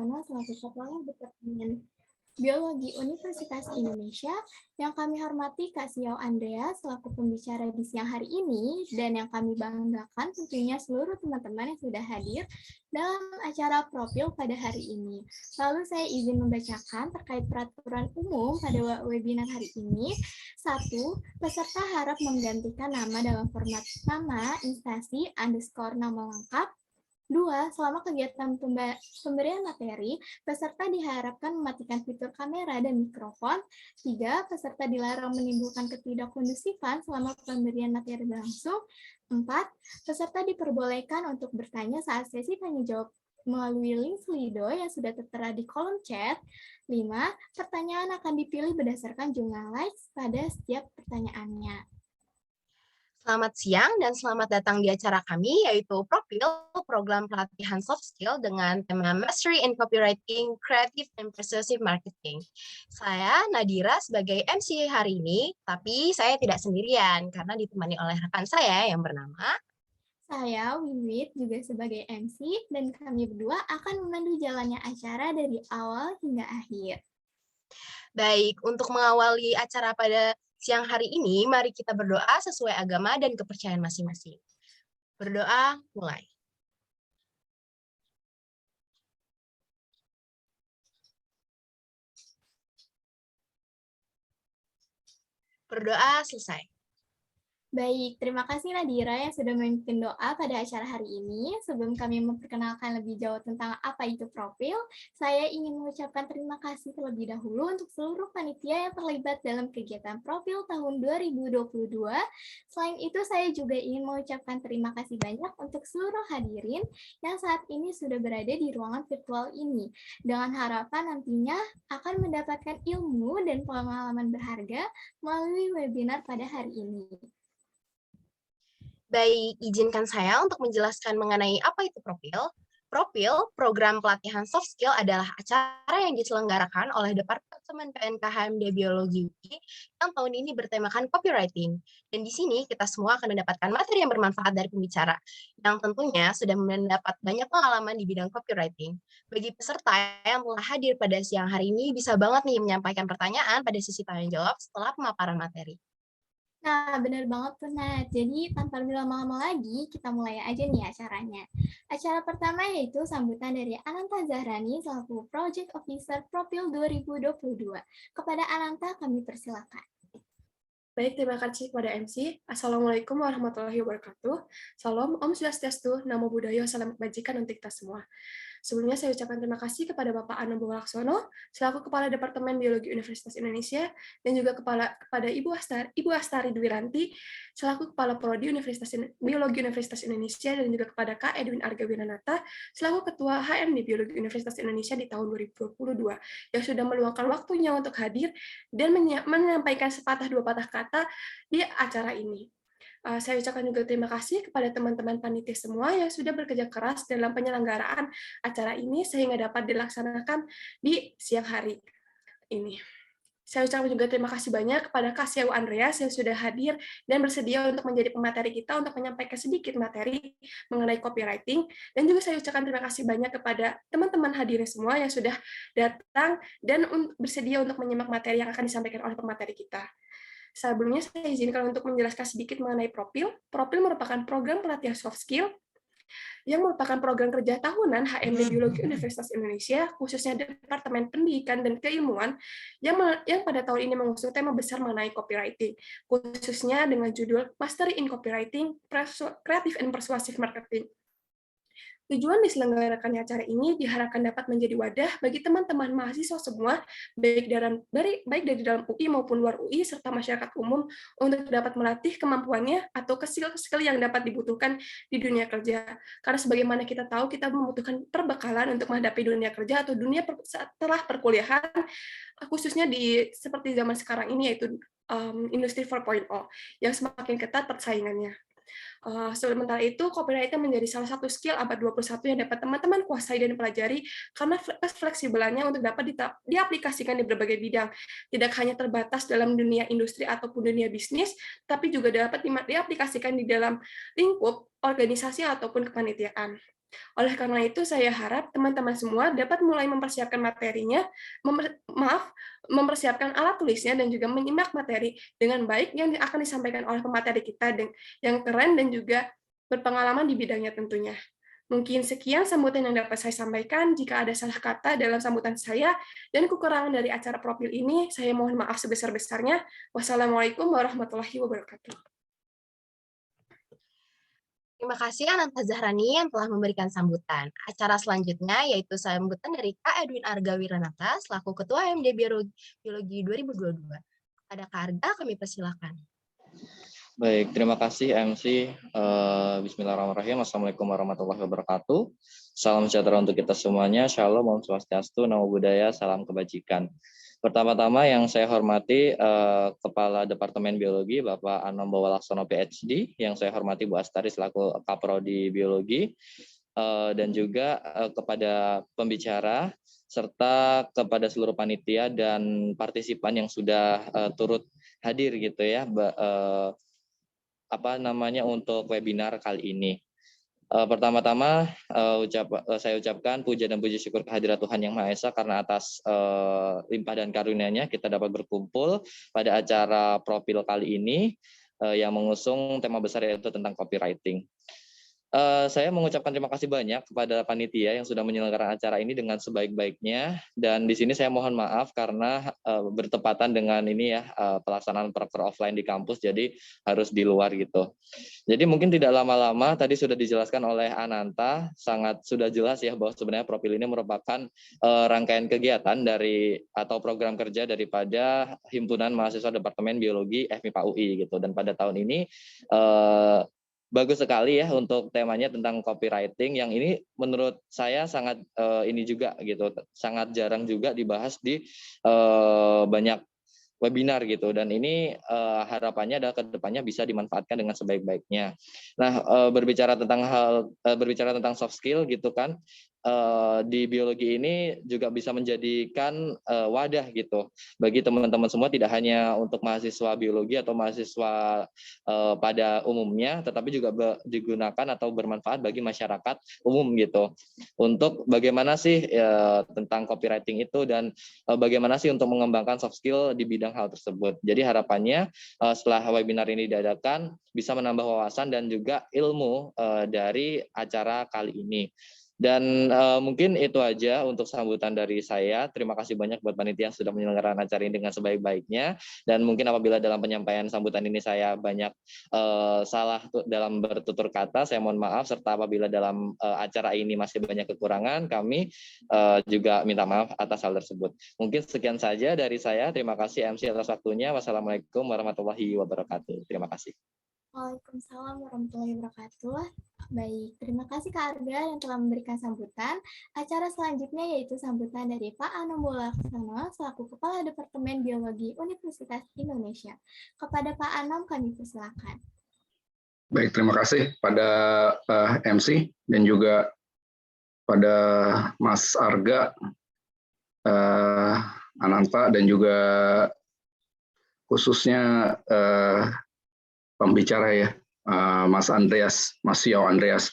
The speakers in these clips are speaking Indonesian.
selaku Kepala Departemen Biologi Universitas Indonesia, yang kami hormati Kak Siau Andrea selaku pembicara di siang hari ini, dan yang kami banggakan tentunya seluruh teman-teman yang sudah hadir dalam acara profil pada hari ini. Lalu saya izin membacakan terkait peraturan umum pada webinar hari ini. 1. Peserta harap menggantikan nama dalam format nama, instansi, underscore nama lengkap. 2. Selama kegiatan pemberian materi, peserta diharapkan mematikan fitur kamera dan mikrofon. 3. Peserta dilarang menimbulkan ketidakkondusifan selama pemberian materi berlangsung. 4. Peserta diperbolehkan untuk bertanya saat sesi tanya-jawab melalui link Slido yang sudah tertera di kolom chat. 5. Pertanyaan akan dipilih berdasarkan jumlah likes pada setiap pertanyaannya. Selamat siang dan selamat datang di acara kami, yaitu Profil, program pelatihan soft skill dengan tema Mastery in Copywriting, Creative and Persuasive Marketing. Saya Nadira sebagai MC hari ini, tapi saya tidak sendirian karena ditemani oleh rekan saya yang bernama Saya, Wiwit, juga sebagai MC, dan kami berdua akan memandu jalannya acara dari awal hingga akhir. Baik, untuk mengawali acara pada siang hari ini, mari kita berdoa sesuai agama dan kepercayaan masing-masing. Berdoa, mulai. Berdoa, selesai. Baik, terima kasih Nadira yang sudah memimpin doa pada acara hari ini. Sebelum kami memperkenalkan lebih jauh tentang apa itu profil, saya ingin mengucapkan terima kasih terlebih dahulu untuk seluruh panitia yang terlibat dalam kegiatan profil tahun 2022. Selain itu, saya juga ingin mengucapkan terima kasih banyak untuk seluruh hadirin yang saat ini sudah berada di ruangan virtual ini, dengan harapan nantinya akan mendapatkan ilmu dan pengalaman berharga melalui webinar pada hari ini. Baik, izinkan saya untuk menjelaskan mengenai apa itu profil. Profil, program pelatihan soft skill adalah acara yang diselenggarakan oleh Departemen PNKHMD Biologi UI yang tahun ini bertemakan copywriting. Dan di sini kita semua akan mendapatkan materi yang bermanfaat dari pembicara, yang tentunya sudah mendapat banyak pengalaman di bidang copywriting. Bagi peserta yang telah hadir pada siang hari ini, bisa banget nih menyampaikan pertanyaan pada sesi tanya-jawab setelah pemaparan materi. Nah, benar banget tuh, Nat. Jadi, tanpa lebih lama-lama lagi, kita mulai aja nih acaranya. Acara pertama yaitu sambutan dari Ananta Zahrani selaku Project Officer Profil 2022. Kepada Ananta, kami persilakan. Baik, terima kasih kepada MC. Assalamualaikum warahmatullahi wabarakatuh. Salam, Om Swastiastu, Namo Buddhaya, salam kebajikan untuk kita semua. Sebelumnya saya ucapkan terima kasih kepada Bapak Anobo Laksono, selaku Kepala Departemen Biologi Universitas Indonesia, dan juga kepada Ibu Astari Dwi Ranti, selaku Kepala Prodi Biologi Universitas Indonesia, dan juga kepada Kak Edwin Arga Wiranata, selaku Ketua HMD Biologi Universitas Indonesia di tahun 2022, yang sudah meluangkan waktunya untuk hadir dan menyampaikan sepatah dua patah kata di acara ini. Saya ucapkan juga terima kasih kepada teman-teman panitia semua yang sudah bekerja keras dalam penyelenggaraan acara ini sehingga dapat dilaksanakan di siang hari ini. Saya ucapkan juga terima kasih banyak kepada Kak Siau Andreas yang sudah hadir dan bersedia untuk menjadi pemateri kita untuk menyampaikan sedikit materi mengenai copywriting. Dan juga saya ucapkan terima kasih banyak kepada teman-teman hadirin semua yang sudah datang dan bersedia untuk menyimak materi yang akan disampaikan oleh pemateri kita. Sebelumnya saya izinkan untuk menjelaskan sedikit mengenai Profil. Profil merupakan program pelatihan soft skill yang merupakan program kerja tahunan HMD Biologi Universitas Indonesia, khususnya Departemen Pendidikan dan Keilmuan, yang pada tahun ini mengusung tema besar mengenai copywriting, khususnya dengan judul Mastery in Copywriting, Creative and Persuasive Marketing. Tujuan diselenggarakannya acara ini diharapkan dapat menjadi wadah bagi teman-teman mahasiswa semua, baik dari dalam UI maupun luar UI, serta masyarakat umum, untuk dapat melatih kemampuannya atau skill-skill yang dapat dibutuhkan di dunia kerja. Karena sebagaimana kita tahu, kita membutuhkan perbekalan untuk menghadapi dunia kerja atau dunia setelah perkuliahan, khususnya seperti zaman sekarang ini, yaitu industri 4.0, yang semakin ketat persaingannya. Sementara itu, copywriting menjadi salah satu skill abad 21 yang dapat teman-teman kuasai dan pelajari karena fleksibelannya untuk dapat diaplikasikan di berbagai bidang. Tidak hanya terbatas dalam dunia industri ataupun dunia bisnis, tapi juga dapat diaplikasikan di dalam lingkup organisasi ataupun kepanitiaan. Oleh karena itu, saya harap teman-teman semua dapat mulai mempersiapkan materinya, mempersiapkan alat tulisnya, dan juga menyimak materi dengan baik yang akan disampaikan oleh pemateri kita yang keren dan juga berpengalaman di bidangnya tentunya. Mungkin sekian sambutan yang dapat saya sampaikan. Jika ada salah kata dalam sambutan saya dan kekurangan dari acara profil ini, saya mohon maaf sebesar-besarnya. Wassalamualaikum warahmatullahi wabarakatuh. Terima kasih Ananta Zahrani yang telah memberikan sambutan. Acara selanjutnya yaitu sambutan dari Kak Edwin Arga Wiranata selaku Ketua HMD Biologi 2022. Kepada Kak Arga kami persilakan. Baik, terima kasih MC. Bismillahirrahmanirrahim. Assalamualaikum warahmatullahi wabarakatuh. Salam sejahtera untuk kita semuanya. Shalom, Om Swastiastu, Namo Buddhaya, Salam Kebajikan. Pertama-tama yang saya hormati Kepala Departemen Biologi Bapak Anom Bawalaksono PhD, yang saya hormati Bu Astari selaku Kaprodi Biologi, dan juga kepada pembicara serta kepada seluruh panitia dan partisipan yang sudah turut hadir gitu ya, untuk webinar kali ini. Pertama-tama saya ucapkan puja dan puji syukur kehadirat Tuhan Yang Maha Esa karena atas limpah dan karunia-Nya kita dapat berkumpul pada acara profil kali ini yang mengusung tema besar yaitu tentang copywriting. Saya mengucapkan terima kasih banyak kepada panitia yang sudah menyelenggarakan acara ini dengan sebaik-baiknya, dan di sini saya mohon maaf karena bertepatan dengan ini ya pelaksanaan proker offline di kampus, jadi harus di luar gitu. Jadi mungkin tidak lama-lama, tadi sudah dijelaskan oleh Ananta, sangat sudah jelas ya bahwa sebenarnya profil ini merupakan rangkaian kegiatan dari atau program kerja daripada Himpunan Mahasiswa Departemen Biologi FMIPA UI gitu, dan pada tahun ini bagus sekali ya untuk temanya tentang copywriting, yang ini menurut saya sangat ini juga gitu, sangat jarang juga dibahas di banyak webinar gitu, dan ini harapannya adalah kedepannya bisa dimanfaatkan dengan sebaik-baiknya. Nah, berbicara tentang soft skill gitu kan, di biologi ini juga bisa menjadikan wadah gitu bagi teman-teman semua, tidak hanya untuk mahasiswa biologi atau mahasiswa pada umumnya, tetapi juga digunakan atau bermanfaat bagi masyarakat umum gitu, untuk bagaimana sih tentang copywriting itu, dan bagaimana sih untuk mengembangkan soft skill di bidang hal tersebut. Jadi harapannya setelah webinar ini diadakan bisa menambah wawasan dan juga ilmu dari acara kali ini. Dan mungkin itu aja untuk sambutan dari saya. Terima kasih banyak buat panitia yang sudah menyelenggarakan acara ini dengan sebaik-baiknya. Dan mungkin apabila dalam penyampaian sambutan ini saya banyak salah dalam bertutur kata, saya mohon maaf. Serta apabila dalam acara ini masih banyak kekurangan, kami juga minta maaf atas hal tersebut. Mungkin sekian saja dari saya. Terima kasih MC atas waktunya. Wassalamualaikum warahmatullahi wabarakatuh. Terima kasih. Waalaikumsalam warahmatullahi wabarakatuh. Baik, terima kasih Kak Arga yang telah memberikan sambutan. Acara selanjutnya yaitu sambutan dari Pak Anom Bawalaksono selaku Kepala Departemen Biologi Universitas Indonesia. Kepada Pak Anom kami persilakan. Baik, terima kasih pada MC dan juga pada Mas Arga, Ananta, dan juga khususnya pembicara ya, Mas Andreas, Mas Yao Andreas,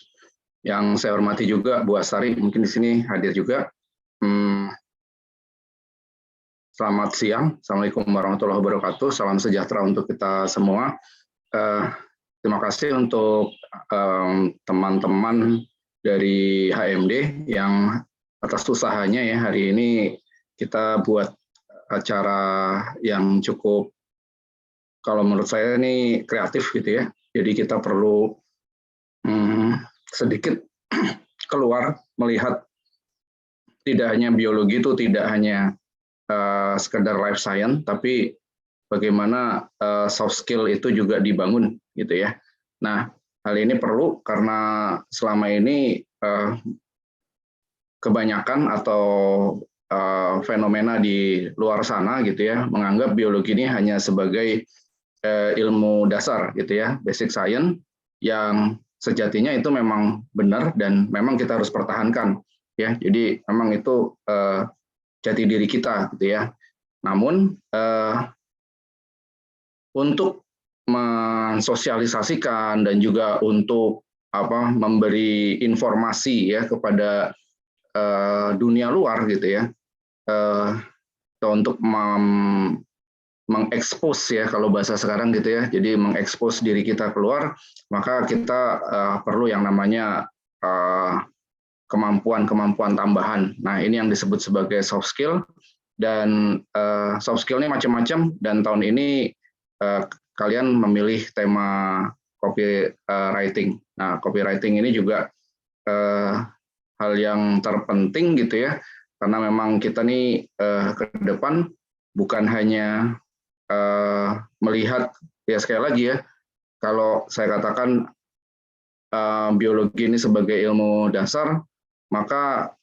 yang saya hormati juga Bu Astari, mungkin di sini hadir juga. Selamat siang, Assalamualaikum warahmatullahi wabarakatuh, salam sejahtera untuk kita semua. Terima kasih untuk teman-teman dari HMD yang atas usahanya ya hari ini kita buat acara yang cukup, kalau menurut saya ini kreatif gitu ya. Jadi kita perlu sedikit keluar melihat tidak hanya biologi itu tidak hanya sekedar life science, tapi bagaimana soft skill itu juga dibangun gitu ya. Nah, hal ini perlu karena selama ini kebanyakan atau fenomena di luar sana gitu ya menganggap biologi ini hanya sebagai ilmu dasar gitu ya, basic science, yang sejatinya itu memang benar dan memang kita harus pertahankan ya. Jadi memang itu jati diri kita gitu ya. Namun untuk mensosialisasikan dan juga untuk memberi informasi ya kepada dunia luar gitu ya, untuk mengekspos ya kalau bahasa sekarang gitu ya, jadi mengekspos diri kita keluar, maka kita perlu yang namanya kemampuan-kemampuan tambahan. Nah, ini yang disebut sebagai soft skill, dan soft skill ini macam-macam, dan tahun ini kalian memilih tema copywriting. Nah, copywriting ini juga hal yang terpenting gitu ya, karena memang kita nih ke depan bukan hanya melihat, ya sekali lagi ya, kalau saya katakan biologi ini sebagai ilmu dasar, maka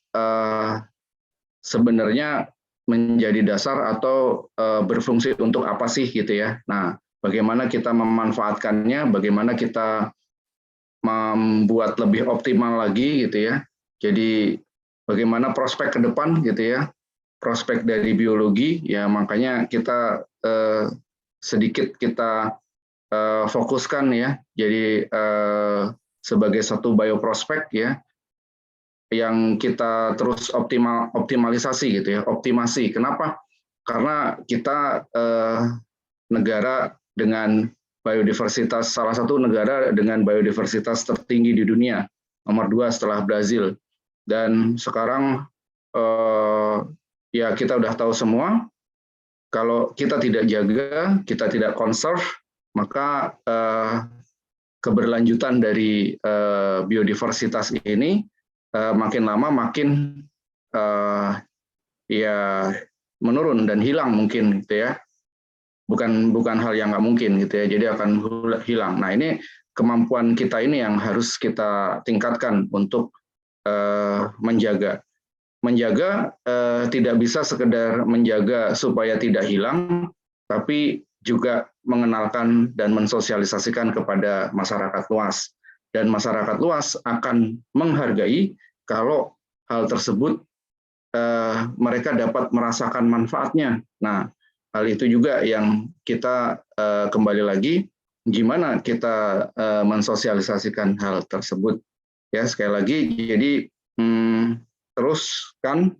sebenarnya menjadi dasar atau berfungsi untuk apa sih gitu ya. Nah, bagaimana kita memanfaatkannya, bagaimana kita membuat lebih optimal lagi gitu ya. Jadi bagaimana prospek ke depan gitu ya, prospek dari biologi ya, makanya kita sedikit kita fokuskan ya, jadi sebagai satu bioprospek ya, yang kita terus optimalisasi gitu ya, optimasi. Kenapa? Karena kita negara dengan biodiversitas, salah satu negara dengan biodiversitas tertinggi di dunia, nomor 2 setelah Brazil. Dan sekarang ya kita udah tahu semua, kalau kita tidak jaga, kita tidak conserve, maka keberlanjutan dari biodiversitas ini makin lama makin ya menurun dan hilang mungkin gitu ya. Bukan hal yang nggak mungkin gitu ya, jadi akan hilang. Nah, ini kemampuan kita ini yang harus kita tingkatkan untuk menjaga tidak bisa sekedar menjaga supaya tidak hilang, tapi juga mengenalkan dan mensosialisasikan kepada masyarakat luas. Dan masyarakat luas akan menghargai kalau hal tersebut mereka dapat merasakan manfaatnya. Nah, hal itu juga yang kita kembali lagi, gimana kita mensosialisasikan hal tersebut. Ya, sekali lagi, jadi teruskan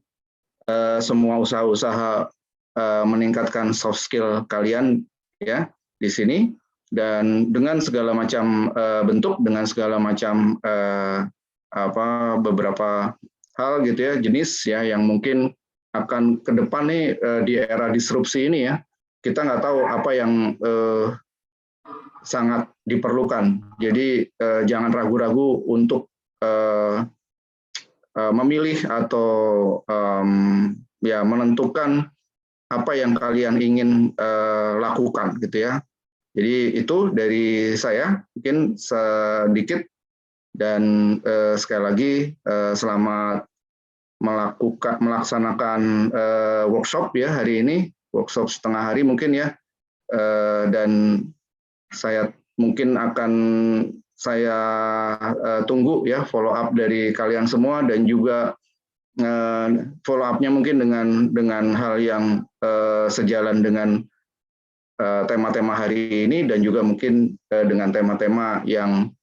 semua usaha-usaha meningkatkan soft skill kalian ya di sini, dan dengan segala macam bentuk, dengan segala macam beberapa hal gitu ya, jenis ya yang mungkin akan ke depan nih di era disrupsi ini ya, kita nggak tahu apa yang sangat diperlukan. Jadi jangan ragu-ragu untuk memilih atau ya menentukan apa yang kalian ingin lakukan gitu ya. Jadi itu dari saya mungkin sedikit, dan sekali lagi selamat melaksanakan workshop ya hari ini, workshop setengah hari mungkin ya, dan saya mungkin akan saya tunggu ya follow up dari kalian semua, dan juga follow up-nya mungkin dengan hal yang sejalan dengan tema-tema hari ini, dan juga mungkin dengan tema-tema yang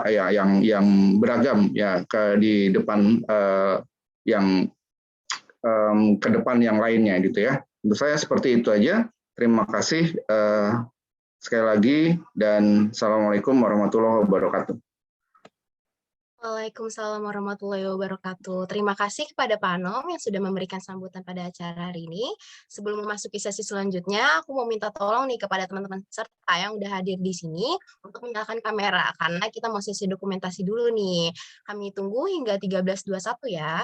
yang beragam ya di depan, yang ke depan yang lainnya gitu ya. Untuk saya seperti itu aja. Terima kasih sekali lagi, dan Assalamualaikum warahmatullahi wabarakatuh. Waalaikumsalam warahmatullahi wabarakatuh. Terima kasih kepada Pak Anom yang sudah memberikan sambutan pada acara hari ini. Sebelum memasuki sesi selanjutnya, aku mau minta tolong nih kepada teman-teman peserta yang udah hadir di sini untuk menyalakan kamera, karena kita mau sesi dokumentasi dulu nih. Kami tunggu hingga 13.21 ya.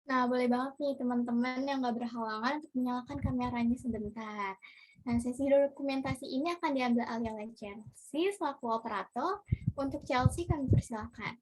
Nah, boleh banget nih teman-teman yang nggak berhalangan untuk menyalakan kameranya sebentar. Nah, sesi dokumentasi ini akan diambil alih oleh Chelsea selaku operator. Untuk Chelsea kami persilakan.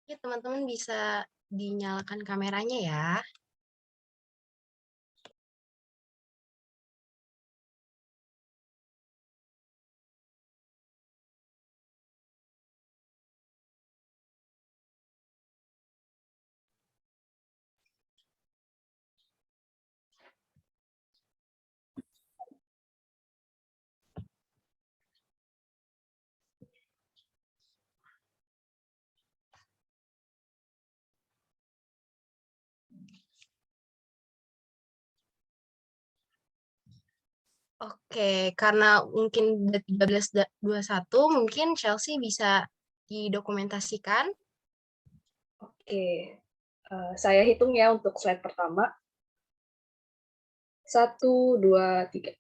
Ya, teman-teman bisa dinyalakan kameranya ya. Oke, karena mungkin udah 13.21, mungkin Chelsea bisa didokumentasikan. Oke, saya hitung ya untuk slide pertama. 1, 2, 3.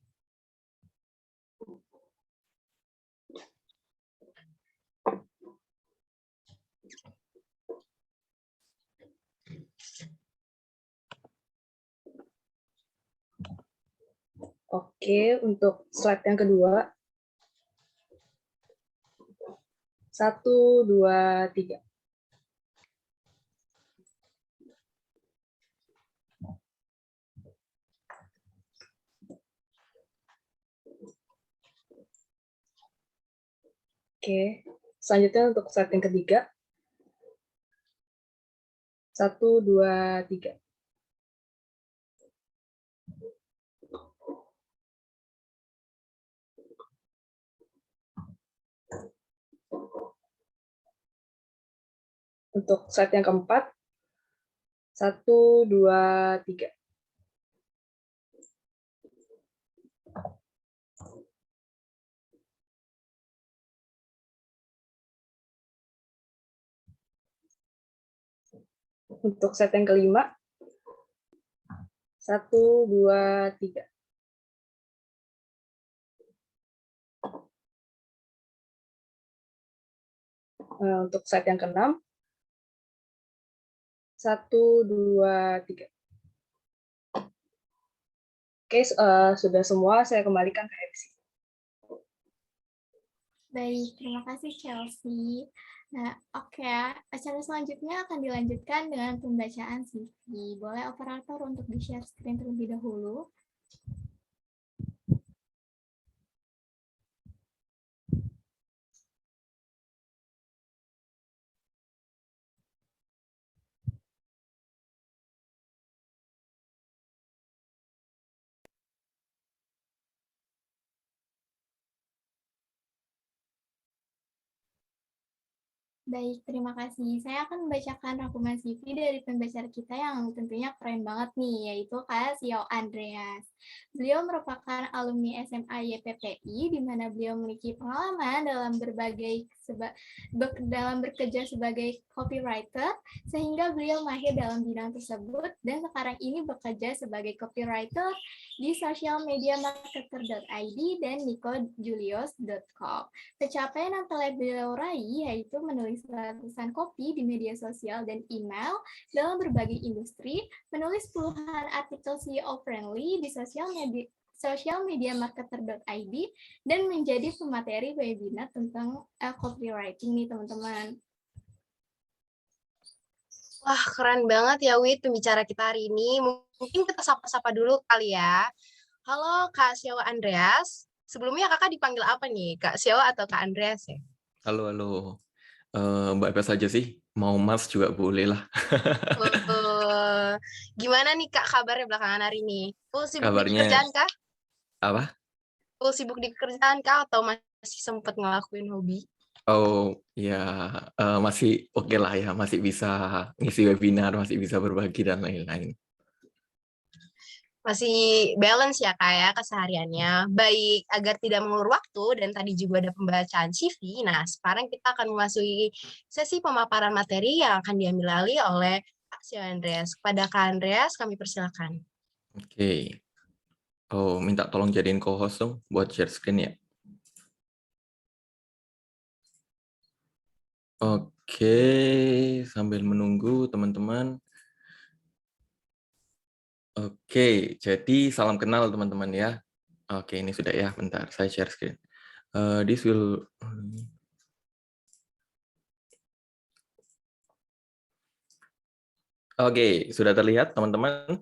Oke, untuk slide yang kedua. 1, 2, 3. Oke, selanjutnya untuk slide yang ketiga. 1, 2, 3. Untuk slide yang keempat. 1, 2, 3. Untuk slide yang kelima. 1, 2, 3. Untuk slide yang keenam. 1, 2, 3. Oke, sudah semua, saya kembalikan ke MC. Baik, terima kasih Chelsea. Nah, oke, acara selanjutnya akan dilanjutkan dengan pembacaan CV. Boleh operator untuk di-share screen terlebih dahulu? Baik, terima kasih. Saya akan membacakan rangkuman CV dari pembicara kita yang tentunya keren banget nih, yaitu Kak Sio Andreas. Beliau merupakan alumni SMA YPPI, di mana beliau memiliki pengalaman dalam dalam bekerja sebagai copywriter, sehingga beliau mahir dalam bidang tersebut, dan sekarang ini bekerja sebagai copywriter di socialmediamarketer.id dan nicojulius.com. Pencapaian yang telah beliau raih yaitu menulis ratusan kopi di media sosial dan email dalam berbagai industri, menulis puluhan artikel CEO friendly di socialmediamarketer.id, dan menjadi pemateri webinar tentang copywriting nih teman-teman. Wah, keren banget ya Wit pembicara kita hari ini. Mungkin kita sapa-sapa dulu kali ya. Halo Kak Sio Andreas. Sebelumnya kakak dipanggil apa nih? Kak Sio atau Kak Andreas ya? Halo, halo. Mbak apa saja sih? Mau Mas juga boleh lah. Gimana nih Kak kabarnya belakangan hari ini? Full sibuk di Kabarnya kerjaan kah? apa? Full sibuk di kerjaan kah? Atau masih sempat ngelakuin hobi? Oh ya, masih oke lah ya, masih bisa ngisi webinar, masih bisa berbagi dan lain-lain. Masih balance ya Kak ya kesehariannya. Baik, agar tidak mengulur waktu dan tadi juga ada pembacaan CV. Nah, sekarang kita akan memasuki sesi pemaparan materi yang akan diambil alih oleh Kak Sio Andreas. Kepada Kak Andreas, kami persilakan. Oke. Oh, minta tolong jadiin co-host dong buat share screen ya. Oke, sambil menunggu teman-teman. Oke, jadi salam kenal teman-teman ya. Oke, ini sudah ya, bentar, saya share screen. This will Oke, sudah terlihat teman-teman?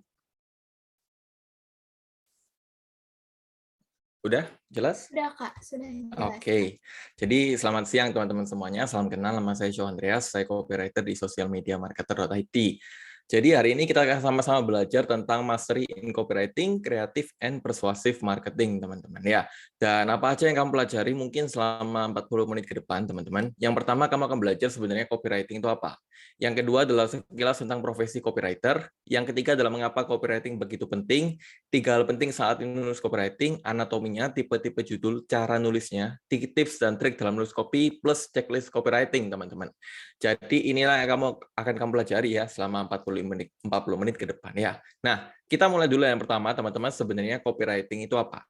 Udah jelas? Sudah, Kak. Sudah jelas, Kak. Oke, jadi selamat siang teman-teman semuanya. Salam kenal, nama saya Joe Andreas, saya copywriter di social media marketer.id. Jadi hari ini kita akan sama-sama belajar tentang mastery in copywriting, creative and persuasive marketing, teman-teman ya. Dan apa aja yang kamu pelajari mungkin selama 40 menit ke depan, teman-teman. Yang pertama, kamu akan belajar sebenarnya copywriting itu apa. Yang kedua adalah sekilas tentang profesi copywriter. Yang ketiga adalah mengapa copywriting begitu penting. 3 hal penting saat menulis copywriting, anatominya, tipe-tipe judul, cara nulisnya, tips dan trik dalam menulis copy, plus checklist copywriting, teman-teman. Jadi inilah yang akan kamu pelajari ya selama 40 menit ke depan ya. Nah, kita mulai dulu yang pertama, teman-teman. Sebenarnya copywriting itu apa?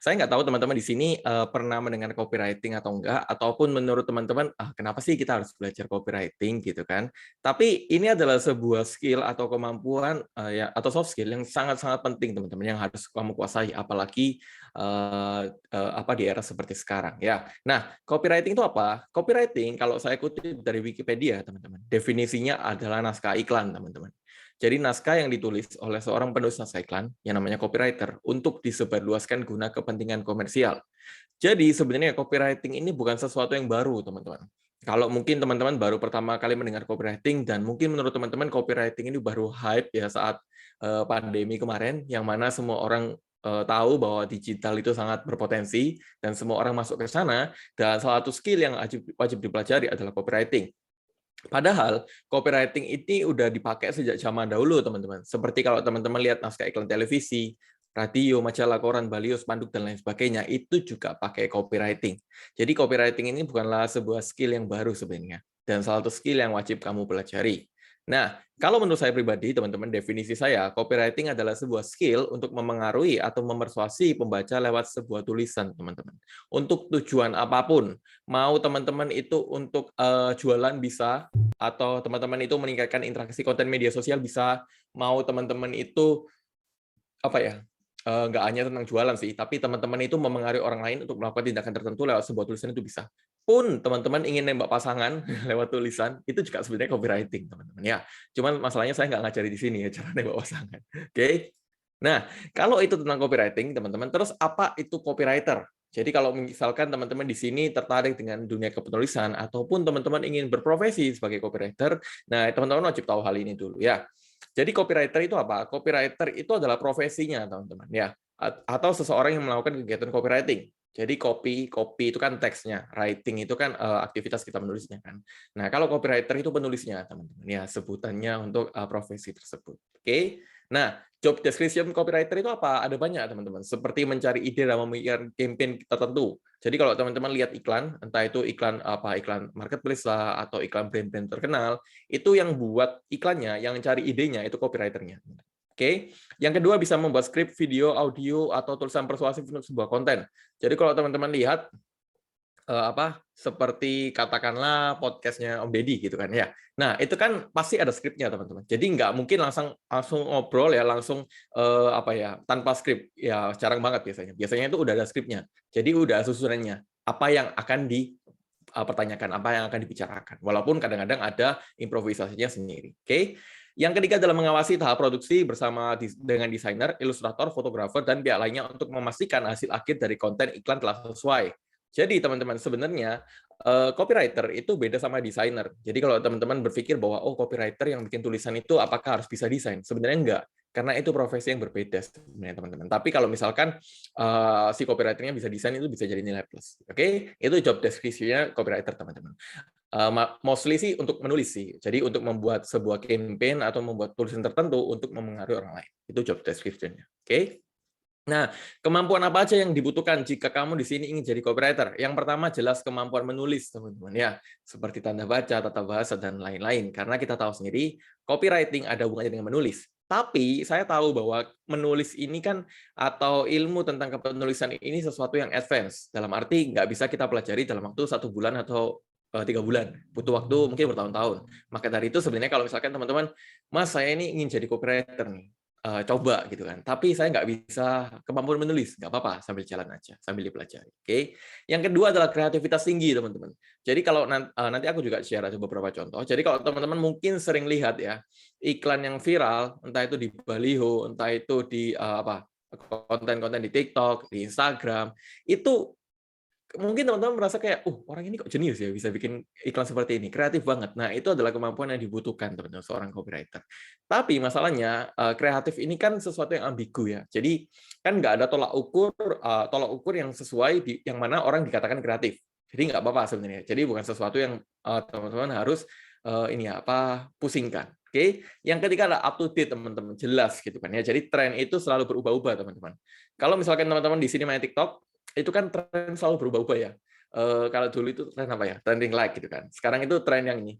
Saya nggak tahu teman-teman di sini pernah mendengar copywriting atau enggak, ataupun menurut teman-teman, kenapa sih kita harus belajar copywriting gitu kan? Tapi ini adalah sebuah skill atau kemampuan ya atau soft skill yang sangat-sangat penting teman-teman yang harus kamu kuasai, apalagi apa di era seperti sekarang ya. Nah, copywriting itu apa? Copywriting kalau saya kutip dari Wikipedia teman-teman, definisinya adalah naskah iklan teman-teman. Jadi naskah yang ditulis oleh seorang penulis naskah iklan yang namanya copywriter untuk disebarluaskan guna kepentingan komersial. Jadi sebenarnya copywriting ini bukan sesuatu yang baru, teman-teman. Kalau mungkin teman-teman baru pertama kali mendengar copywriting dan mungkin menurut teman-teman copywriting ini baru hype ya saat pandemi kemarin, yang mana semua orang tahu bahwa digital itu sangat berpotensi dan semua orang masuk ke sana, dan salah satu skill yang wajib dipelajari adalah copywriting. Padahal copywriting ini udah dipakai sejak zaman dahulu, teman-teman. Seperti kalau teman-teman lihat naskah iklan televisi, radio, majalah, koran, baliho, spanduk, dan lain sebagainya, itu juga pakai copywriting. Jadi copywriting ini bukanlah sebuah skill yang baru sebenarnya, dan salah satu skill yang wajib kamu pelajari. Nah, kalau menurut saya pribadi, teman-teman, definisi saya, copywriting adalah sebuah skill untuk memengaruhi atau memersuasi pembaca lewat sebuah tulisan, teman-teman. Untuk tujuan apapun, mau teman-teman itu untuk jualan bisa, atau teman-teman itu meningkatkan interaksi konten media sosial bisa, mau teman-teman itu apa ya, nggak hanya tentang jualan sih, tapi teman-teman itu memengaruhi orang lain untuk melakukan tindakan tertentu lewat sebuah tulisan itu bisa. Pun teman-teman ingin nembak pasangan lewat tulisan, itu juga sebenarnya copywriting, teman-teman ya. Cuman masalahnya saya nggak ngajari di sini ya cara nembak pasangan. Oke. Nah, kalau itu tentang copywriting, teman-teman, terus apa itu copywriter? Jadi kalau misalkan teman-teman di sini tertarik dengan dunia kepenulisan ataupun teman-teman ingin berprofesi sebagai copywriter, nah teman-teman wajib tahu hal ini dulu ya. Jadi copywriter itu apa? Copywriter itu adalah profesinya, teman-teman ya. Atau seseorang yang melakukan kegiatan copywriting. Jadi copy itu kan teksnya, writing itu kan aktivitas kita menulisnya kan. Nah, kalau copywriter itu penulisnya, teman-teman ya, sebutannya untuk profesi tersebut. Oke. Nah, job description copywriter itu apa? Ada banyak, teman-teman. Seperti mencari ide dan memikirkan campaign tertentu. Jadi kalau teman-teman lihat iklan, entah itu iklan apa, iklan marketplace lah atau iklan brand-brand terkenal, itu yang buat iklannya, yang cari idenya itu copywriter-nya. Oke. Yang kedua bisa membuat skrip, video, audio atau tulisan persuasif untuk sebuah konten. Jadi kalau teman-teman lihat seperti katakanlah podcastnya Om Deddy gitu kan ya. Nah, itu kan pasti ada skripnya, teman-teman. Jadi nggak mungkin langsung ngobrol ya, langsung tanpa skrip. Ya, jarang banget biasanya. Biasanya itu udah ada skripnya. Jadi udah susunannya. Apa yang akan dipertanyakan, apa yang akan dibicarakan. Walaupun kadang-kadang ada improvisasinya sendiri. Oke. Yang ketiga adalah mengawasi tahap produksi bersama dengan desainer, ilustrator, fotografer, dan pihak lainnya untuk memastikan hasil akhir dari konten iklan telah sesuai. Jadi teman-teman sebenarnya copywriter itu beda sama desainer. Jadi kalau teman-teman berpikir bahwa copywriter yang bikin tulisan itu apakah harus bisa desain? Sebenarnya enggak, karena itu profesi yang berbeda sebenarnya teman-teman. Tapi kalau misalkan si copywriternya bisa desain itu bisa jadi nilai plus. Oke, itu job description-nya copywriter teman-teman. Mostly sih untuk menulis sih. Jadi untuk membuat sebuah campaign atau membuat tulisan tertentu untuk memengaruhi orang lain. Itu job description-nya. Oke. Nah, kemampuan apa aja yang dibutuhkan jika kamu di sini ingin jadi copywriter? Yang pertama jelas kemampuan menulis, teman-teman ya, seperti tanda baca, tata bahasa dan lain-lain. Karena kita tahu sendiri, copywriting ada hubungannya dengan menulis. Tapi saya tahu bahwa menulis ini kan atau ilmu tentang kepenulisan ini sesuatu yang advance. Dalam arti nggak bisa kita pelajari dalam waktu 1 bulan atau 3 bulan. Butuh waktu mungkin bertahun-tahun. Maka dari itu sebenarnya kalau misalkan teman-teman, Mas saya ini ingin jadi copywriter nih. coba gitu kan. Tapi saya nggak bisa kemampuan menulis, nggak apa-apa, sambil jalan aja, sambil dipelajari. Oke. Yang kedua adalah kreativitas tinggi, teman-teman. Jadi kalau nanti aku juga share aja beberapa contoh. Jadi kalau teman-teman mungkin sering lihat ya iklan yang viral, entah itu di baliho, entah itu di konten-konten di TikTok, di Instagram, itu mungkin teman-teman merasa kayak, orang ini kok jenius ya bisa bikin iklan seperti ini, kreatif banget. Nah, itu adalah kemampuan yang dibutuhkan teman-teman seorang copywriter. Tapi masalahnya kreatif ini kan sesuatu yang ambigu ya. Jadi kan nggak ada tolak ukur yang sesuai yang mana orang dikatakan kreatif. Jadi nggak apa-apa sebenarnya. Jadi bukan sesuatu yang teman-teman harus pusingkan. Oke. Yang ketiga adalah up to date teman-teman, jelas gitu kan ya. Jadi tren itu selalu berubah-ubah teman-teman. Kalau misalkan teman-teman di sini main TikTok, itu kan tren selalu berubah-ubah ya. Kalau dulu itu tren apa ya? Trending like gitu kan. Sekarang itu tren yang ini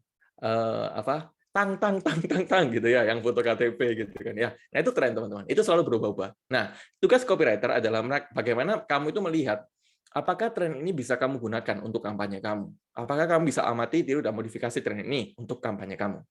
tang gitu ya, yang foto KTP gitu kan ya. Nah, itu tren teman-teman. Itu selalu berubah-ubah. Nah, tugas copywriter adalah bagaimana kamu itu melihat apakah tren ini bisa kamu gunakan untuk kampanye kamu. Apakah kamu bisa amati, tiru, dan modifikasi tren ini untuk kampanye kamu.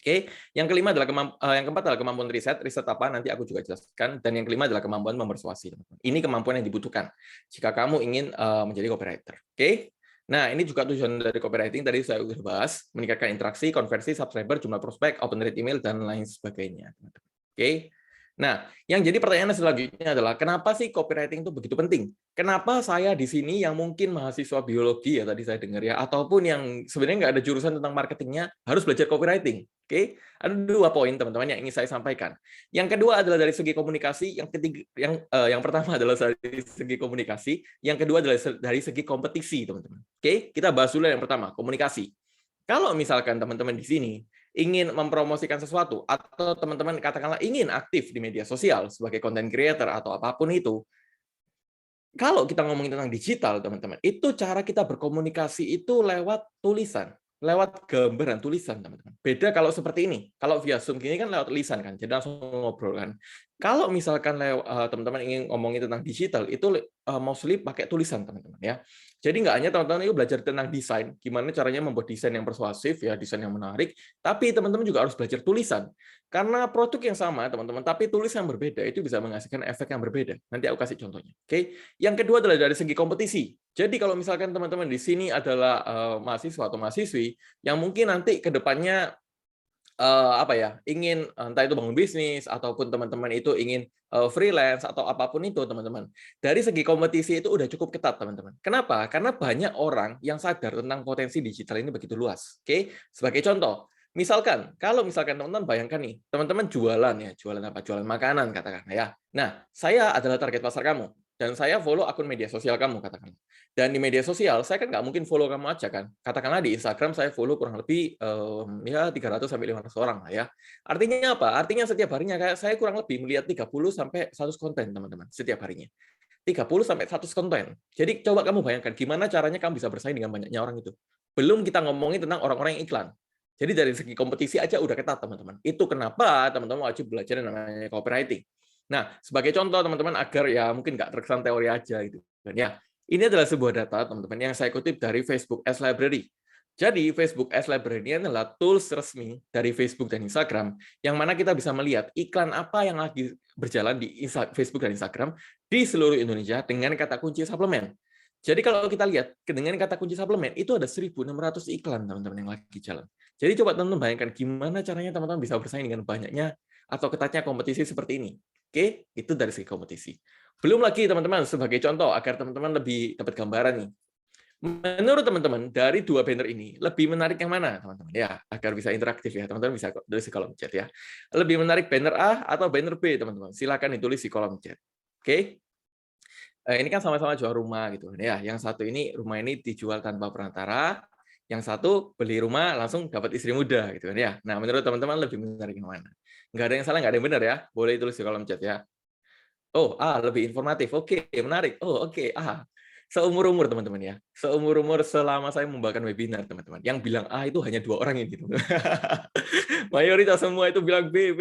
Oke, yang kelima adalah yang keempat adalah kemampuan riset. Riset apa? Nanti aku juga jelaskan. Dan yang kelima adalah kemampuan mempersuasi. Ini kemampuan yang dibutuhkan jika kamu ingin menjadi copywriter. Oke. Nah, ini juga tujuan dari copywriting. Tadi saya sudah bahas, meningkatkan interaksi, konversi, subscriber, jumlah prospek, open rate email, dan lain sebagainya. Oke. Nah, yang jadi pertanyaan selanjutnya adalah kenapa sih copywriting itu begitu penting? Kenapa saya di sini yang mungkin mahasiswa biologi ya tadi saya dengar ya, ataupun yang sebenarnya nggak ada jurusan tentang marketingnya harus belajar copywriting? Oke, ada 2 poin teman-teman yang ingin saya sampaikan. Yang kedua adalah dari segi komunikasi, yang pertama adalah dari segi komunikasi, yang kedua adalah dari segi kompetisi teman-teman. Oke, kita bahas dulu yang pertama, komunikasi. Kalau misalkan teman-teman di sini ingin mempromosikan sesuatu atau teman-teman katakanlah ingin aktif di media sosial sebagai content creator atau apapun itu, kalau kita ngomongin tentang digital, teman-teman, itu cara kita berkomunikasi itu lewat tulisan, lewat gambar dan tulisan, teman-teman. Beda kalau seperti ini. Kalau via Zoom gini kan lewat tulisan kan, jadi langsung ngobrol kan. Kalau misalkan teman-teman ingin ngomongin tentang digital, itu mostly pakai tulisan, teman-teman ya. Jadi nggak hanya teman-teman itu belajar tentang desain, gimana caranya membuat desain yang persuasif, ya desain yang menarik, tapi teman-teman juga harus belajar tulisan. Karena produk yang sama, teman-teman, tapi tulis yang berbeda, itu bisa menghasilkan efek yang berbeda. Nanti aku kasih contohnya. Oke. Yang kedua adalah dari segi kompetisi. Jadi kalau misalkan teman-teman di sini adalah mahasiswa atau mahasiswi yang mungkin nanti ke depannya ingin entah itu bangun bisnis ataupun teman-teman itu ingin freelance atau apapun itu teman-teman. Dari segi kompetisi itu udah cukup ketat teman-teman. Kenapa? Karena banyak orang yang sadar tentang potensi digital ini begitu luas. Oke, sebagai contoh, kalau misalkan teman-teman bayangkan nih, teman-teman jualan ya, jualan apa? Jualan makanan katakan ya. Nah, saya adalah target pasar kamu. Dan saya follow akun media sosial kamu, katakanlah. Dan di media sosial, saya kan nggak mungkin follow kamu aja kan. Katakanlah di Instagram saya follow kurang lebih 300 sampai 500 orang lah ya. Artinya apa? Artinya setiap harinya saya kurang lebih melihat 30 sampai 100 konten, teman-teman, setiap harinya. 30 sampai 100 konten. Jadi coba kamu bayangkan gimana caranya kamu bisa bersaing dengan banyaknya orang itu. Belum kita ngomongin tentang orang-orang yang iklan. Jadi dari segi kompetisi aja udah ketat, teman-teman. Itu kenapa teman-teman wajib belajar yang namanya copywriting. Nah, sebagai contoh teman-teman agar ya mungkin nggak terkesan teori aja gitu. Dan ya, ini adalah sebuah data teman-teman yang saya kutip dari Facebook Ads Library. Jadi Facebook Ads Library ini adalah tools resmi dari Facebook dan Instagram yang mana kita bisa melihat iklan apa yang lagi berjalan di Facebook dan Instagram di seluruh Indonesia dengan kata kunci suplemen. Jadi kalau kita lihat dengan kata kunci suplemen itu ada 1.600 iklan teman-teman yang lagi jalan. Jadi coba teman-teman bayangkan gimana caranya teman-teman bisa bersaing dengan banyaknya atau ketatnya kompetisi seperti ini. Oke, itu dari segi kompetisi. Belum lagi teman-teman, sebagai contoh agar teman-teman lebih dapat gambaran nih. Menurut teman-teman, dari 2 banner ini, lebih menarik yang mana, teman-teman? Ya, agar bisa interaktif ya, teman-teman bisa tulis di kolom chat ya. Lebih menarik banner A atau banner B, teman-teman? Silakan ditulis di kolom chat. Oke? Ini kan sama-sama jual rumah gitu ya. Yang satu ini rumah ini dijual tanpa perantara, yang satu beli rumah langsung dapat istri muda gitu kan ya. Nah, menurut teman-teman lebih menarik yang mana? Nggak ada yang salah, nggak ada yang benar ya. Boleh tulis di kolom chat ya. Oh, lebih informatif. Oke, menarik. Oh, oke. Seumur-umur teman-teman ya. Seumur-umur selama saya membawakan webinar teman-teman. Yang bilang A itu hanya 2 orang ini. Mayoritas semua itu bilang B.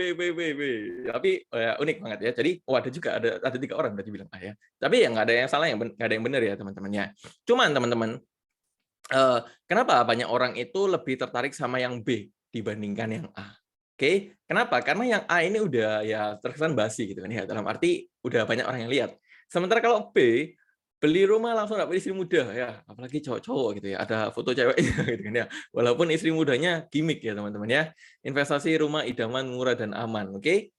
Tapi ya, unik banget ya. Jadi ada juga ada 3 orang berarti bilang A ya. Tapi ya nggak ada yang salah, nggak ada yang benar ya teman-teman ya. Cuman teman-teman, kenapa banyak orang itu lebih tertarik sama yang B dibandingkan yang A? Oke, kenapa? Karena yang A ini udah ya terkesan basi gitu kan ya, dalam arti udah banyak orang yang lihat. Sementara kalau B, beli rumah langsung dapat istri muda ya, apalagi cowok-cowok gitu ya, ada foto ceweknya gitu kan ya. Walaupun istri mudanya gimmick ya teman-teman ya. Investasi rumah idaman murah dan aman, oke?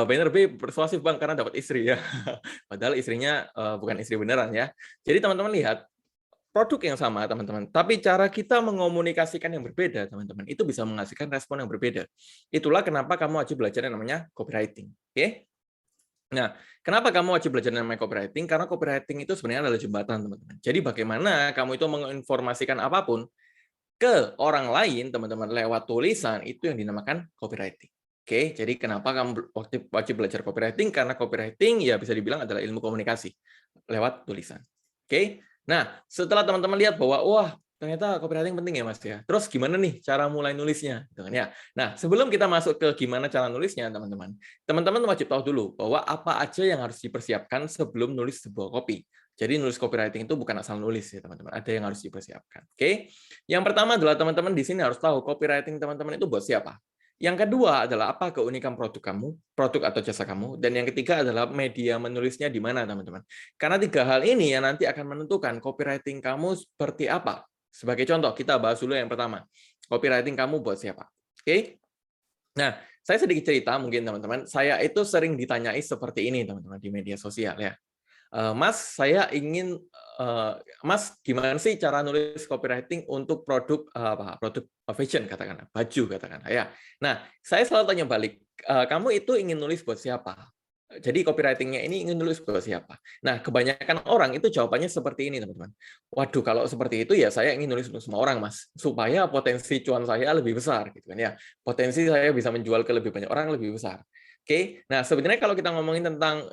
Banner B persuasif Bang karena dapat istri ya. Padahal istrinya bukan istri beneran ya. Jadi teman-teman lihat produk yang sama teman-teman, tapi cara kita mengomunikasikan yang berbeda teman-teman, itu bisa menghasilkan respon yang berbeda. Itulah kenapa kamu wajib belajar yang namanya copywriting. Oke? Nah, kenapa kamu wajib belajar yang namanya copywriting? Karena copywriting itu sebenarnya adalah jembatan teman-teman. Jadi bagaimana kamu itu menginformasikan apapun ke orang lain teman-teman lewat tulisan, itu yang dinamakan copywriting. Oke, jadi kenapa kamu wajib belajar copywriting? Karena copywriting ya bisa dibilang adalah ilmu komunikasi lewat tulisan. Oke, nah setelah teman-teman lihat bahwa wah ternyata copywriting penting ya Mas ya. Terus gimana nih cara mulai nulisnya, gitu kan ya? Nah sebelum kita masuk ke gimana cara nulisnya teman-teman wajib tahu dulu bahwa apa aja yang harus dipersiapkan sebelum nulis sebuah copy. Jadi nulis copywriting itu bukan asal nulis ya teman-teman, ada yang harus dipersiapkan. Oke, yang pertama adalah teman-teman di sini harus tahu copywriting teman-teman itu buat siapa. Yang kedua adalah apa keunikan produk kamu, produk atau jasa kamu, dan yang ketiga adalah media menulisnya di mana, teman-teman. Karena 3 hal ini yang nanti akan menentukan copywriting kamu seperti apa. Sebagai contoh, kita bahas dulu yang pertama. Copywriting kamu buat siapa? Oke? Nah, saya sedikit cerita mungkin, teman-teman. Saya itu sering ditanyai seperti ini, teman-teman, di media sosial ya. Mas, saya ingin Mas, gimana sih cara nulis copywriting untuk produk produk fashion katakanlah, baju katakanlah ya. Nah, saya selalu tanya balik, kamu itu ingin nulis buat siapa? Jadi copywriting-nya ini ingin nulis buat siapa? Nah, kebanyakan orang itu jawabannya seperti ini, teman-teman. Waduh, kalau seperti itu ya saya ingin nulis untuk semua orang, Mas, supaya potensi cuan saya lebih besar gitu kan ya. Potensi saya bisa menjual ke lebih banyak orang lebih besar. Oke, nah sebenarnya kalau kita ngomongin tentang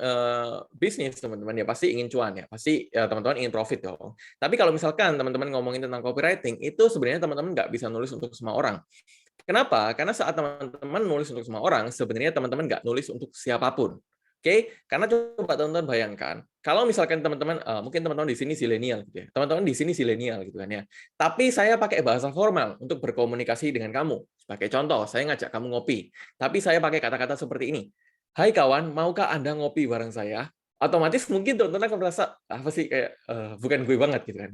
bisnis teman-teman ya pasti ingin cuan ya, pasti ya, teman-teman ingin profit dong. Tapi kalau misalkan teman-teman ngomongin tentang copywriting, itu sebenarnya teman-teman nggak bisa nulis untuk semua orang. Kenapa? Karena saat teman-teman nulis untuk semua orang, sebenarnya teman-teman nggak nulis untuk siapapun. Oke, karena coba teman-teman bayangkan, kalau misalkan teman-teman, mungkin teman-teman di sini zilenial gitu ya, teman-teman di sini zilenial gitu kan ya. Tapi saya pakai bahasa formal untuk berkomunikasi dengan kamu. Sebagai contoh, saya ngajak kamu ngopi, tapi saya pakai kata-kata seperti ini. Hai kawan, maukah Anda ngopi bareng saya? Otomatis mungkin teman-teman akan merasa apa sih kayak bukan gue banget gitu kan.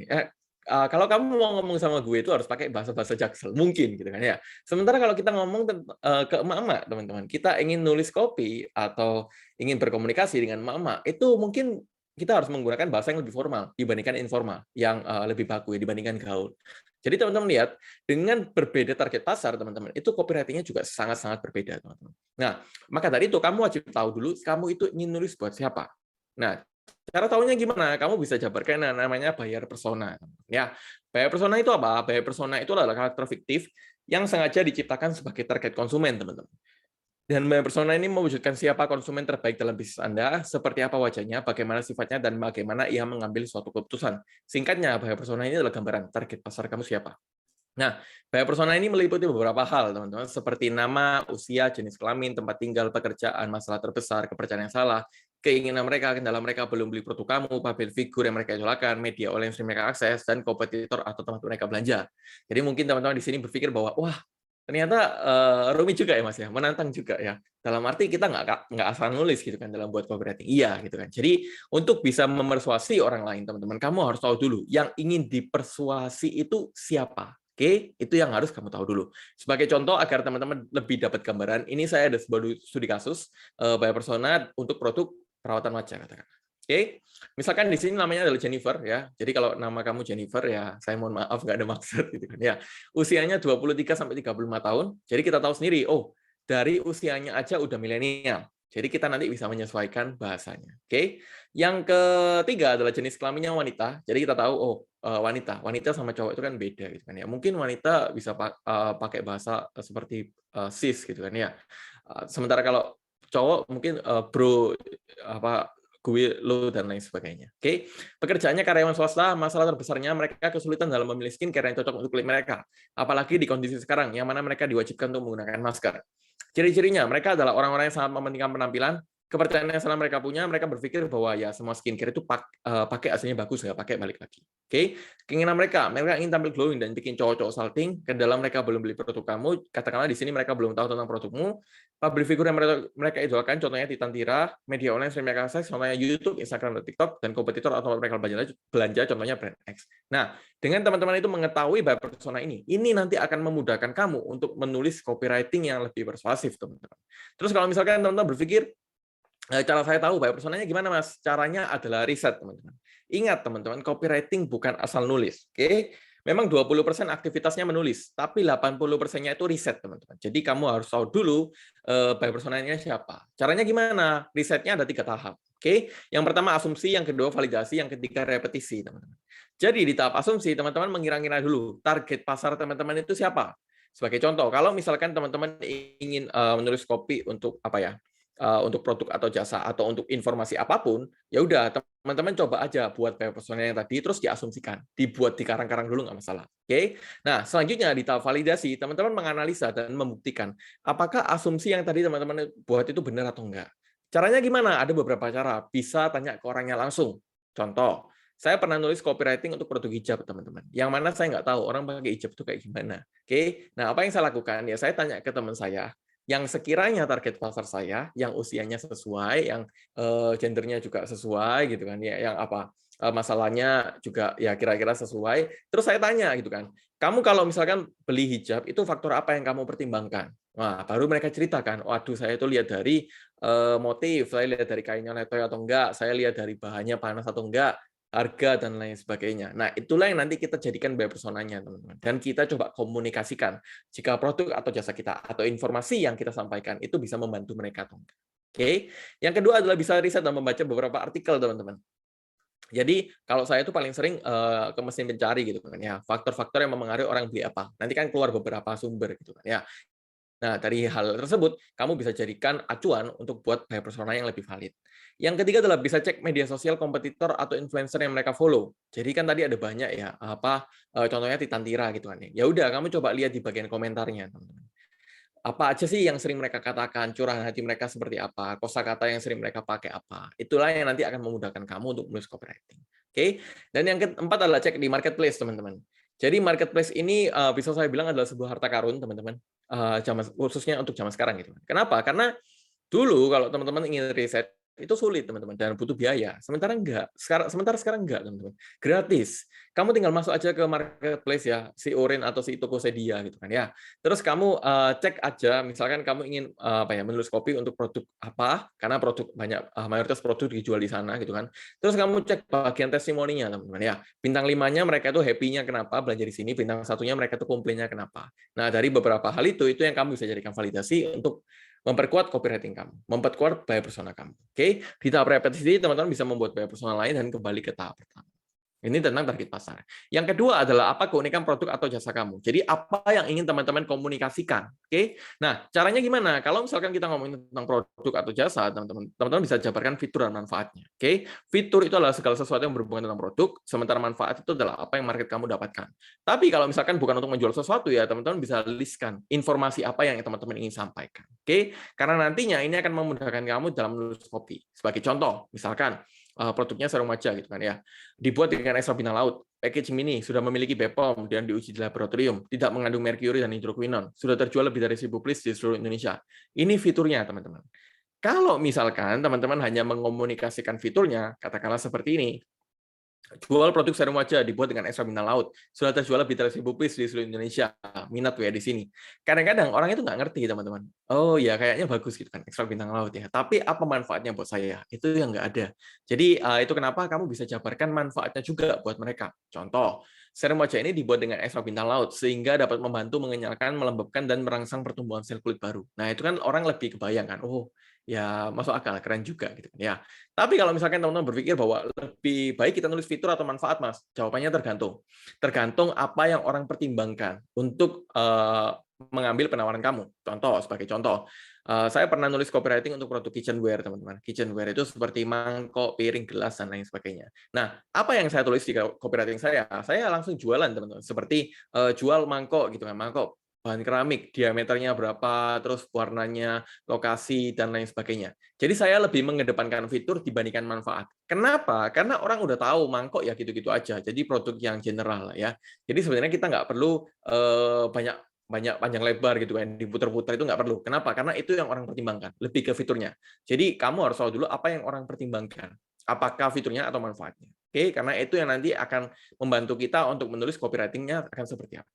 Kalau kamu mau ngomong sama gue itu harus pakai bahasa-bahasa Jaksel, mungkin gitu kan ya. Sementara kalau kita ngomong ke emak-emak, teman-teman, kita ingin nulis kopi atau ingin berkomunikasi dengan emak-emak, itu mungkin kita harus menggunakan bahasa yang lebih formal dibandingkan informal, yang lebih baku ya, dibandingkan gaul. Jadi teman-teman lihat, dengan berbeda target pasar, teman-teman, itu copywriting-nya juga sangat-sangat berbeda, teman-teman. Nah, maka dari itu kamu wajib tahu dulu, kamu itu ingin nulis buat siapa. Nah, cara tahunya gimana? Kamu bisa jabarkan yang namanya buyer persona. Ya, buyer persona itu apa? Buyer persona itu adalah karakter fiktif yang sengaja diciptakan sebagai target konsumen, teman-teman. Dan buyer persona ini mewujudkan siapa konsumen terbaik dalam bisnis Anda, seperti apa wajahnya, bagaimana sifatnya, dan bagaimana ia mengambil suatu keputusan. Singkatnya, buyer persona ini adalah gambaran target pasar kamu siapa. Nah, buyer persona ini meliputi beberapa hal, teman-teman, seperti nama, usia, jenis kelamin, tempat tinggal, pekerjaan, masalah terbesar, kepercayaan yang salah, keinginan mereka, kendala mereka belum beli produk kamu, public figure yang mereka idolakan, media online yang sering mereka akses, dan kompetitor atau tempat mereka belanja. Jadi mungkin teman-teman di sini berpikir bahwa, wah, ternyata rumit juga ya Mas ya, menantang juga ya. Dalam arti kita nggak asal nulis gitu kan dalam buat copywriting. Iya gitu kan. Jadi untuk bisa memersuasi orang lain teman-teman, kamu harus tahu dulu yang ingin dipersuasi itu siapa. Oke, itu yang harus kamu tahu dulu. Sebagai contoh agar teman-teman lebih dapat gambaran, ini saya ada sebuah studi kasus buyer persona untuk produk perawatan wajah katakan. Oke, misalkan di sini namanya adalah Jennifer ya. Jadi kalau nama kamu Jennifer ya, saya mohon maaf nggak ada maksud gitu kan ya. Usianya 23 sampai 35 tahun. Jadi kita tahu sendiri, oh, dari usianya aja udah milenial. Jadi kita nanti bisa menyesuaikan bahasanya. Oke. Yang ketiga adalah jenis kelaminnya wanita. Jadi kita tahu oh, wanita sama cowok itu kan beda gitu kan ya. Mungkin wanita bisa pakai bahasa seperti sis gitu kan ya. Sementara kalau cowok mungkin bro apa gue, lo, dan lain sebagainya. Oke, pekerjaannya karyawan swasta, masalah terbesarnya mereka kesulitan dalam memilih skincare yang cocok untuk kulit mereka. Apalagi di kondisi sekarang, yang mana mereka diwajibkan untuk menggunakan masker. Ciri-cirinya, mereka adalah orang-orang yang sangat mementingkan penampilan, kepercayaan yang salah mereka punya, mereka berpikir bahwa ya semua skincare itu pakai aslinya bagus, nggak pakai balik lagi. Oke, keinginan mereka ingin tampil glowing dan bikin cowok-cowok salting, kendala mereka belum beli produk kamu, katakanlah di sini mereka belum tahu tentang produkmu, public figure yang mereka idolakan, contohnya Titan Tira, media online sering mereka akses, contohnya YouTube, Instagram, dan TikTok, dan kompetitor atau mereka belanja, contohnya brand X. Nah, dengan teman-teman itu mengetahui buyer persona ini nanti akan memudahkan kamu untuk menulis copywriting yang lebih persuasif, teman-teman. Terus kalau misalkan teman-teman berpikir, cara saya tahu buyer personanya gimana, Mas? Caranya adalah riset, teman-teman. Ingat, teman-teman, copywriting bukan asal nulis. Oke? Memang 20% aktivitasnya menulis, tapi 80%-nya itu riset, teman-teman. Jadi kamu harus tahu dulu buyer personanya siapa. Caranya gimana? Risetnya ada 3 tahap. Oke? Yang pertama asumsi, yang kedua validasi, yang ketiga repetisi, teman-teman. Jadi di tahap asumsi, teman-teman mengira-ngira dulu target pasar teman-teman itu siapa. Sebagai contoh, kalau misalkan teman-teman ingin menulis copy untuk apa ya? Untuk produk atau jasa atau untuk informasi apapun, ya udah teman-teman coba aja buat buyer persona yang tadi terus diasumsikan, dibuat di karang-karang dulu nggak masalah. Oke. Nah, selanjutnya di tahap validasi, teman-teman menganalisa dan membuktikan apakah asumsi yang tadi teman-teman buat itu benar atau enggak. Caranya gimana? Ada beberapa cara. Bisa tanya ke orangnya langsung. Contoh, saya pernah nulis copywriting untuk produk hijab, teman-teman. Yang mana saya nggak tahu orang pakai hijab itu kayak gimana. Oke. Nah, apa yang saya lakukan? Ya saya tanya ke teman saya yang sekiranya target pasar saya, yang usianya sesuai, yang gendernya juga sesuai, gitu kan, ya, yang apa masalahnya juga ya kira-kira sesuai. Terus saya tanya, gitu kan, kamu kalau misalkan beli hijab itu faktor apa yang kamu pertimbangkan? Wah, baru mereka ceritakan, waduh saya itu lihat dari motif, saya lihat dari kainnya letoy atau enggak, saya lihat dari bahannya panas atau enggak, harga dan lain sebagainya. Nah, itulah yang nanti kita jadikan buyer personanya, teman-teman. Dan kita coba komunikasikan jika produk atau jasa kita atau informasi yang kita sampaikan itu bisa membantu mereka atau enggak. Oke. Yang kedua adalah bisa riset dan membaca beberapa artikel, teman-teman. Jadi kalau saya itu paling sering ke mesin pencari gitu kan ya, faktor-faktor yang mempengaruhi orang beli apa. Nanti kan keluar beberapa sumber gitu kan ya. Nah, dari hal tersebut, kamu bisa jadikan acuan untuk buat buyer persona yang lebih valid. Yang ketiga adalah bisa cek media sosial kompetitor atau influencer yang mereka follow. Jadi kan tadi ada banyak ya, contohnya Titan Tira gitu kan ya. Ya udah, kamu coba lihat di bagian komentarnya, teman-teman. Apa aja sih yang sering mereka katakan, curahan hati mereka seperti apa, kosakata yang sering mereka pakai apa. Itulah yang nanti akan memudahkan kamu untuk menulis copywriting. Oke. Dan yang keempat adalah cek di marketplace, teman-teman. Jadi marketplace ini bisa saya bilang adalah sebuah harta karun, teman-teman. Khususnya untuk zaman sekarang gitu. Kenapa? Karena dulu kalau teman-teman ingin riset itu sulit, teman-teman, dan butuh biaya. Sementara sekarang enggak, teman-teman. Gratis. Kamu tinggal masuk aja ke marketplace ya, si Orin atau si Tokopedia gitu kan ya. Terus kamu cek aja, misalkan kamu ingin menulis copy untuk produk apa, karena produk banyak mayoritas produk dijual di sana gitu kan. Terus kamu cek bagian testimoninya, teman-teman ya. Bintang 5-nya mereka itu happy-nya kenapa belanja di sini, bintang 1-nya mereka itu komplainnya kenapa. Nah, dari beberapa hal itu yang kamu bisa jadikan validasi untuk memperkuat copywriting kamu, memperkuat buyer persona kamu. Oke, di tahap repetisi teman-teman bisa membuat buyer persona lain dan kembali ke tahap pertama. Ini tentang target pasar. Yang kedua adalah apa keunikan produk atau jasa kamu. Jadi apa yang ingin teman-teman komunikasikan. Oke. Nah, caranya gimana? Kalau misalkan kita ngomongin tentang produk atau jasa, teman-teman bisa jabarkan fitur dan manfaatnya. Oke. Fitur itu adalah segala sesuatu yang berhubungan tentang produk, sementara manfaat itu adalah apa yang market kamu dapatkan. Tapi kalau misalkan bukan untuk menjual sesuatu ya, teman-teman bisa listkan informasi apa yang teman-teman ingin sampaikan. Oke. Karena nantinya ini akan memudahkan kamu dalam menulis copy. Sebagai contoh, misalkan produknya serum wajah gitu kan ya. Dibuat dengan ekstrak bintang laut. Packaging ini sudah memiliki BPOM dan diuji di laboratorium, tidak mengandung merkuri dan hidroquinon. Sudah terjual lebih dari 1000 piece di seluruh Indonesia. Ini fiturnya, teman-teman. Kalau misalkan teman-teman hanya mengomunikasikan fiturnya, katakanlah seperti ini, jual produk serum wajah dibuat dengan ekstrak bintang laut. Sudah terjual lebih dari 1000 piece di seluruh Indonesia. Minat ya di sini. Kadang-kadang orang itu nggak ngerti, teman-teman. Oh ya, kayaknya bagus gitu kan, ekstrak bintang laut ya. Tapi apa manfaatnya buat saya? Itu yang nggak ada. Jadi itu kenapa kamu bisa jabarkan manfaatnya juga buat mereka. Contoh, serum wajah ini dibuat dengan ekstrak bintang laut sehingga dapat membantu mengenyalkan, melembabkan dan merangsang pertumbuhan sel kulit baru. Nah, itu kan orang lebih kebayang kan. Oh, ya masuk akal, keren juga gitu kan ya. Tapi kalau misalkan teman-teman berpikir bahwa lebih baik kita nulis fitur atau manfaat, Mas, jawabannya tergantung. Tergantung apa yang orang pertimbangkan untuk mengambil penawaran kamu. Sebagai contoh, saya pernah nulis copywriting untuk produk kitchenware, teman-teman. Kitchenware itu seperti mangkok, piring, gelas, dan lain sebagainya. Nah, apa yang saya tulis di copywriting saya? Saya langsung jualan, teman-teman. Seperti jual mangkok gitu kan, mangkok bahan keramik, diameternya berapa, terus warnanya, lokasi, dan lain sebagainya. Jadi saya lebih mengedepankan fitur dibandingkan manfaat. Kenapa? Karena orang udah tahu mangkok ya gitu-gitu aja. Jadi produk yang general ya. Jadi sebenarnya kita nggak perlu banyak panjang lebar gitu kan, diputar-putar itu nggak perlu. Kenapa? Karena itu yang orang pertimbangkan, lebih ke fiturnya. Jadi kamu harus tahu dulu apa yang orang pertimbangkan. Apakah fiturnya atau manfaatnya. Oke, karena itu yang nanti akan membantu kita untuk menulis copywriting-nya akan seperti apa.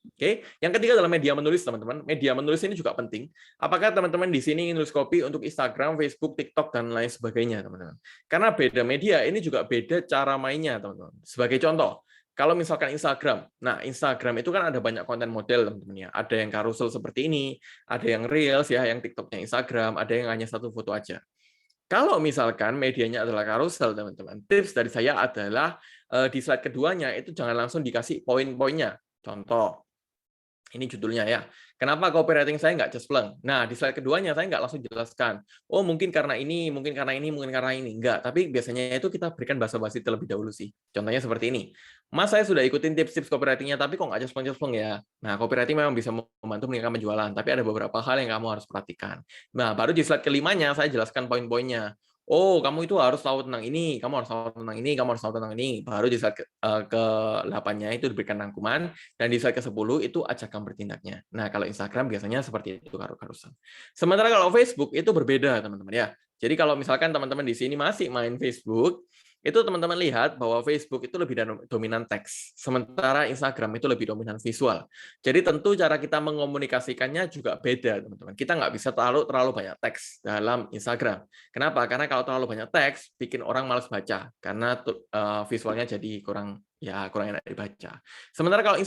Oke, yang ketiga adalah media menulis, teman-teman. Media menulis ini juga penting. Apakah teman-teman di sini ingin nulis copy untuk Instagram, Facebook, TikTok, dan lain sebagainya, teman-teman? Karena beda media, ini juga beda cara mainnya, teman-teman. Sebagai contoh, kalau misalkan Instagram, nah Instagram itu kan ada banyak konten model, teman-teman ya. Ada yang carousel seperti ini, ada yang reels ya, yang TikToknya Instagram, ada yang hanya satu foto aja. Kalau misalkan medianya adalah carousel, teman-teman, tips dari saya adalah di slide keduanya itu jangan langsung dikasih poin-poinnya. Contoh, ini judulnya ya. Kenapa copywriting saya nggak cespleng? Nah, di slide keduanya saya nggak langsung jelaskan. Oh, mungkin karena ini, mungkin karena ini, mungkin karena ini. Enggak, tapi biasanya itu kita berikan basa-basi terlebih dahulu sih. Contohnya seperti ini. Mas, saya sudah ikutin tips-tips copywriting-nya, tapi kok nggak cespleng-cespleng ya? Nah, copywriting memang bisa membantu meningkatkan penjualan, tapi ada beberapa hal yang kamu harus perhatikan. Nah, baru di slide kelimanya saya jelaskan poin-poinnya. Oh, kamu itu harus tahu tentang ini, kamu harus tahu tentang ini, kamu harus tahu tentang ini. Baru di slide ke-8-nya itu diberikan rangkuman, dan di slide ke-10 itu ajakan bertindaknya. Nah, kalau Instagram biasanya seperti itu carousel. Sementara kalau Facebook itu berbeda, teman-teman ya. Jadi kalau misalkan teman-teman di sini masih main Facebook, itu teman-teman lihat bahwa Facebook itu lebih dominan teks, sementara Instagram itu lebih dominan visual. Jadi tentu cara kita mengomunikasikannya juga beda, teman-teman. Kita nggak bisa terlalu banyak teks dalam Instagram. Kenapa? Karena kalau terlalu banyak teks, bikin orang malas baca, karena visualnya jadi kurang enak dibaca. Sementara kalau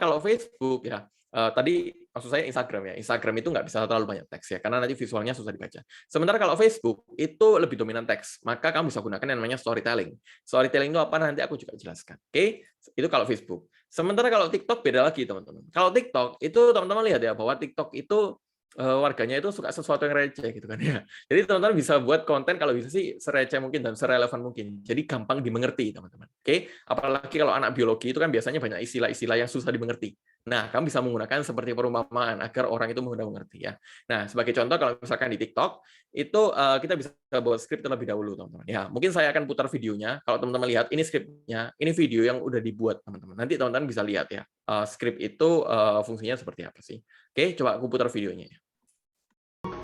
kalau Facebook ya, tadi maksud saya Instagram ya. Instagram itu nggak bisa terlalu banyak teks ya, karena nanti visualnya susah dibaca. Sementara kalau Facebook itu lebih dominan teks, maka kamu bisa gunakan yang namanya storytelling. Storytelling itu apa? Nanti aku juga jelaskan. Oke? Itu kalau Facebook. Sementara kalau TikTok beda lagi, teman-teman. Kalau TikTok itu teman-teman lihat ya bahwa TikTok itu warganya itu suka sesuatu yang receh gitu kan ya. Jadi teman-teman bisa buat konten kalau bisa sih sereceh mungkin dan serelevan mungkin. Jadi gampang dimengerti, teman-teman. Oke? Apalagi kalau anak biologi itu kan biasanya banyak istilah-istilah yang susah dimengerti. Nah, kamu bisa menggunakan seperti perumpamaan agar orang itu mudah mengerti ya. Nah, sebagai contoh kalau misalkan di TikTok itu kita bisa buat skrip terlebih dahulu, teman-teman. Ya, mungkin saya akan putar videonya. Kalau teman-teman lihat ini skripnya, ini video yang udah dibuat, teman-teman. Nanti teman-teman bisa lihat ya. Skrip itu fungsinya seperti apa sih? Oke, coba aku putar videonya ya.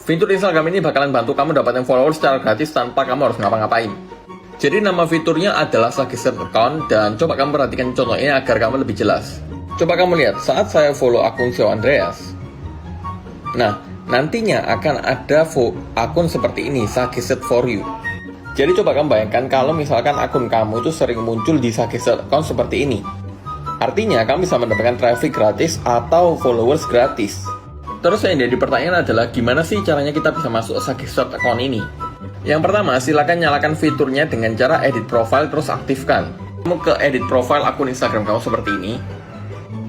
Fitur Instagram ini bakalan bantu kamu dapatin followers secara gratis tanpa kamu harus ngapa-ngapain. Jadi nama fiturnya adalah Suggested Account, dan coba kamu perhatikan contohnya agar kamu lebih jelas. Coba kamu lihat saat saya follow akun Sio Andreas. Nah, nantinya akan ada akun seperti ini, Suggested for You. Jadi coba kamu bayangkan kalau misalkan akun kamu itu sering muncul di Suggested Account seperti ini. Artinya kamu bisa mendapatkan traffic gratis atau followers gratis. Terus yang jadi pertanyaan adalah gimana sih caranya kita bisa masuk Suggested Account ini? Yang pertama, silakan nyalakan fiturnya dengan cara edit profile terus aktifkan. Kamu ke edit profile akun Instagram kamu seperti ini.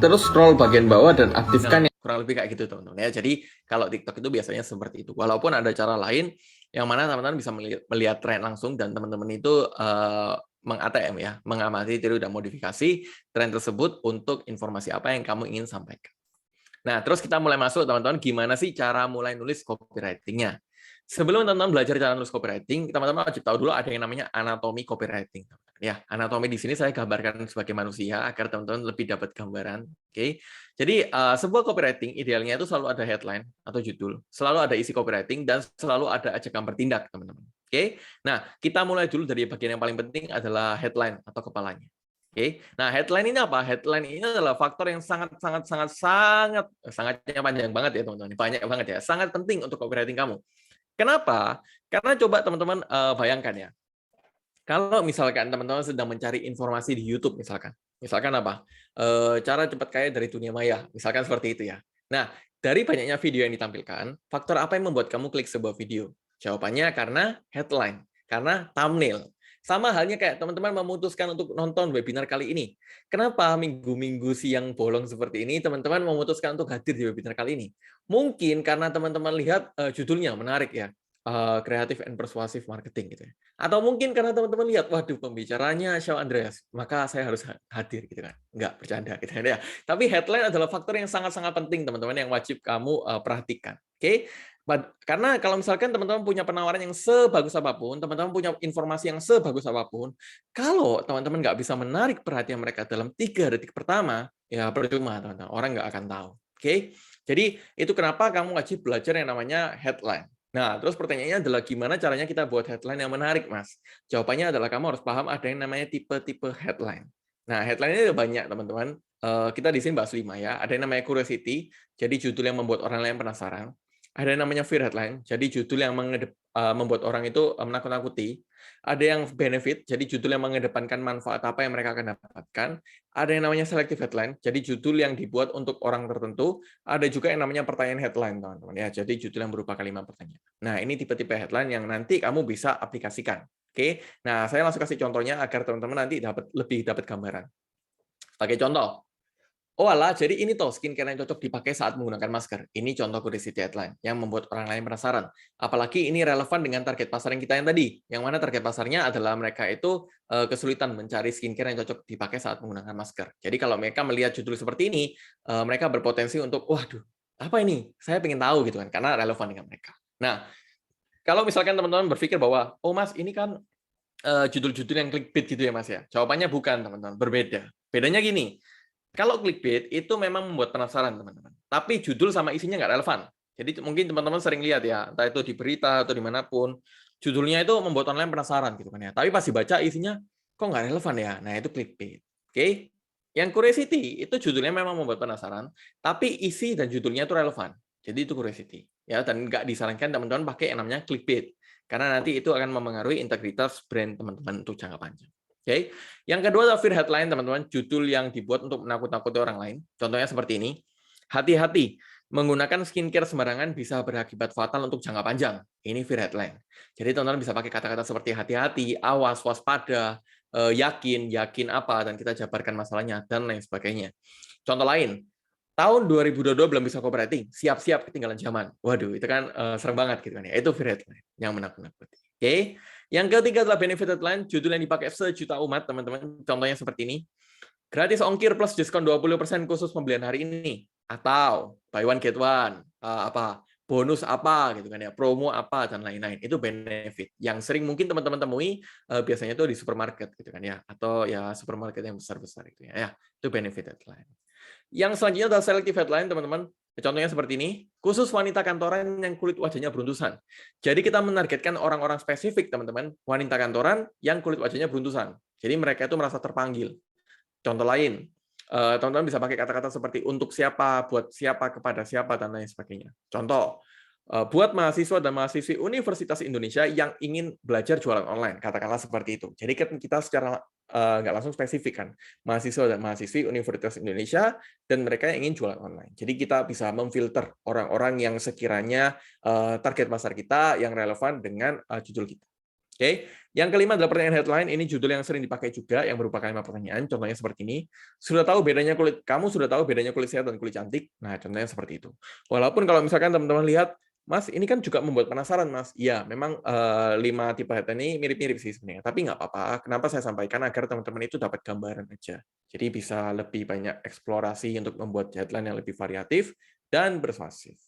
Terus scroll bagian bawah dan aktifkan. Kurang lebih kayak gitu, teman-teman ya. Jadi kalau TikTok itu biasanya seperti itu. Walaupun ada cara lain yang mana teman-teman bisa melihat tren langsung dan teman-teman itu meng-ATM ya, mengamati, tiru dan modifikasi tren tersebut untuk informasi apa yang kamu ingin sampaikan. Nah, terus kita mulai masuk, teman-teman, gimana sih cara mulai nulis copywriting-nya? Sebelum teman-teman belajar cara nulis copywriting, teman-teman wajib tahu dulu ada yang namanya anatomi copywriting. Ya, anatomi di sini saya gambarkan sebagai manusia agar teman-teman lebih dapat gambaran. Oke. Jadi sebuah copywriting idealnya itu selalu ada headline atau judul, selalu ada isi copywriting dan selalu ada ajakan bertindak, teman-teman. Oke. Nah, kita mulai dulu dari bagian yang paling penting adalah headline atau kepalanya. Oke. Nah, headline ini apa? Headline ini adalah faktor yang sangatnya panjang banget ya, teman-teman. Banyak banget ya. Sangat penting untuk copywriting kamu. Kenapa? Karena coba teman-teman bayangkan ya. Kalau misalkan teman-teman sedang mencari informasi di YouTube misalkan apa? Cara cepat kaya dari dunia maya, misalkan seperti itu ya. Nah, dari banyaknya video yang ditampilkan, faktor apa yang membuat kamu klik sebuah video? Jawabannya karena headline, karena thumbnail. Sama halnya kayak teman-teman memutuskan untuk nonton webinar kali ini. Kenapa minggu-minggu siang bolong seperti ini teman-teman memutuskan untuk hadir di webinar kali ini? Mungkin karena teman-teman lihat judulnya menarik ya. creative and persuasive marketing gitu ya. Atau mungkin karena teman-teman lihat, waduh pembicaranya Shawn Andreas, maka saya harus hadir gitu kan. Enggak, bercanda gitu ya. Tapi headline adalah faktor yang sangat-sangat penting teman-teman yang wajib kamu perhatikan. Oke? Karena kalau misalkan teman-teman punya penawaran yang sebagus apapun, teman-teman punya informasi yang sebagus apapun, kalau teman-teman nggak bisa menarik perhatian mereka dalam 3 detik pertama, ya percuma teman-teman. Orang nggak akan tahu. Oke? Jadi itu kenapa kamu wajib belajar yang namanya headline. Nah, terus pertanyaannya adalah gimana caranya kita buat headline yang menarik, Mas? Jawabannya adalah kamu harus paham ada yang namanya tipe-tipe headline. Nah, headline ini ada banyak, teman-teman. Kita di sini bahas 5 ya. Ada yang namanya curiosity, jadi judul yang membuat orang lain penasaran. Ada yang namanya fear headline, jadi judul yang membuat orang itu menakut-nakuti. Ada yang benefit, jadi judul yang mengedepankan manfaat apa yang mereka akan dapatkan. Ada yang namanya selective headline, jadi judul yang dibuat untuk orang tertentu. Ada juga yang namanya pertanyaan headline, teman-teman ya. Jadi judul yang berupa kalimat pertanyaan. Nah, ini tipe-tipe headline yang nanti kamu bisa aplikasikan. Oke. Nah, saya langsung kasih contohnya agar teman-teman nanti lebih dapat gambaran. Sebagai contoh, oh alah, jadi ini toh skincare yang cocok dipakai saat menggunakan masker. Ini contoh curiosity headline yang membuat orang lain penasaran. Apalagi ini relevan dengan target pasar yang kita yang tadi. Yang mana target pasarnya adalah mereka itu kesulitan mencari skincare yang cocok dipakai saat menggunakan masker. Jadi kalau mereka melihat judul seperti ini, mereka berpotensi untuk, waduh, apa ini? Saya pengen tahu gitu kan, karena relevan dengan mereka. Nah, kalau misalkan teman-teman berpikir bahwa, oh Mas, ini kan judul-judul yang clickbait gitu ya Mas ya. Jawabannya bukan, teman-teman, berbeda. Bedanya gini. Kalau clickbait itu memang membuat penasaran, teman-teman. Tapi judul sama isinya nggak relevan. Jadi mungkin teman-teman sering lihat ya, entah itu di berita atau dimanapun, judulnya itu membuat orang lain penasaran gitu kan ya. Tapi pas dibaca isinya kok nggak relevan ya. Nah itu clickbait. Oke? Yang curiosity itu judulnya memang membuat penasaran, tapi isi dan judulnya itu relevan. Jadi itu curiosity. Ya, dan nggak disarankan teman-teman pakai yang namanya clickbait. Karena nanti itu akan mempengaruhi integritas brand teman-teman untuk jangka panjang. Oke, yang kedua adalah fear headline, teman-teman, judul yang dibuat untuk menakut-nakuti orang lain. Contohnya seperti ini. Hati-hati, menggunakan skincare sembarangan bisa berakibat fatal untuk jangka panjang. Ini fear headline. Jadi teman-teman bisa pakai kata-kata seperti hati-hati, awas, waspada, yakin apa, dan kita jabarkan masalahnya, dan lain sebagainya. Contoh lain, tahun 2022 belum bisa copywriting, siap-siap ketinggalan zaman. Waduh, itu kan serem banget gitu kan ya. Itu fear headline yang menakut-nakuti. Oke. Yang ketiga adalah benefit headline, judul yang dipakai sejuta umat, teman-teman. Contohnya seperti ini. Gratis ongkir plus diskon 20% khusus pembelian hari ini. Atau buy one get one, bonus apa gitu kan ya, promo apa dan lain-lain. Itu benefit yang sering mungkin teman-teman temui biasanya itu di supermarket gitu kan ya, atau ya supermarket yang besar-besar itu ya. Itu benefit headline. Yang selanjutnya adalah selective headline, teman-teman. Contohnya seperti ini, khusus wanita kantoran yang kulit wajahnya beruntusan. Jadi kita menargetkan orang-orang spesifik, teman-teman, wanita kantoran yang kulit wajahnya beruntusan. Jadi mereka itu merasa terpanggil. Contoh lain, teman-teman bisa pakai kata-kata seperti untuk siapa, buat siapa, kepada siapa, dan lain sebagainya. Contoh, buat mahasiswa dan mahasiswi Universitas Indonesia yang ingin belajar jualan online, katakanlah seperti itu. Jadi kita secara nggak langsung spesifik kan, mahasiswa dan mahasiswi Universitas Indonesia dan mereka yang ingin jualan online. Jadi kita bisa memfilter orang-orang yang sekiranya target pasar kita yang relevan dengan judul kita. Oke, yang kelima adalah pertanyaan headline. Ini judul yang sering dipakai juga, yang berupa kalimat pertanyaan. Contohnya seperti ini. Kamu sudah tahu bedanya kulit sehat dan kulit cantik? Nah, contohnya seperti itu. Walaupun kalau misalkan teman-teman lihat, Mas, ini kan juga membuat penasaran, Mas. Iya, memang 5 tipe headline ini mirip-mirip sih sebenarnya. Tapi nggak apa-apa. Kenapa saya sampaikan? Agar teman-teman itu dapat gambaran aja. Jadi bisa lebih banyak eksplorasi untuk membuat headline yang lebih variatif dan persuasif.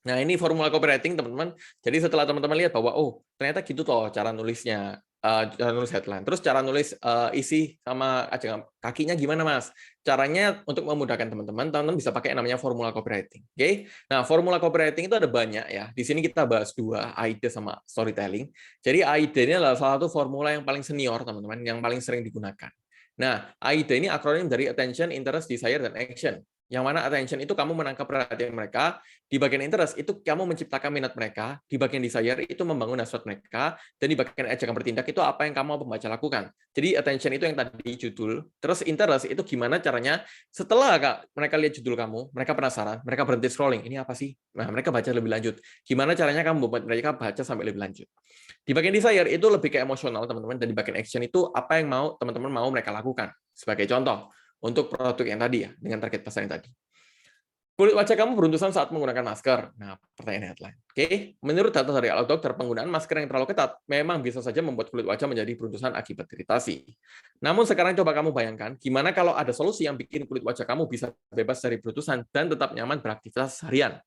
Nah, ini formula copywriting, teman-teman. Jadi setelah teman-teman lihat bahwa, oh, ternyata gitu toh cara nulisnya, cara nulis headline. Terus cara nulis isi sama kakinya gimana, Mas? Caranya untuk memudahkan teman-teman bisa pakai yang namanya formula copywriting. Oke? Nah, formula copywriting itu ada banyak ya. Di sini kita bahas 2, AIDA sama storytelling. Jadi AIDA ini adalah salah satu formula yang paling senior, teman-teman, yang paling sering digunakan. Nah, AIDA ini akronim dari attention, interest, desire, dan action. Yang mana attention itu kamu menangkap perhatian mereka, di bagian interest itu kamu menciptakan minat mereka, di bagian desire itu membangun hasrat mereka, dan di bagian ajakan bertindak itu apa yang kamu mau pembaca lakukan. Jadi attention itu yang tadi judul, terus interest itu gimana caranya setelah mereka lihat judul kamu, mereka penasaran, mereka berhenti scrolling, ini apa sih? Nah, mereka baca lebih lanjut. Gimana caranya kamu membuat mereka baca sampai lebih lanjut. Di bagian desire itu lebih ke emosional, teman-teman, dan di bagian action itu apa yang mau teman-teman mau mereka lakukan. Sebagai contoh, untuk produk yang tadi ya, dengan target pasar yang tadi. Kulit wajah kamu beruntusan saat menggunakan masker. Nah, pertanyaan headline. Oke, menurut data dari Alat Dokter, penggunaan masker yang terlalu ketat memang bisa saja membuat kulit wajah menjadi beruntusan akibat iritasi. Namun sekarang coba kamu bayangkan, gimana kalau ada solusi yang bikin kulit wajah kamu bisa bebas dari beruntusan dan tetap nyaman beraktivitas harian.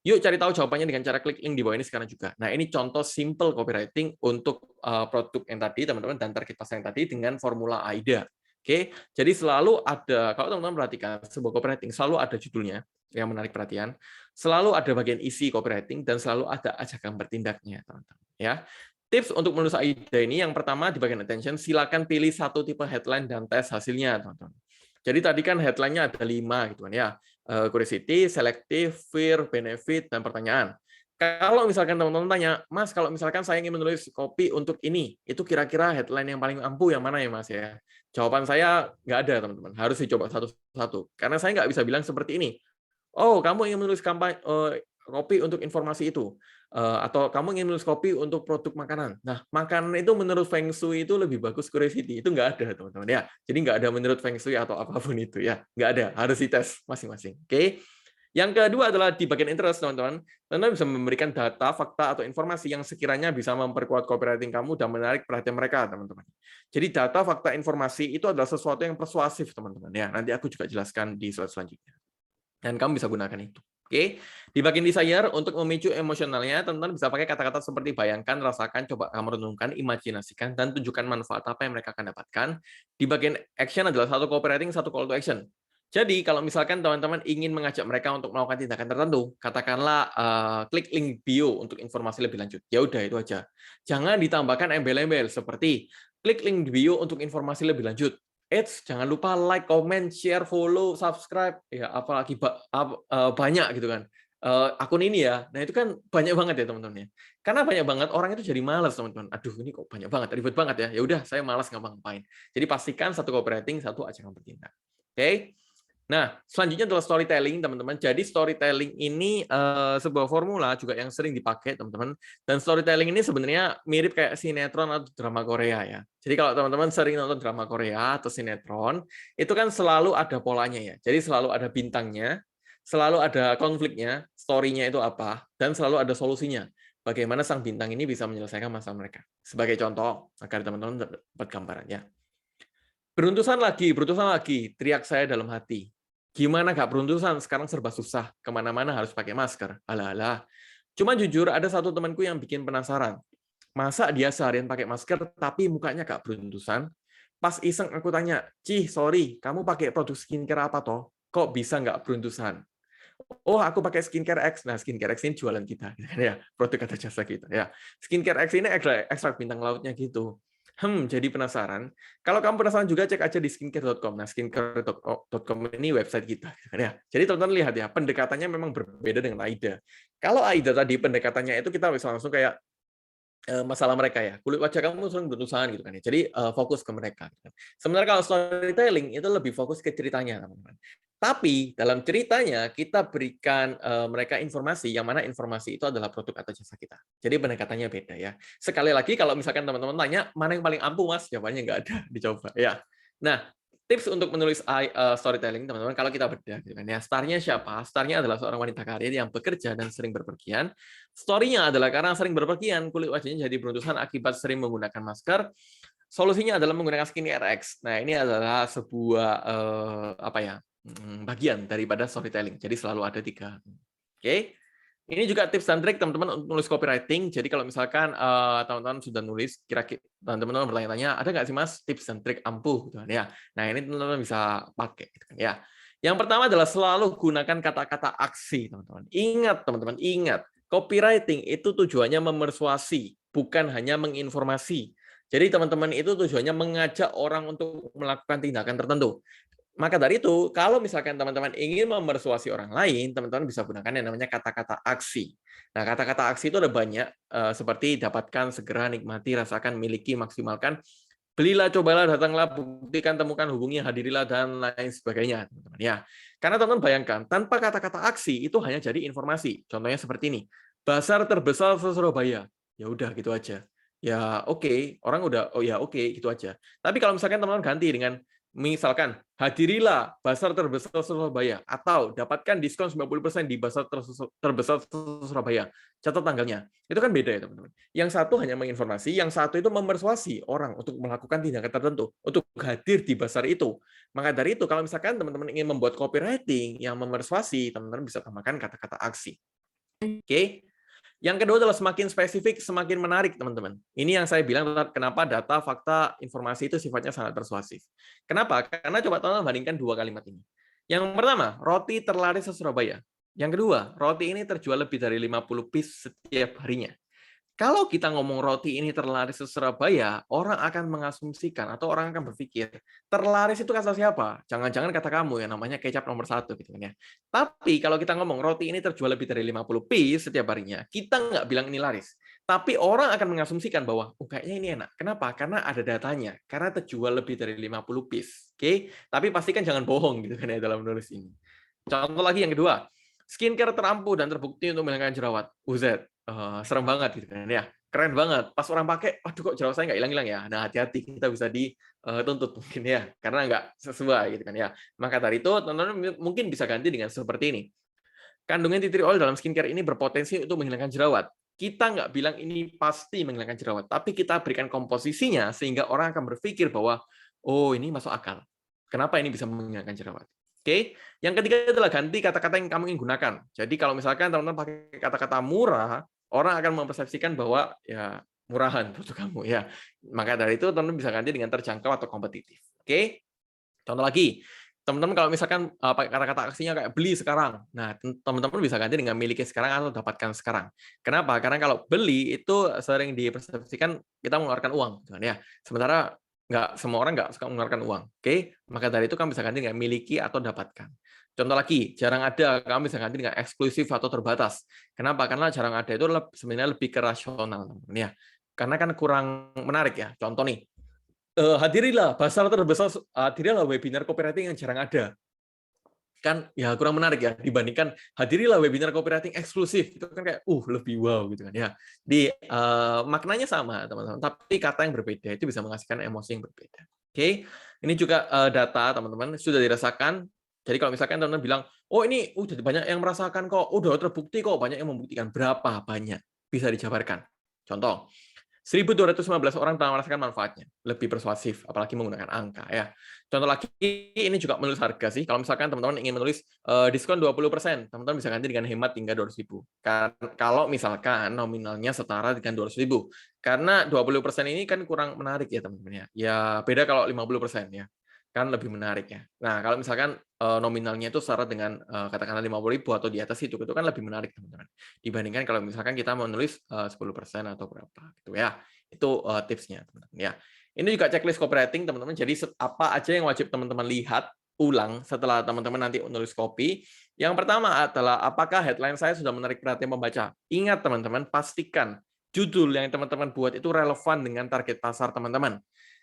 Yuk cari tahu jawabannya dengan cara klik link di bawah ini sekarang juga. Nah, ini contoh simple copywriting untuk produk yang tadi, teman-teman, dan target pasar yang tadi dengan formula AIDA. Oke, jadi selalu ada, kalau teman-teman perhatikan sebuah copywriting, selalu ada judulnya yang menarik perhatian, selalu ada bagian isi copywriting, dan selalu ada ajakan bertindaknya, teman-teman. Ya, tips untuk menulis AIDA ini, yang pertama di bagian attention, silakan pilih satu tipe headline dan tes hasilnya, teman-teman. Jadi tadi kan headline-nya ada 5 gitu kan ya, curiosity, selective, fear, benefit, dan pertanyaan. Kalau misalkan teman-teman tanya, Mas, kalau misalkan saya ingin menulis copy untuk ini, itu kira-kira headline yang paling ampuh yang mana ya, Mas ya? Jawaban saya nggak ada, teman-teman. Harus dicoba satu-satu. Karena saya nggak bisa bilang seperti ini. Oh, kamu ingin menulis kampanye kopi untuk informasi itu, atau kamu ingin menulis kopi untuk produk makanan. Nah, makanan itu menurut Feng Shui itu lebih bagus curiosity. Itu nggak ada, teman-teman ya. Jadi nggak ada menurut Feng Shui atau apapun itu ya. Nggak ada. Harus dites masing-masing. Oke. Yang kedua adalah di bagian interest, teman-teman. Teman-teman bisa memberikan data, fakta, atau informasi yang sekiranya bisa memperkuat copywriting kamu dan menarik perhatian mereka, teman-teman. Jadi data, fakta, informasi itu adalah sesuatu yang persuasif, teman-teman. Ya, nanti aku juga jelaskan di slide selanjutnya. Dan kamu bisa gunakan itu. Oke, di bagian desire untuk memicu emosionalnya, teman-teman bisa pakai kata-kata seperti bayangkan, rasakan, coba kamu renungkan, imajinasikan, dan tunjukkan manfaat apa yang mereka akan dapatkan. Di bagian action adalah satu copywriting, satu call to action. Jadi kalau misalkan teman-teman ingin mengajak mereka untuk melakukan tindakan tertentu, katakanlah klik link bio untuk informasi lebih lanjut. Ya udah itu aja. Jangan ditambahkan embel-embel seperti klik link bio untuk informasi lebih lanjut. Jangan lupa like, comment, share, follow, subscribe, ya apalagi banyak gitu kan. Akun ini ya. Nah, itu kan banyak banget ya, teman-teman ya. Karena banyak banget orang itu jadi malas, teman-teman. Aduh, ini kok banyak banget, ribet banget ya. Ya udah, saya malas ngapa-ngapain. Jadi pastikan satu copywriting, satu ajakan bertindak. Oke. Nah, selanjutnya adalah storytelling, teman-teman. Jadi storytelling ini sebuah formula juga yang sering dipakai, teman-teman. Dan storytelling ini sebenarnya mirip kayak sinetron atau drama Korea ya. Jadi kalau teman-teman sering nonton drama Korea atau sinetron, itu kan selalu ada polanya ya. Jadi selalu ada bintangnya, selalu ada konfliknya, story-nya itu apa, dan selalu ada solusinya. Bagaimana sang bintang ini bisa menyelesaikan masalah mereka. Sebagai contoh, agar teman-teman dapat gambarannya. Beruntusan lagi, teriak saya dalam hati. Gimana Kak, beruntusan sekarang serba susah, kemana-mana harus pakai masker. Alah-alah. Cuma jujur ada satu temanku yang bikin penasaran. Masa dia seharian pakai masker tapi mukanya Kak beruntusan? Pas iseng aku tanya, Cih, sorry, kamu pakai produk skincare apa toh? Kok bisa nggak beruntusan? Oh, aku pakai skincare X. Nah, skincare X ini jualan kita, ya, produk atau jasa kita. Ya, skincare X ini ekstrak bintang lautnya gitu. Jadi penasaran. Kalau kamu penasaran juga cek aja di skincare.com. Nah, skincare.com ini website kita. Ya. Jadi teman-teman lihat ya, pendekatannya memang berbeda dengan AIDA. Kalau AIDA tadi pendekatannya itu kita bisa langsung kayak masalah mereka ya, kulit wajah kamu sering beruntusan gitu kan ya. Jadi fokus ke mereka. Sementara kalau storytelling itu lebih fokus ke ceritanya, teman-teman. Tapi dalam ceritanya kita berikan mereka informasi yang mana informasi itu adalah produk atau jasa kita. Jadi pendekatannya beda ya. Sekali lagi kalau misalkan teman-teman tanya mana yang paling ampuh Mas, jawabannya nggak ada, dicoba ya. Nah, tips untuk menulis storytelling, teman-teman, kalau kita bedah, gitu kan ya. Star-nya siapa? Star-nya adalah seorang wanita karir yang bekerja dan sering berpergian. Story-nya adalah karena sering berpergian, kulit wajahnya jadi beruntusan akibat sering menggunakan masker. Solusinya adalah menggunakan skincare X. Nah, ini adalah sebuah bagian daripada storytelling. Jadi selalu ada 3. Oke. Ini juga tips dan trik teman-teman untuk nulis copywriting. Jadi kalau misalkan teman-teman sudah nulis, kira-kira teman-teman bertanya-tanya, ada nggak sih Mas tips dan trik ampuh? Gitu kan, ya. Nah ini teman-teman bisa pakai. Gitu kan, ya. Yang pertama adalah selalu gunakan kata-kata aksi, teman-teman. Ingat, teman-teman, ingat. Copywriting itu tujuannya memersuasi, bukan hanya menginformasi. Jadi teman-teman itu tujuannya mengajak orang untuk melakukan tindakan tertentu. Maka dari itu, kalau misalkan teman-teman ingin memersuasi orang lain, teman-teman bisa gunakan yang namanya kata-kata aksi. Nah, kata-kata aksi itu ada banyak, seperti dapatkan, segera, nikmati, rasakan, miliki, maksimalkan, belilah, cobalah, datanglah, buktikan, temukan, hubungi, hadirilah, dan lain sebagainya. Teman-teman. Ya. Karena teman-teman bayangkan, tanpa kata-kata aksi, itu hanya jadi informasi. Contohnya seperti ini, pasar terbesar se-Surabaya. Ya udah, gitu aja. Ya oke, orang udah, oh ya oke, gitu aja. Tapi kalau misalkan teman-teman ganti dengan Misalkan, hadirilah Bazar Terbesar Surabaya, atau dapatkan diskon 90% di Bazar Terbesar Surabaya. Catat tanggalnya. Itu kan beda ya, teman-teman. Yang satu hanya menginformasi, yang satu itu memersuasi orang untuk melakukan tindakan tertentu, untuk hadir di bazar itu. Maka dari itu, kalau misalkan teman-teman ingin membuat copywriting yang memersuasi, teman-teman bisa tambahkan kata-kata aksi. Oke? Yang kedua adalah semakin spesifik, semakin menarik, teman-teman. Ini yang saya bilang kenapa data, fakta, informasi itu sifatnya sangat persuasif. Kenapa? Karena coba teman-teman bandingkan dua kalimat ini. Yang pertama, roti terlaris se-Surabaya. Yang kedua, roti ini terjual lebih dari 50 piece setiap harinya. Kalau kita ngomong roti ini terlaris di Surabaya, orang akan mengasumsikan atau orang akan berpikir, terlaris itu kata siapa? Jangan-jangan kata kamu yang namanya kecap nomor 1 gitu kan ya. Tapi kalau kita ngomong roti ini terjual lebih dari 50 piece setiap harinya, kita nggak bilang ini laris. Tapi orang akan mengasumsikan bahwa, oh kayaknya ini enak. Kenapa? Karena ada datanya. Karena terjual lebih dari 50 piece. Oke? Tapi pastikan jangan bohong gitu kan ya dalam menulis ini. Contoh lagi yang kedua, skincare terampuh dan terbukti untuk menghilangkan jerawat. Uzet. Serem banget gitu kan ya, keren banget. Pas orang pakai, waduh kok jerawat saya nggak hilang-hilang ya. Nah hati-hati, kita bisa dituntut mungkin ya, karena nggak sesuai gitu kan ya. Maka dari itu teman-teman mungkin bisa ganti dengan seperti ini. Kandungan tea tree oil dalam skincare ini berpotensi untuk menghilangkan jerawat. Kita nggak bilang ini pasti menghilangkan jerawat, tapi kita berikan komposisinya sehingga orang akan berpikir bahwa oh ini masuk akal. Kenapa ini bisa menghilangkan jerawat? Oke, yang ketiga adalah ganti kata-kata yang kamu ingin gunakan. Jadi kalau misalkan teman-teman pakai kata-kata murah, orang akan mempersepsikan bahwa ya murahan produk kamu ya. Maka dari itu teman-teman bisa ganti dengan terjangkau atau kompetitif. Oke. Contoh lagi, teman-teman kalau misalkan pakai kata-kata aksinya kayak beli sekarang. Nah, teman-teman bisa ganti dengan miliki sekarang atau dapatkan sekarang. Kenapa? Karena kalau beli itu sering dipersepsikan kita mengeluarkan uang, kan ya. Sementara nggak semua orang nggak suka mengeluarkan uang. Oke, maka dari itu kamu bisa ganti dengan miliki atau dapatkan. Contoh lagi, jarang ada, kamu bisa ganti dengan eksklusif atau terbatas. Kenapa? Karena jarang ada itu sebenarnya lebih ke rasional, teman-teman ya. Karena kan kurang menarik ya. Contoh nih, hadirilah Bazar Terbesar, hadirilah webinar copywriting yang jarang ada. Kan ya kurang menarik ya dibandingkan hadirilah webinar copywriting eksklusif, itu kan kayak lebih wow gitu kan ya. Maknanya sama teman-teman, tapi kata yang berbeda itu bisa menghasilkan emosi yang berbeda. Oke, ini juga data teman-teman sudah dirasakan. Jadi kalau misalkan teman-teman bilang, oh ini udah banyak yang merasakan kok, udah terbukti kok, banyak yang membuktikan. Berapa banyak? Bisa dijabarkan. Contoh, 1.215 orang telah merasakan manfaatnya. Lebih persuasif, apalagi menggunakan angka ya. Contoh lagi, ini juga menulis harga sih. Kalau misalkan teman-teman ingin menulis diskon 20%, teman-teman bisa ganti dengan hemat hingga 200.000. Kalau misalkan nominalnya setara dengan 200.000. Karena 20% ini kan kurang menarik ya teman-teman ya. Ya beda kalau 50% ya. Kan lebih menarik ya. Nah, kalau misalkan nominalnya itu setara dengan katakanlah 50.000 atau di atas itu kan lebih menarik teman-teman. Dibandingkan kalau misalkan kita menulis 10% atau berapa gitu ya. Itu tipsnya teman-teman ya. Ini juga checklist copywriting teman-teman. Jadi apa aja yang wajib teman-teman lihat ulang setelah teman-teman nanti menulis copy. Yang pertama adalah apakah headline saya sudah menarik perhatian pembaca. Ingat teman-teman, pastikan judul yang teman-teman buat itu relevan dengan target pasar teman-teman.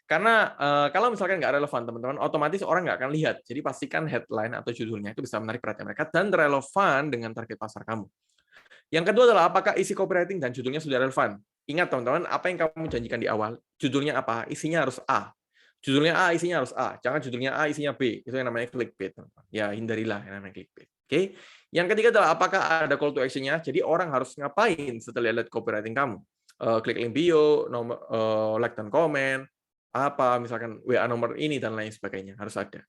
Karena kalau misalkan nggak relevan, teman-teman, otomatis orang nggak akan lihat. Jadi pastikan headline atau judulnya itu bisa menarik perhatian mereka dan relevan dengan target pasar kamu. Yang kedua adalah apakah isi copywriting dan judulnya sudah relevan. Ingat teman-teman, apa yang kamu janjikan di awal, judulnya apa, isinya harus A. Judulnya A, isinya harus A. Jangan judulnya A, isinya B. Itu yang namanya clickbait. Ya, hindarilah yang namanya clickbait. Oke. Yang ketiga adalah apakah ada call to action-nya. Jadi orang harus ngapain setelah lihat copywriting kamu. Klik link bio, like dan komen, apa misalkan WA nomor ini dan lain sebagainya harus ada.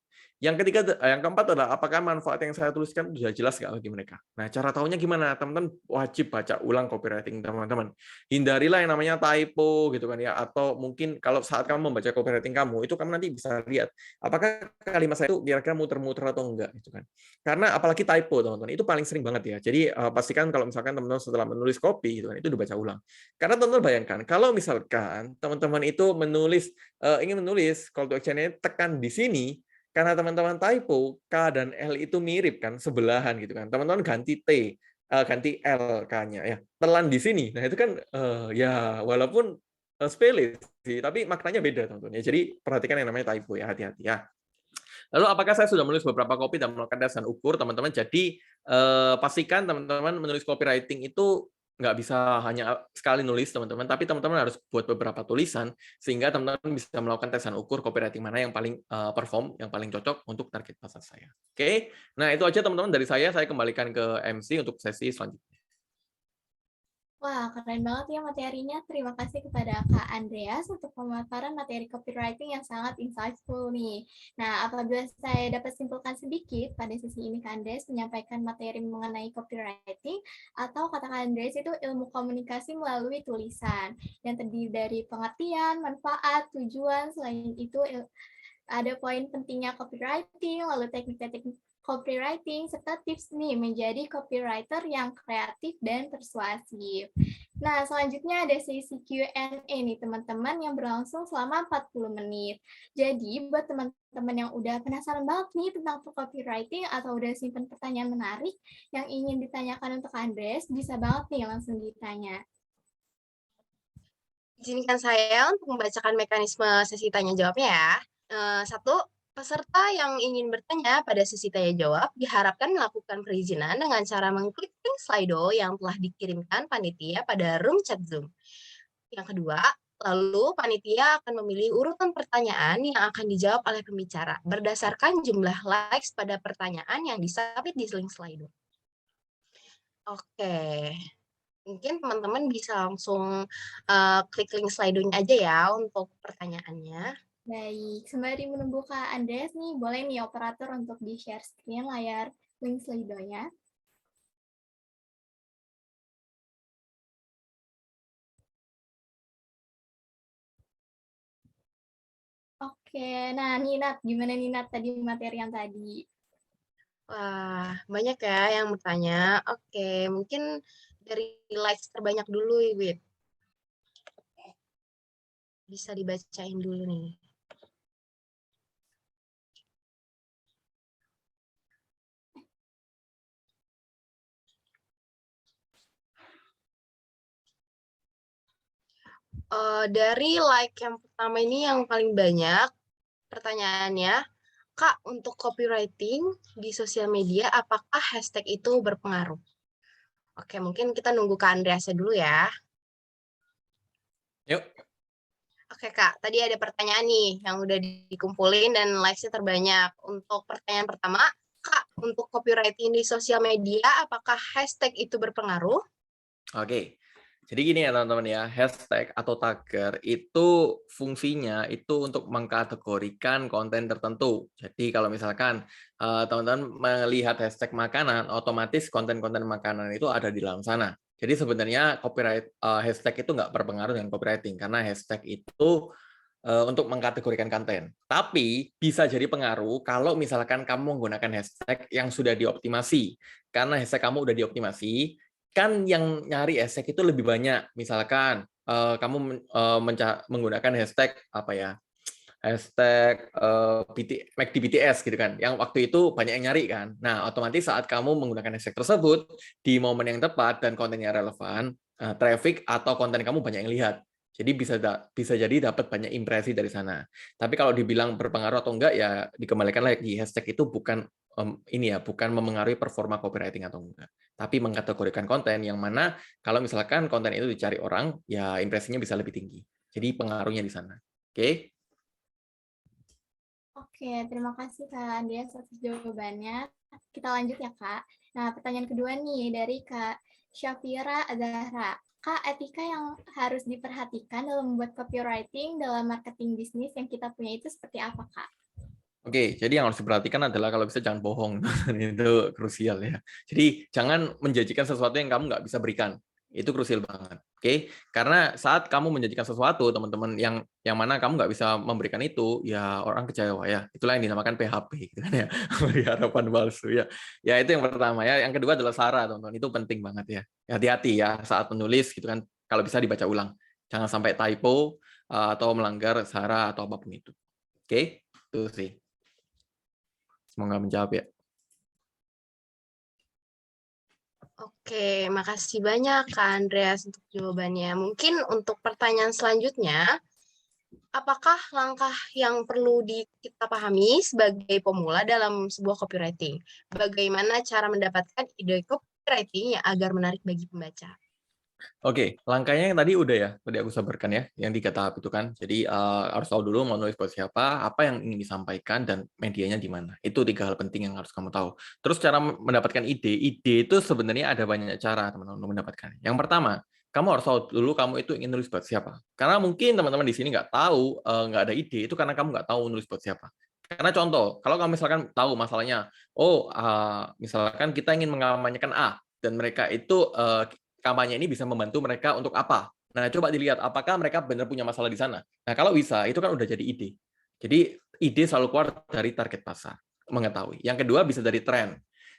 Yang keempat adalah apakah manfaat yang saya tuliskan sudah jelas nggak bagi mereka. Nah, cara tahunya gimana? Teman-teman wajib baca ulang copywriting teman-teman. Hindarilah yang namanya typo gitu kan ya, atau mungkin kalau saat kamu membaca copywriting kamu itu kamu nanti bisa lihat apakah kalimat saya itu kira-kira muter-muter atau enggak gitu kan. Karena apalagi typo teman-teman itu paling sering banget ya. Jadi pastikan kalau misalkan teman-teman setelah menulis copy gitu kan itu dibaca ulang. Karena teman-teman bayangkan kalau misalkan teman-teman itu ingin menulis call to action-nya tekan di sini, karena teman-teman typo, K dan L itu mirip kan, sebelahan gitu kan. Teman-teman ganti T, ganti L K-nya ya. Telan di sini. Nah, itu kan ya walaupun sepele sih, tapi maknanya beda teman-teman ya. Jadi perhatikan yang namanya typo ya, hati-hati ya. Lalu apakah saya sudah menulis beberapa copy dan melakukan tes dan ukur, teman-teman? Jadi pastikan teman-teman menulis copywriting itu nggak bisa hanya sekali nulis teman-teman, tapi teman-teman harus buat beberapa tulisan sehingga teman-teman bisa melakukan tesan ukur copywriting mana yang paling perform, yang paling cocok untuk target pasar saya. Oke, nah itu aja teman-teman dari saya kembalikan ke MC untuk sesi selanjutnya. Wah, keren banget ya materinya. Terima kasih kepada Kak Andreas untuk pemaparan materi copywriting yang sangat insightful nih. Nah, apabila saya dapat simpulkan sedikit, pada sesi ini Kak Andreas menyampaikan materi mengenai copywriting, atau kata Kak Andreas itu ilmu komunikasi melalui tulisan, yang terdiri dari pengertian, manfaat, tujuan, selain itu ada poin pentingnya copywriting, lalu teknik-teknik copywriting, serta tips nih menjadi copywriter yang kreatif dan persuasif. Nah, selanjutnya ada sesi Q&A nih teman-teman yang berlangsung selama 40 menit. Jadi, buat teman-teman yang udah penasaran banget nih tentang copywriting atau udah simpen pertanyaan menarik yang ingin ditanyakan untuk Andres, bisa banget nih langsung ditanya. Izinkan saya untuk membacakan mekanisme sesi tanya jawabnya ya. 1. Peserta yang ingin bertanya pada sesi tanya jawab diharapkan melakukan perizinan dengan cara mengklik link Slido yang telah dikirimkan panitia pada room chat Zoom. Yang kedua, lalu panitia akan memilih urutan pertanyaan yang akan dijawab oleh pembicara berdasarkan jumlah likes pada pertanyaan yang disubmit di link Slido. Oke, mungkin teman-teman bisa langsung klik link Slido-nya aja ya untuk pertanyaannya. Baik, sembari menunggu Kak Andreas nih, boleh nih operator untuk di-share screen layar link Slido-nya. Oke, nah Ninat, gimana Ninat tadi materi yang tadi? Wah, banyak ya yang bertanya. Oke, mungkin dari likes terbanyak dulu, Iwit. Bisa dibacain dulu nih. Dari like yang pertama ini yang paling banyak pertanyaannya, Kak, untuk copywriting di sosial media, apakah hashtag itu berpengaruh? Oke, mungkin kita nunggu Kak Andreasnya dulu ya. Yuk. Oke, Kak. Tadi ada pertanyaan nih yang udah dikumpulin dan likes-nya terbanyak. Untuk pertanyaan pertama, Kak, untuk copywriting di sosial media, apakah hashtag itu berpengaruh? Oke. Jadi gini ya teman-teman ya, hashtag atau tagger itu fungsinya itu untuk mengkategorikan konten tertentu. Jadi kalau misalkan teman-teman melihat hashtag makanan, otomatis konten-konten makanan itu ada di dalam sana. Jadi sebenarnya hashtag itu nggak berpengaruh dengan copywriting karena hashtag itu untuk mengkategorikan konten. Tapi bisa jadi pengaruh kalau misalkan kamu menggunakan hashtag yang sudah dioptimasi. Karena hashtag kamu udah dioptimasi, kan yang nyari hashtag itu lebih banyak. Misalkan kamu menggunakan hashtag apa ya? Hashtag McD BTS gitu kan. Yang waktu itu banyak yang nyari kan. Nah, otomatis saat kamu menggunakan hashtag tersebut di momen yang tepat dan kontennya relevan, traffic atau konten kamu banyak yang lihat. Jadi bisa jadi dapat banyak impresi dari sana. Tapi kalau dibilang berpengaruh atau enggak ya dikembalikan lagi hashtag itu bukan bukan memengaruhi performa copywriting atau enggak, tapi mengkategorikan konten yang mana kalau misalkan konten itu dicari orang, ya impresinya bisa lebih tinggi. Jadi pengaruhnya di sana. Oke? Oke, terima kasih Kak Andreas atas jawabannya. Kita lanjut ya Kak. Nah, pertanyaan kedua nih dari Kak Syafira Azahra. Kak, etika yang harus diperhatikan dalam membuat copywriting dalam marketing bisnis yang kita punya itu seperti apa Kak? Oke, jadi yang harus diperhatikan adalah kalau bisa jangan bohong. Itu krusial ya. Jadi jangan menjanjikan sesuatu yang kamu nggak bisa berikan. Itu krusial banget. Oke, karena saat kamu menjanjikan sesuatu, teman-teman, yang mana kamu nggak bisa memberikan itu, ya orang kecewa ya. Itulah yang dinamakan PHP, gitu kan ya. Beri harapan palsu ya. Ya itu yang pertama ya. Yang kedua adalah SARA, teman-teman. Itu penting banget ya. Hati-hati ya saat menulis gitu kan. Kalau bisa dibaca ulang. Jangan sampai typo atau melanggar SARA atau apapun itu. Oke, itu sih. Semoga menjawab ya. Oke, makasih banyak Kak Andreas untuk jawabannya. Mungkin untuk pertanyaan selanjutnya, apakah langkah yang perlu kita pahami sebagai pemula dalam sebuah copywriting? Bagaimana cara mendapatkan ide copywriting yang agar menarik bagi pembaca? Oke, langkahnya yang tadi udah ya, tadi aku sabarkan ya, yang 3 tahap itu kan. Jadi harus tahu dulu mau nulis buat siapa, apa yang ingin disampaikan, dan medianya di mana. Itu 3 hal penting yang harus kamu tahu. Terus cara mendapatkan ide itu sebenarnya ada banyak cara teman-teman untuk mendapatkan. Yang pertama, kamu harus tahu dulu kamu itu ingin nulis buat siapa. Karena mungkin teman-teman di sini nggak tahu, nggak ada ide, itu karena kamu nggak tahu nulis buat siapa. Karena contoh, kalau kamu misalkan tahu masalahnya, misalkan kita ingin mengampanyekan A, dan mereka itu kampanye ini bisa membantu mereka untuk apa. Nah, coba dilihat apakah mereka benar punya masalah di sana. Nah, kalau bisa, itu kan udah jadi ide. Jadi, ide selalu keluar dari target pasar, mengetahui. Yang kedua bisa dari tren.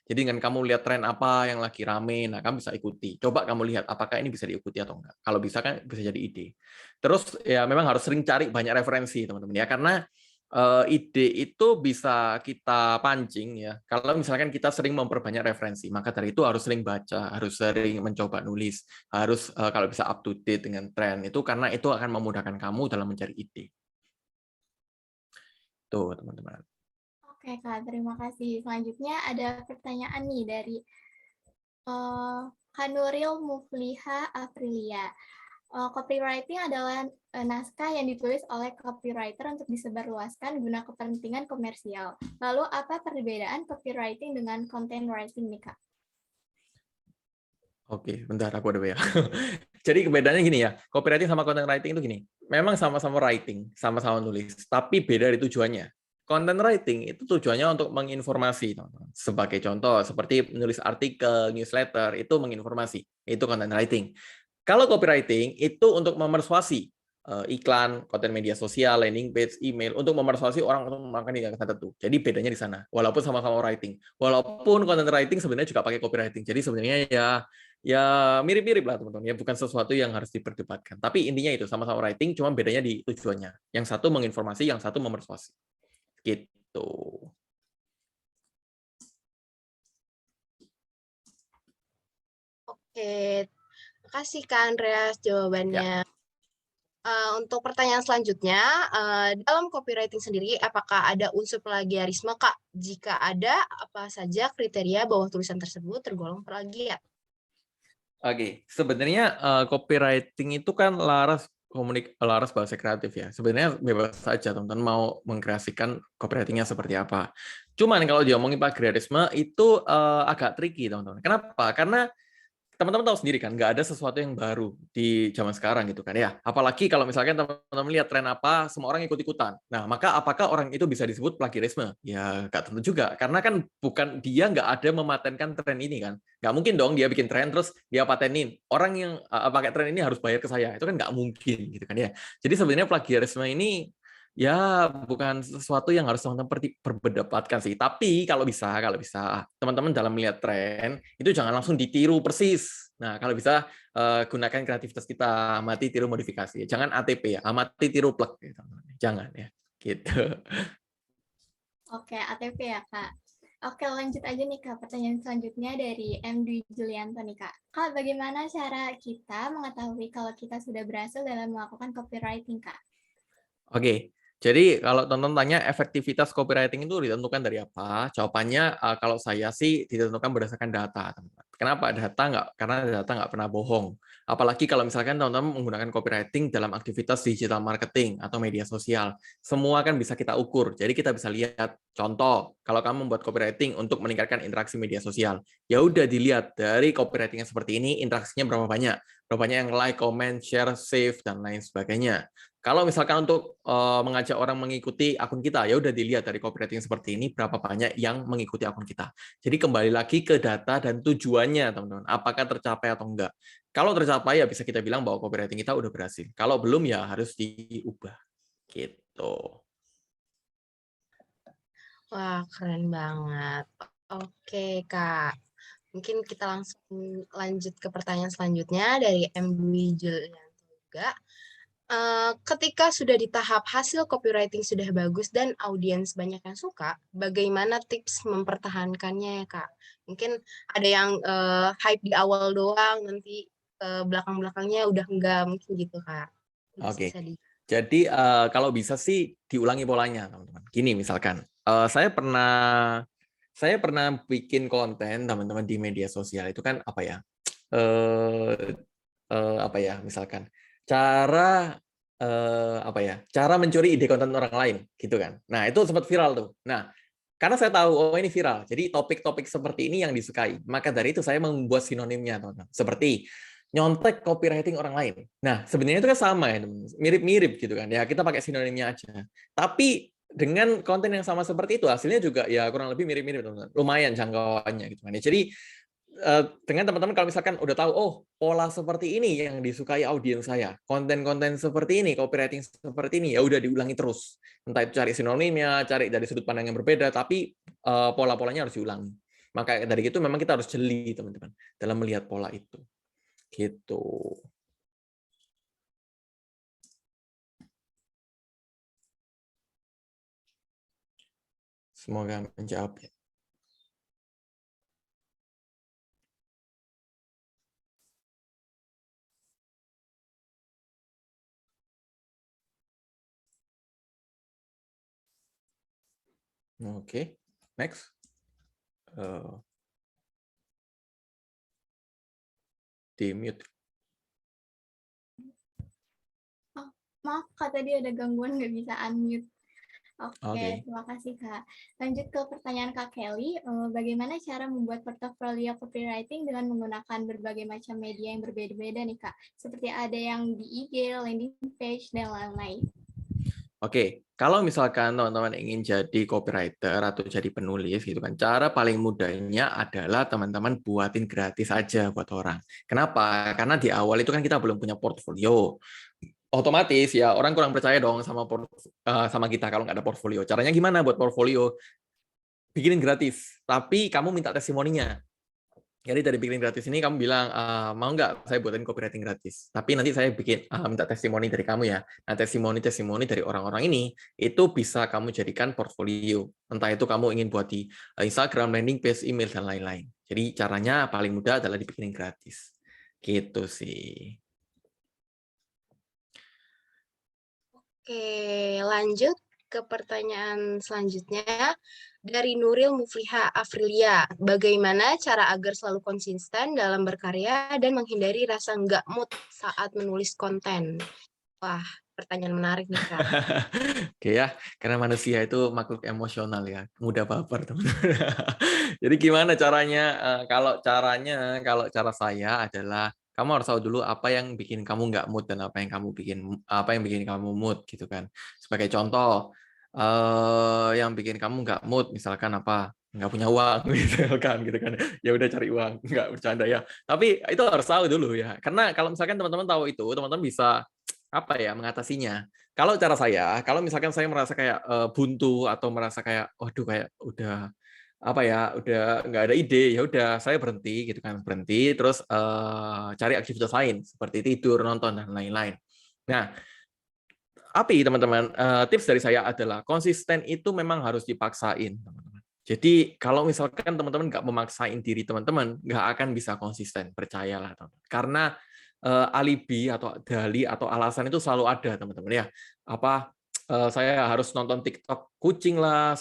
Jadi dengan kamu lihat tren apa yang lagi rame, nah kamu bisa ikuti. Coba kamu lihat apakah ini bisa diikuti atau enggak. Kalau bisa kan bisa jadi ide. Terus ya memang harus sering cari banyak referensi, teman-teman ya, karena ide itu bisa kita pancing ya, kalau misalkan kita sering memperbanyak referensi. Maka dari itu harus sering baca, harus sering mencoba nulis, harus kalau bisa up to date dengan tren itu, karena itu akan memudahkan kamu dalam mencari ide. Tuh, teman-teman. Oke, Kak, terima kasih. Selanjutnya ada pertanyaan nih dari Kanuril Mufliha Aprilia. Copywriting adalah naskah yang ditulis oleh copywriter untuk disebarluaskan guna kepentingan komersial. Lalu apa perbedaan copywriting dengan content writing nih, Kak? Oke, bentar aku ada ya. Jadi perbedaannya gini ya, copywriting sama content writing itu gini. Memang sama-sama writing, sama-sama nulis, tapi beda dari tujuannya. Content writing itu tujuannya untuk menginformasi, teman-teman. Sebagai contoh, seperti menulis artikel, newsletter, itu menginformasi. Itu content writing. Kalau copywriting itu untuk memersuasi, iklan, konten media sosial, landing page, email, untuk memersuasi orang untuk melakukan tindakan tertentu. Jadi bedanya di sana. Walaupun sama-sama writing. Walaupun content writing sebenarnya juga pakai copywriting. Jadi sebenarnya ya mirip-mirip lah teman-teman. Ya bukan sesuatu yang harus diperdebatkan. Tapi intinya itu sama-sama writing, cuma bedanya di tujuannya. Yang satu menginformasi, yang satu memersuasi. Gitu. Oke, makasih Kak Andreas jawabannya. Ya. Untuk pertanyaan selanjutnya, dalam copywriting sendiri, apakah ada unsur plagiarisme, Kak? Jika ada, apa saja kriteria bahwa tulisan tersebut tergolong plagiat? Oke, sebenarnya copywriting itu kan laras bahasa kreatif ya. Sebenarnya bebas saja teman-teman mau mengkreasikan copywriting-nya seperti apa. Cuman kalau diomongin plagiarisme itu agak tricky teman-teman. Kenapa? Karena teman-teman tahu sendiri kan, nggak ada sesuatu yang baru di zaman sekarang gitu kan ya. Apalagi kalau misalkan teman-teman lihat tren apa, semua orang ikut-ikutan. Nah, maka apakah orang itu bisa disebut plagiarisme? Ya, nggak tentu juga. Karena kan bukan dia nggak ada mematenkan tren ini kan. Nggak mungkin dong dia bikin tren terus dia patenin. Orang yang pakai tren ini harus bayar ke saya. Itu kan nggak mungkin gitu kan ya. Jadi sebenarnya plagiarisme ini ya bukan sesuatu yang harus teman-teman perdebatkan sih. Tapi kalau bisa teman-teman dalam melihat tren itu jangan langsung ditiru persis. Nah, kalau bisa gunakan kreativitas kita, amati tiru modifikasi. Jangan ATP ya, amati tiru plek gitu. Jangan ya. Gitu. Oke, ATP ya, Kak. Oke, lanjut aja nih, Kak. Pertanyaan selanjutnya dari M. Dwi Julianto nih, Kak. Kak, bagaimana cara kita mengetahui kalau kita sudah berhasil dalam melakukan copywriting, Kak? Oke. Jadi kalau teman-teman tanya efektivitas copywriting itu ditentukan dari apa? Jawabannya kalau saya sih ditentukan berdasarkan data, teman-teman. Kenapa data nggak? Karena data nggak pernah bohong. Apalagi kalau misalkan teman-teman menggunakan copywriting dalam aktivitas digital marketing atau media sosial. Semua kan bisa kita ukur. Jadi kita bisa lihat contoh, kalau kamu membuat copywriting untuk meningkatkan interaksi media sosial, ya udah dilihat dari copywriting yang seperti ini, interaksinya berapa banyak. Berapa banyak yang like, comment, share, save, dan lain sebagainya. Kalau misalkan untuk mengajak orang mengikuti akun kita, ya udah dilihat dari copywriting seperti ini berapa banyak yang mengikuti akun kita. Jadi kembali lagi ke data dan tujuannya, teman-teman. Apakah tercapai atau enggak? Kalau tercapai ya bisa kita bilang bahwa copywriting kita udah berhasil. Kalau belum ya harus diubah. Gitu. Wah, keren banget. Oke, Kak. Mungkin kita langsung lanjut ke pertanyaan selanjutnya dari M. Dwi Julianto juga. Ketika sudah di tahap hasil copywriting sudah bagus dan audiens banyak yang suka, bagaimana tips mempertahankannya ya, Kak? Mungkin ada yang hype di awal doang, nanti belakang-belakangnya udah enggak, mungkin gitu, Kak. Oke. Jadi kalau bisa sih diulangi polanya, teman-teman. Gini misalkan, saya pernah bikin konten teman-teman di media sosial itu kan apa ya? apa ya, misalkan cara apa ya, cara mencuri ide konten orang lain gitu kan. Nah, itu sempat viral tuh. Nah, karena saya tahu oh ini viral, jadi topik-topik seperti ini yang disukai. Maka dari itu saya membuat sinonimnya, teman-teman. Seperti nyontek copywriting orang lain. Nah, sebenarnya itu kan sama ya, mirip-mirip gitu kan. Ya, kita pakai sinonimnya aja. Tapi dengan konten yang sama seperti itu, hasilnya juga ya kurang lebih mirip-mirip, teman-teman. Lumayan jangkauannya gitu kan. Ya, jadi dengan teman-teman kalau misalkan udah tahu, oh pola seperti ini yang disukai audiens saya, konten-konten seperti ini, copywriting seperti ini, ya udah diulangi terus. Entah itu cari sinonimnya, cari dari sudut pandang yang berbeda, tapi pola-polanya harus diulangi. Maka dari itu memang kita harus jeli, teman-teman, dalam melihat pola itu. Gitu. Semoga menjawab ya. Oke, next. Di mute. Oh, maaf Kak, tadi ada gangguan nggak bisa unmute. Oke, Oke. terima kasih Kak. Lanjut ke pertanyaan Kak Kelly, bagaimana cara membuat portofolio copywriting dengan menggunakan berbagai macam media yang berbeda-beda nih Kak? Seperti ada yang di IG, landing page, dan lain-lain. Oke, kalau misalkan teman-teman ingin jadi copywriter atau jadi penulis gitu kan, cara paling mudahnya adalah teman-teman buatin gratis aja buat orang. Kenapa? Karena di awal itu kan kita belum punya portfolio. Otomatis ya orang kurang percaya dong sama kita kalau nggak ada portfolio. Caranya gimana buat portfolio? Bikinin gratis, tapi kamu minta testimoninya. Jadi dari bikin gratis ini kamu bilang, mau nggak saya buatin copywriting gratis? Tapi nanti saya bikin minta testimoni dari kamu ya. Nah, testimoni dari orang-orang ini, itu bisa kamu jadikan portfolio. Entah itu kamu ingin buat di Instagram, landing page, email, dan lain-lain. Jadi caranya paling mudah adalah dibikinin gratis. Gitu sih. Oke, lanjut ke pertanyaan selanjutnya dari Nuril Mufliha Afrilia. Bagaimana cara agar selalu konsisten dalam berkarya dan menghindari rasa nggak mood saat menulis konten? Wah, pertanyaan menarik nih, Kak. Oke ya, karena manusia itu makhluk emosional ya, mudah baper teman-teman. Jadi gimana caranya? Kalau cara saya adalah kamu harus tahu dulu apa yang bikin kamu nggak mood dan apa yang bikin kamu mood gitu kan. Sebagai contoh, yang bikin kamu nggak mood misalkan apa? Nggak punya uang misalkan gitu kan. Ya udah cari uang, nggak bercanda ya. Tapi itu harus tahu dulu ya. Karena kalau misalkan teman-teman tahu itu, teman-teman bisa apa ya mengatasinya. Kalau cara saya, kalau misalkan saya merasa kayak buntu atau merasa kayak, waduh kayak udah apa ya, udah nggak ada ide, ya udah saya berhenti gitu kan, berhenti terus cari aktivitas lain seperti tidur, nonton dan lain-lain. Nah, teman-teman, tips dari saya adalah konsisten itu memang harus dipaksain, teman-teman. Jadi kalau misalkan teman-teman nggak memaksain diri teman-teman, nggak akan bisa konsisten, percayalah teman-teman. Karena alibi atau dalih atau alasan itu selalu ada teman-teman ya. Saya harus nonton TikTok kucing lah,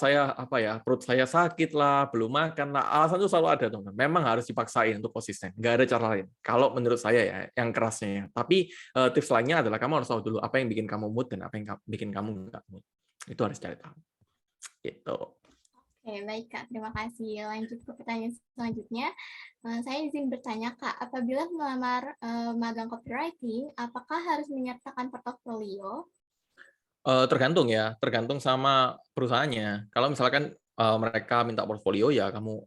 perut saya sakit lah, belum makan lah, alasan itu selalu ada teman-teman. Memang harus dipaksain untuk konsisten, nggak ada cara lain. Kalau menurut saya ya, yang kerasnya ya. Tapi tips lainnya adalah kamu harus tahu dulu apa yang bikin kamu mood dan apa yang bikin kamu nggak mood. Itu harus cari tahu. Gitu. Oke, baik Kak. Terima kasih. Lanjut ke pertanyaan selanjutnya. Saya izin bertanya Kak, apabila melamar magang copywriting, apakah harus menyertakan portofolio? Tergantung ya, tergantung sama perusahaannya. Kalau misalkan mereka minta portfolio ya kamu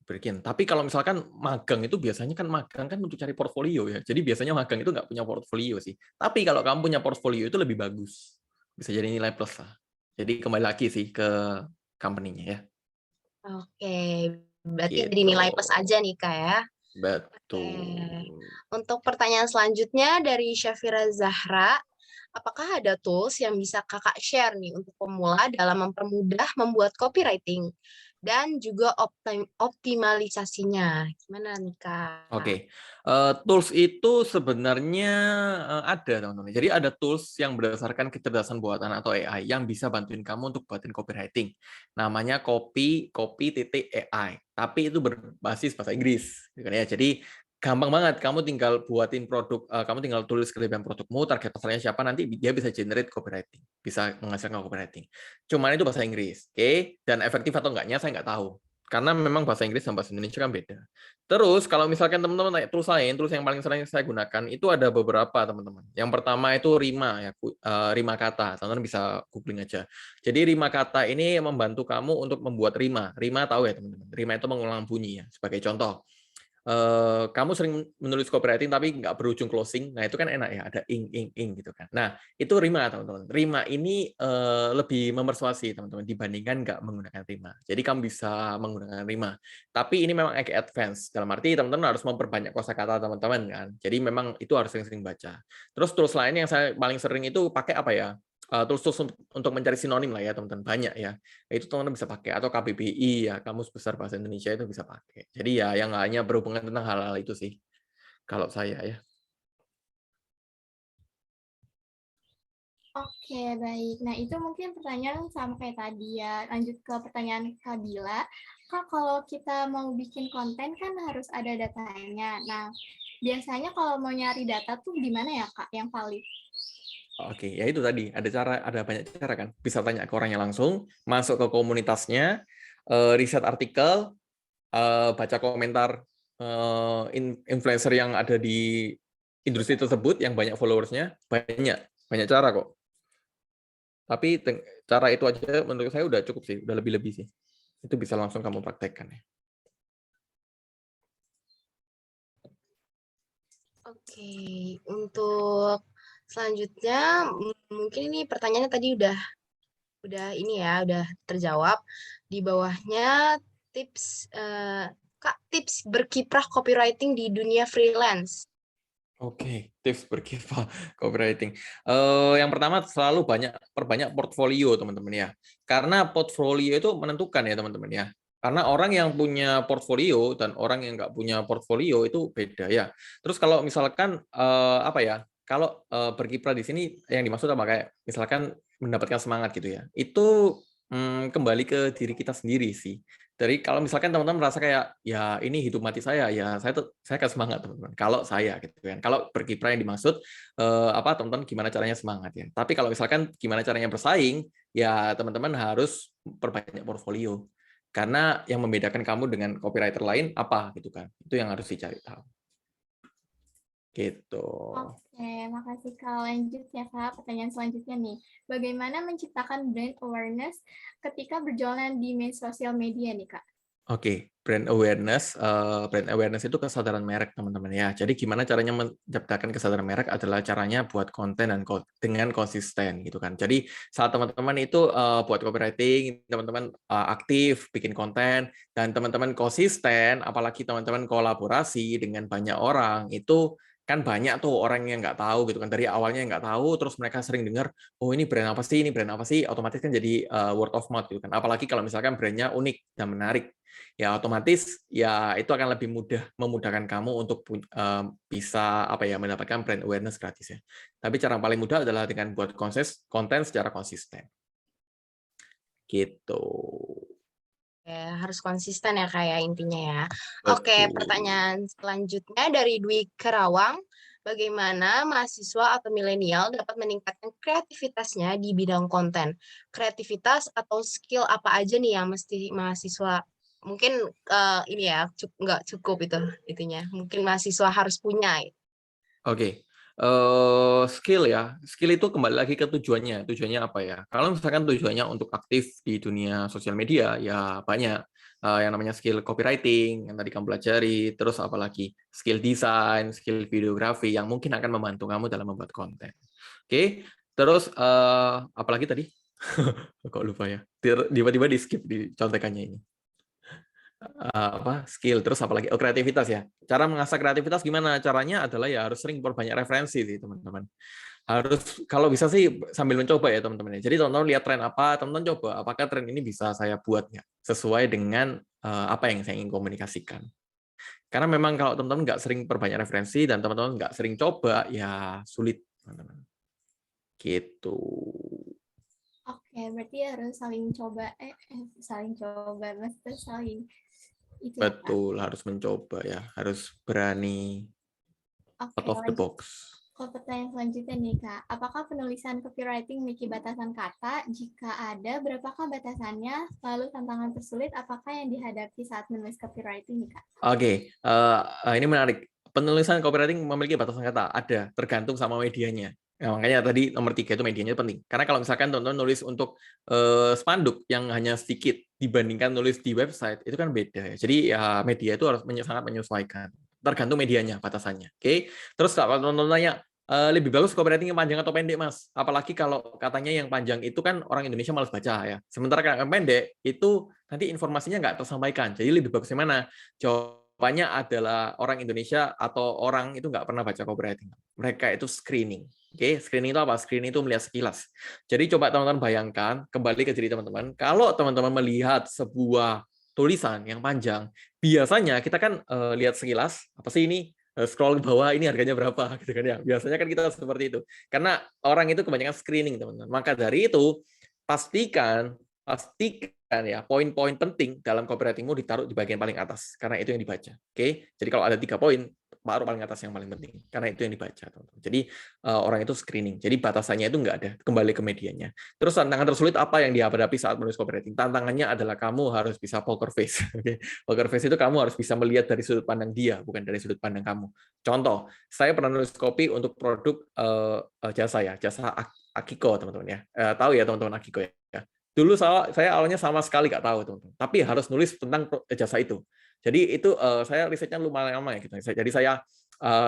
bikin. Tapi kalau misalkan magang itu biasanya magang kan untuk cari portfolio ya. Jadi biasanya magang itu nggak punya portfolio sih. Tapi kalau kamu punya portfolio itu lebih bagus. Bisa jadi nilai plus lah. Jadi kembali lagi sih ke company-nya ya. Oke, berarti jadi Gitu. nilai plus aja nih, Kak ya. Betul. Untuk pertanyaan selanjutnya dari Syafira Zahra, apakah ada tools yang bisa Kakak share nih untuk pemula dalam mempermudah membuat copywriting dan juga optimalisasinya? Gimana nih, Kak? Oke, tools itu sebenarnya ada teman-teman. Jadi ada tools yang berdasarkan kecerdasan buatan atau AI yang bisa bantuin kamu untuk buatin copywriting. Namanya copy.ai, tapi itu berbasis bahasa Inggris. Gitu kan ya. Jadi gampang banget, kamu tinggal buatin produk, kamu tinggal tulis kelebihan produkmu, target pasarnya siapa, nanti dia bisa generate copywriting, bisa menghasilkan copywriting. Cuman itu bahasa Inggris, oke? Dan efektif atau enggaknya saya nggak tahu. Karena memang bahasa Inggris sama bahasa Indonesia kan beda. Terus kalau misalkan teman-teman tanya tools lain, tools yang paling sering saya gunakan itu ada beberapa, teman-teman. Yang pertama itu Rima ya, Rima kata. Teman-teman bisa googling aja. Jadi Rima kata ini membantu kamu untuk membuat rima. Rima tahu ya, teman-teman. Rima itu mengulang bunyi ya. Sebagai contoh, kamu sering menulis copywriting tapi nggak berujung closing, nah itu kan enak ya, ada ing gitu kan. Nah itu rima, teman-teman. Rima ini lebih memersuasi, teman-teman, dibandingkan nggak menggunakan rima. Jadi kamu bisa menggunakan rima, tapi ini memang agak advance. Dalam arti teman-teman harus memperbanyak kosakata teman-teman kan. Jadi memang itu harus sering-sering baca. Terus tools lain yang saya paling sering itu pakai apa ya? Tools untuk mencari sinonim lah ya, teman-teman, banyak ya. Itu teman-teman bisa pakai, atau KBBI ya, Kamus Besar Bahasa Indonesia itu bisa pakai. Jadi ya yang hanya berhubungan tentang hal-hal itu sih kalau saya ya. Oke, baik. Nah, itu mungkin pertanyaan sama kayak tadi ya. Lanjut ke pertanyaan Kak Bila. Kak, kalau kita mau bikin konten kan harus ada datanya. Nah, biasanya kalau mau nyari data tuh gimana ya, Kak, yang valid? Oke, ya itu tadi ada banyak cara kan. Bisa tanya ke orangnya langsung, masuk ke komunitasnya, riset artikel, baca komentar influencer yang ada di industri tersebut yang banyak followersnya, banyak cara kok. Tapi cara itu aja menurut saya udah cukup sih, udah lebih-lebih sih. Itu bisa langsung kamu praktekkan ya. Oke, untuk selanjutnya mungkin ini pertanyaannya tadi udah ini ya, udah terjawab. Di bawahnya tips Kak, tips berkiprah copywriting di dunia freelance. Oke, tips berkiprah copywriting. Yang pertama selalu perbanyak portfolio, teman-teman ya. Karena portfolio itu menentukan ya, teman-teman ya. Karena orang yang punya portfolio dan orang yang nggak punya portfolio itu beda ya. Terus kalau misalkan apa ya? Kalau berkiprah di sini yang dimaksud apa, kayak misalkan mendapatkan semangat gitu ya. Itu kembali ke diri kita sendiri sih. Dari kalau misalkan teman-teman merasa kayak ya ini hidup mati saya, ya saya akan semangat, teman-teman. Kalau saya gitu kan. Kalau berkiprah yang dimaksud apa, teman-teman, gimana caranya semangat ya. Tapi kalau misalkan gimana caranya bersaing, ya teman-teman harus perbanyak portfolio. Karena yang membedakan kamu dengan copywriter lain apa gitu kan. Itu yang harus dicari tahu. Gitu. Oke, makasih Kak. Lanjut ya Kak, pertanyaan selanjutnya nih. Bagaimana menciptakan brand awareness ketika berjualan di media sosial media nih Kak? Oke, brand awareness. Brand awareness itu kesadaran merek, teman-teman ya. Jadi gimana caranya menciptakan kesadaran merek adalah caranya buat konten dan dengan konsisten gitu kan. Jadi saat teman-teman itu buat copywriting, teman-teman aktif bikin konten, dan teman-teman konsisten, apalagi teman-teman kolaborasi dengan banyak orang, itu kan banyak tuh orang yang nggak tahu gitu kan, dari awalnya nggak tahu, terus mereka sering dengar, oh ini brand apa sih, otomatis kan jadi word of mouth gitu kan. Apalagi kalau misalkan brandnya unik dan menarik, ya otomatis ya itu akan lebih memudahkan kamu untuk bisa apa ya, mendapatkan brand awareness gratis ya. Tapi cara paling mudah adalah dengan buat konten secara konsisten. Gitu. Ya, harus konsisten ya kayak intinya ya. Oke, Betul. pertanyaan selanjutnya dari Dwi Kerawang. Bagaimana mahasiswa atau milenial dapat meningkatkan kreativitasnya di bidang konten? Kreativitas atau skill apa aja nih yang mesti mahasiswa mungkin ini ya nggak cukup itu itunya. Mungkin mahasiswa harus punya. Oke. Skill ya. Skill itu kembali lagi ke tujuannya. Tujuannya apa ya? Kalau misalkan tujuannya untuk aktif di dunia sosial media, ya banyak. Yang namanya skill copywriting, yang tadi kamu pelajari, terus apalagi skill desain, skill videografi, yang mungkin akan membantu kamu dalam membuat konten. Oke. Terus apalagi tadi? Kok lupa ya? Tiba-tiba di skip di contekannya ini. Skill, terus apalagi kreativitas ya. Cara mengasah kreativitas gimana caranya adalah ya harus sering perbanyak referensi sih, teman-teman. Harus, kalau bisa sih sambil mencoba ya, teman-teman ya. Jadi teman-teman lihat tren apa, teman-teman coba apakah tren ini bisa saya buat nggak sesuai dengan apa yang saya ingin komunikasikan. Karena memang kalau teman-teman nggak sering perbanyak referensi dan teman-teman nggak sering coba, ya sulit, teman-teman. Gitu. Oke, berarti harus saling coba, maksudnya saling Itu ya, Kak. Betul, harus mencoba ya, harus berani Oke, out of the lanjut box. ke pertanyaan selanjutnya nih, Kak. Apakah penulisan copywriting memiliki batasan kata? Jika ada, berapakah batasannya? Lalu tantangan tersulit apakah yang dihadapi saat menulis copywriting nih, Kak? Oke, ini menarik. Penulisan copywriting memiliki batasan kata, ada, tergantung sama medianya. Nah, makanya tadi nomor 3 itu medianya penting. Karena kalau misalkan teman-teman nulis untuk spanduk yang hanya sedikit dibandingkan nulis di website, itu kan beda ya. Jadi ya media itu harus sangat menyesuaikan. Tergantung medianya, batasannya. Oke. Terus kalau teman-teman tanya, lebih bagus copywriting yang panjang atau pendek, Mas? Apalagi kalau katanya yang panjang itu kan orang Indonesia malas baca ya. Sementara yang pendek itu nanti informasinya nggak tersampaikan. Jadi lebih bagus yang mana? Jawabannya adalah orang Indonesia atau orang itu nggak pernah baca copywriting. Mereka itu screening. Oke, screening itu apa? Screening itu melihat sekilas. Jadi coba teman-teman bayangkan, kembali ke diri teman-teman, kalau teman-teman melihat sebuah tulisan yang panjang, biasanya kita kan lihat sekilas, apa sih ini? Scroll ke bawah, ini harganya berapa gitu kan ya. Biasanya kan kita seperti itu. Karena orang itu kebanyakan screening, teman-teman. Maka dari itu pastikan ya poin-poin penting dalam copywritingmu ditaruh di bagian paling atas karena itu yang dibaca. Oke. Jadi kalau ada 3 poin, taruh paling atas yang paling penting karena itu yang dibaca, teman-teman. Jadi orang itu screening. Jadi batasannya itu enggak ada, kembali ke medianya. Terus tantangan tersulit apa yang dihadapi saat menulis copywriting? Tantangannya adalah kamu harus bisa poker face. Oke. Poker face itu kamu harus bisa melihat dari sudut pandang dia, bukan dari sudut pandang kamu. Contoh, saya pernah nulis copy untuk produk jasa ya, jasa Akiko, teman-teman ya. Tahu ya teman-teman Akiko ya. Dulu saya awalnya sama sekali nggak tahu, teman-teman. Tapi harus nulis tentang jasa itu. Jadi itu saya risetnya lumayan lama ya gitu. Jadi saya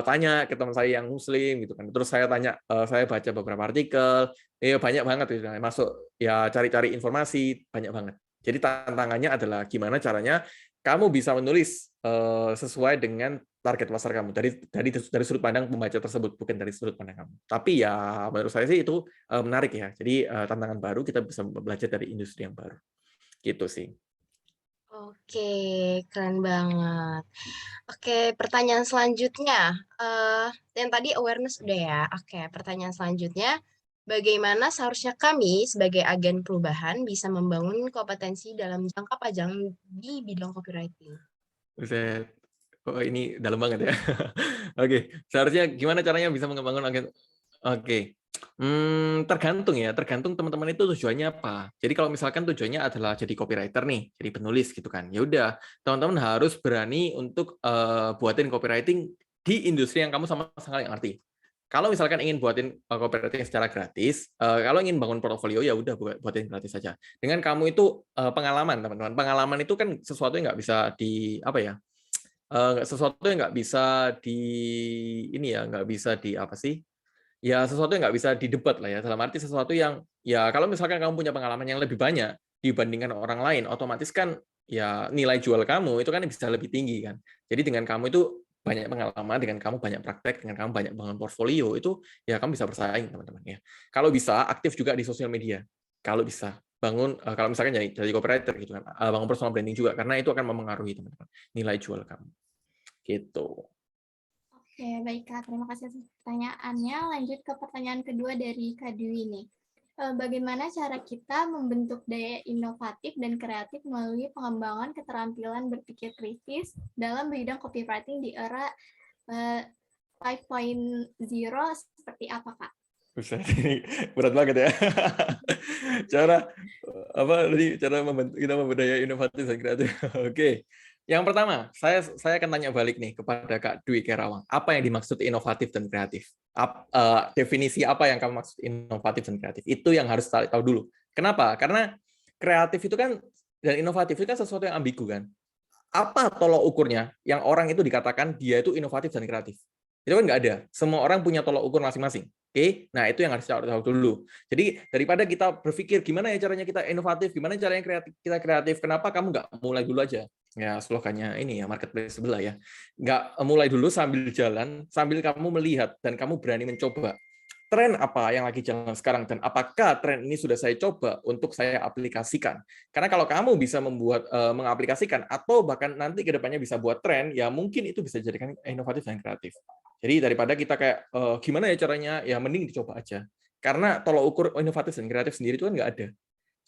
tanya ke teman saya yang muslim gitu kan. Terus saya tanya, saya baca beberapa artikel, ya banyak banget gitu. Masuk ya cari-cari informasi banyak banget. Jadi tantangannya adalah gimana caranya kamu bisa menulis sesuai dengan target pasar kamu dari sudut pandang pembaca tersebut, bukan dari sudut pandang kamu. Tapi ya menurut saya sih itu menarik ya. Jadi tantangan baru, kita bisa belajar dari industri yang baru. Gitu sih. Oke, keren banget. Oke, pertanyaan selanjutnya. Yang tadi awareness udah ya. Oke, pertanyaan selanjutnya. Bagaimana seharusnya kami sebagai agen perubahan bisa membangun kompetensi dalam jangka panjang di bidang copywriting? Buset. Oh, ini dalam banget ya. Oke, seharusnya gimana caranya bisa mengembangkan agen? Oke. Tergantung ya, tergantung teman-teman itu tujuannya apa. Jadi kalau misalkan tujuannya adalah jadi copywriter nih, jadi penulis gitu kan. Ya udah, teman-teman harus berani untuk buatin copywriting di industri yang kamu sama sekali nggak ngerti. Kalau misalkan ingin buatin copywriting secara gratis, kalau ingin bangun portofolio ya udah buatin gratis saja. Dengan kamu itu pengalaman, teman-teman. Pengalaman itu kan sesuatu yang nggak bisa di apa ya? Sesuatu yang nggak bisa di ini ya, nggak bisa di apa sih? Ya sesuatu yang nggak bisa didebat lah ya, dalam arti sesuatu yang ya kalau misalkan kamu punya pengalaman yang lebih banyak dibandingkan orang lain, otomatis kan ya nilai jual kamu itu kan bisa lebih tinggi kan. Jadi dengan kamu itu banyak pengalaman, dengan kamu banyak praktek, dengan kamu banyak bangun portfolio, itu ya kamu bisa bersaing, teman-teman ya. Kalau bisa aktif juga di sosial media. Kalau bisa bangun kalau misalkan jadi copywriter gitu kan, bangun personal branding juga karena itu akan mempengaruhi, teman-teman, nilai jual kamu. Gitu. Oke, baik Kak. Terima kasih atas pertanyaannya. Lanjut ke pertanyaan kedua dari Kak Dwi nih. Bagaimana cara kita membentuk daya inovatif dan kreatif melalui pengembangan keterampilan berpikir kritis dalam bidang copywriting di era 5.0 seperti apa, Kak? Buset, ini berat banget ya. Cara apa tadi cara kita memberdaya inovatif dan kreatif. Oke. Yang pertama, saya akan tanya balik nih kepada Kak Dwi Kerawang. Apa yang dimaksud inovatif dan kreatif? Definisi apa yang kamu maksud inovatif dan kreatif? Itu yang harus tahu dulu. Kenapa? Karena kreatif itu kan dan inovatif itu kan sesuatu yang ambigu kan. Apa tolok ukurnya yang orang itu dikatakan dia itu inovatif dan kreatif? Itu kan nggak ada. Semua orang punya tolok ukur masing-masing. Oke, nah itu yang harus kita tahu dulu. Jadi daripada kita berpikir gimana ya caranya kita inovatif, gimana caranya kita kreatif, kenapa kamu nggak mulai dulu aja? Ya slogannya ini ya marketplace sebelah ya. Nggak mulai dulu sambil jalan, sambil kamu melihat dan kamu berani mencoba. Tren apa yang lagi jalan sekarang dan apakah tren ini sudah saya coba untuk saya aplikasikan? Karena kalau kamu bisa mengaplikasikan atau bahkan nanti ke depannya bisa buat tren, ya mungkin itu bisa dijadikan inovatif dan kreatif. Jadi daripada kita kayak gimana ya caranya, ya mending dicoba aja. Karena tolok ukur inovatif dan kreatif sendiri itu kan nggak ada.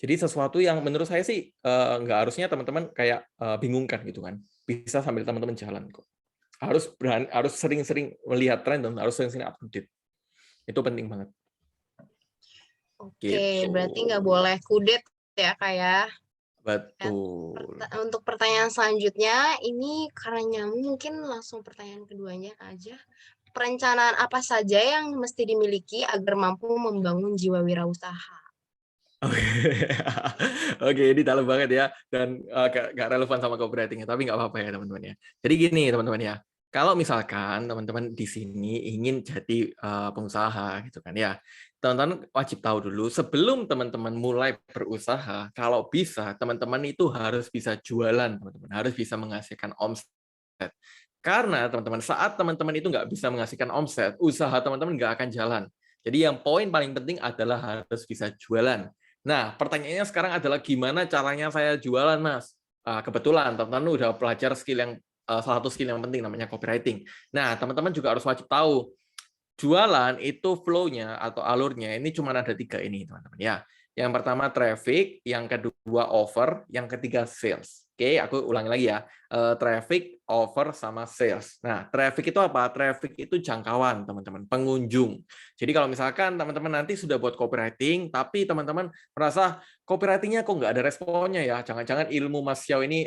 Jadi sesuatu yang menurut saya sih nggak harusnya teman-teman kayak bingungkan gitu kan. Bisa sambil teman-teman jalan kok. Harus sering-sering melihat tren dan harus sering-sering update. Itu penting banget. Oke, Gitu. berarti nggak boleh kudet ya, Kak ya. Betul. Untuk pertanyaan selanjutnya, ini karena nyambung, mungkin langsung pertanyaan keduanya aja. Perencanaan apa saja yang mesti dimiliki agar mampu membangun jiwa wirausaha? Oke, Oke, ini dalam banget ya, dan nggak relevan sama copywriting, tapi nggak apa-apa ya teman-teman ya. Jadi gini teman-teman ya, kalau misalkan teman-teman di sini ingin jadi pengusaha gitu kan ya, teman-teman wajib tahu dulu sebelum teman-teman mulai berusaha, kalau bisa teman-teman itu harus bisa jualan, teman-teman harus bisa menghasilkan omset. Karena teman-teman saat teman-teman itu nggak bisa menghasilkan omset, usaha teman-teman nggak akan jalan. Jadi yang poin paling penting adalah harus bisa jualan. Nah, pertanyaannya sekarang adalah gimana caranya saya jualan, Mas? Kebetulan teman-teman udah belajar skill yang salah satu skill yang penting namanya copywriting. Nah, teman-teman juga harus wajib tahu jualan itu flow-nya atau alurnya ini cuma ada 3 ini, teman-teman ya. Yang pertama traffic, yang kedua offer, yang ketiga sales. Oke, aku ulangi lagi ya. Traffic, offer, sama sales. Nah, traffic itu apa? Traffic itu jangkauan, teman-teman, pengunjung. Jadi kalau misalkan teman-teman nanti sudah buat copywriting, tapi teman-teman merasa copywriting-nya kok nggak ada responnya ya, jangan-jangan ilmu Mas Xiao ini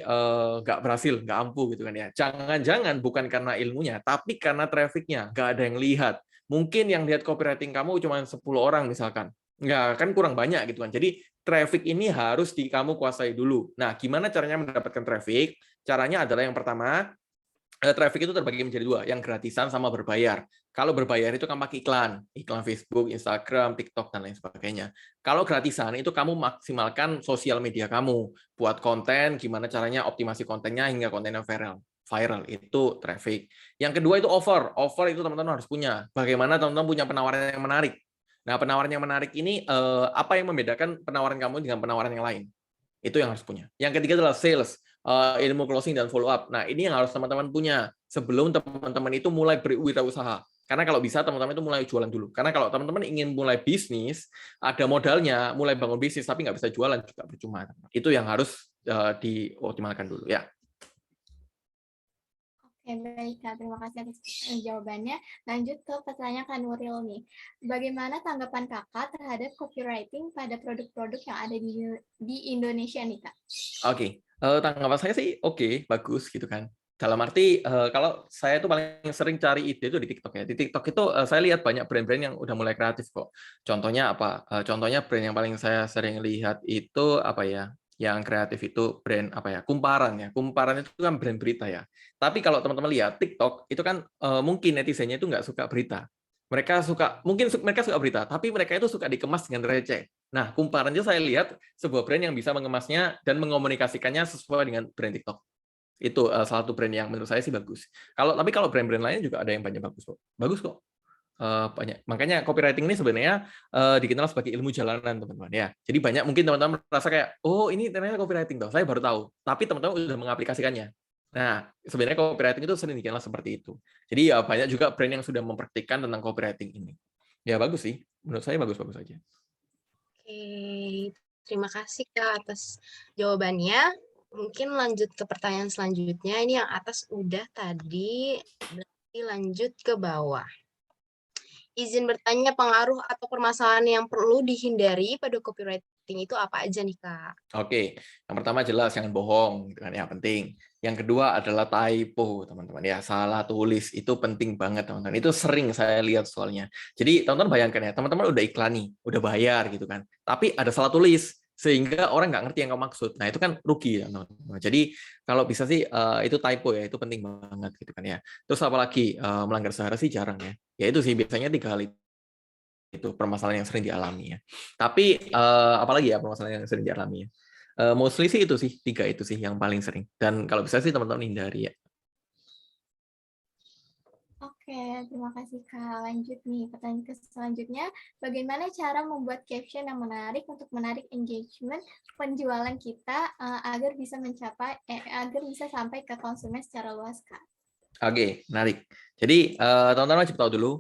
nggak berhasil, nggak ampuh gitu kan ya. Jangan-jangan bukan karena ilmunya, tapi karena traffic-nya, nggak ada yang lihat. Mungkin yang lihat copywriting kamu cuma 10 orang misalkan. Nggak, kan kurang banyak gitu kan. Jadi traffic ini harus kamu kuasai dulu. Nah, gimana caranya mendapatkan traffic? Caranya adalah yang pertama, traffic itu terbagi menjadi 2, yang gratisan sama berbayar. Kalau berbayar itu kamu pakai iklan Facebook, Instagram, TikTok, dan lain sebagainya. Kalau gratisan itu kamu maksimalkan sosial media kamu, buat konten, gimana caranya optimasi kontennya hingga kontennya viral itu traffic. Yang kedua itu offer itu teman-teman harus punya. Bagaimana teman-teman punya penawaran yang menarik. Nah, penawaran yang menarik ini apa yang membedakan penawaran kamu dengan penawaran yang lain? Itu yang harus punya. Yang ketiga adalah sales, ilmu closing dan follow up. Nah, ini yang harus teman-teman punya sebelum teman-teman itu mulai berwirausaha. Karena kalau bisa teman-teman itu mulai jualan dulu. Karena kalau teman-teman ingin mulai bisnis, ada modalnya, mulai bangun bisnis tapi nggak bisa jualan juga percuma. Itu yang harus dioptimalkan dulu ya. Oke, baik Kak. Terima kasih atas jawabannya. Lanjut ke pertanyaan Kak Nuril nih. Bagaimana tanggapan Kakak terhadap copywriting pada produk-produk yang ada di Indonesia nih, Kak? Oke, tanggapan saya sih oke, bagus gitu kan. Dalam arti kalau saya tuh paling sering cari ide itu di TikTok ya. Di TikTok itu saya lihat banyak brand-brand yang udah mulai kreatif kok. Contohnya apa? Contohnya brand yang paling saya sering lihat itu apa ya? Yang kreatif itu brand apa ya? Kumparan ya. Kumparan itu kan brand berita ya. Tapi kalau teman-teman lihat TikTok itu kan mungkin netizennya itu nggak suka berita. Mungkin mereka suka berita, tapi mereka itu suka dikemas dengan receh. Nah, Kumparan itu saya lihat sebuah brand yang bisa mengemasnya dan mengomunikasikannya sesuai dengan brand TikTok. Itu salah satu brand yang menurut saya sih bagus. Tapi kalau brand-brand lainnya juga ada yang banyak bagus kok. Bagus kok. Banyak. Makanya copywriting ini sebenarnya dikenal sebagai ilmu jalanan, teman-teman ya. Jadi banyak mungkin teman-teman merasa kayak, oh ini ternyata copywriting toh, saya baru tahu. Tapi teman-teman udah mengaplikasikannya. Nah, sebenarnya copywriting itu sering dikenal seperti itu. Jadi ya banyak juga brand yang sudah mempraktikkan tentang copywriting ini. Ya bagus sih. Menurut saya bagus-bagus aja. Oke, terima kasih Kak atas jawabannya. Mungkin lanjut ke pertanyaan selanjutnya. Ini yang atas udah tadi, berarti lanjut ke bawah. Izin bertanya, pengaruh atau permasalahan yang perlu dihindari pada copywriting itu apa aja nih, Kak? Oke, yang pertama jelas jangan bohong, gitu kan ya, penting. Yang kedua adalah typo, teman-teman ya, salah tulis itu penting banget, teman-teman. Itu sering saya lihat soalnya. Jadi teman-teman bayangkan ya, teman-teman udah iklan nih, udah bayar gitu kan, tapi ada salah tulis sehingga orang nggak ngerti yang kamu maksud. Nah itu kan rugi ya, teman-teman. Jadi kalau bisa sih itu typo ya, itu penting banget gitu kan ya. Terus apalagi melanggar sehari sih jarang ya. Ya itu sih biasanya 3 hal itu permasalahan yang sering dialami ya. Tapi apalagi ya permasalahan yang sering dialami ya. Mostly sih itu sih 3 itu sih yang paling sering. Dan kalau bisa sih teman-teman hindari ya. Oke, terima kasih Kak. Lanjut nih, pertanyaan selanjutnya. Bagaimana cara membuat caption yang menarik untuk menarik engagement penjualan kita agar bisa sampai ke konsumen secara luas, Kak? Oke, menarik. Jadi teman-teman wajib tahu dulu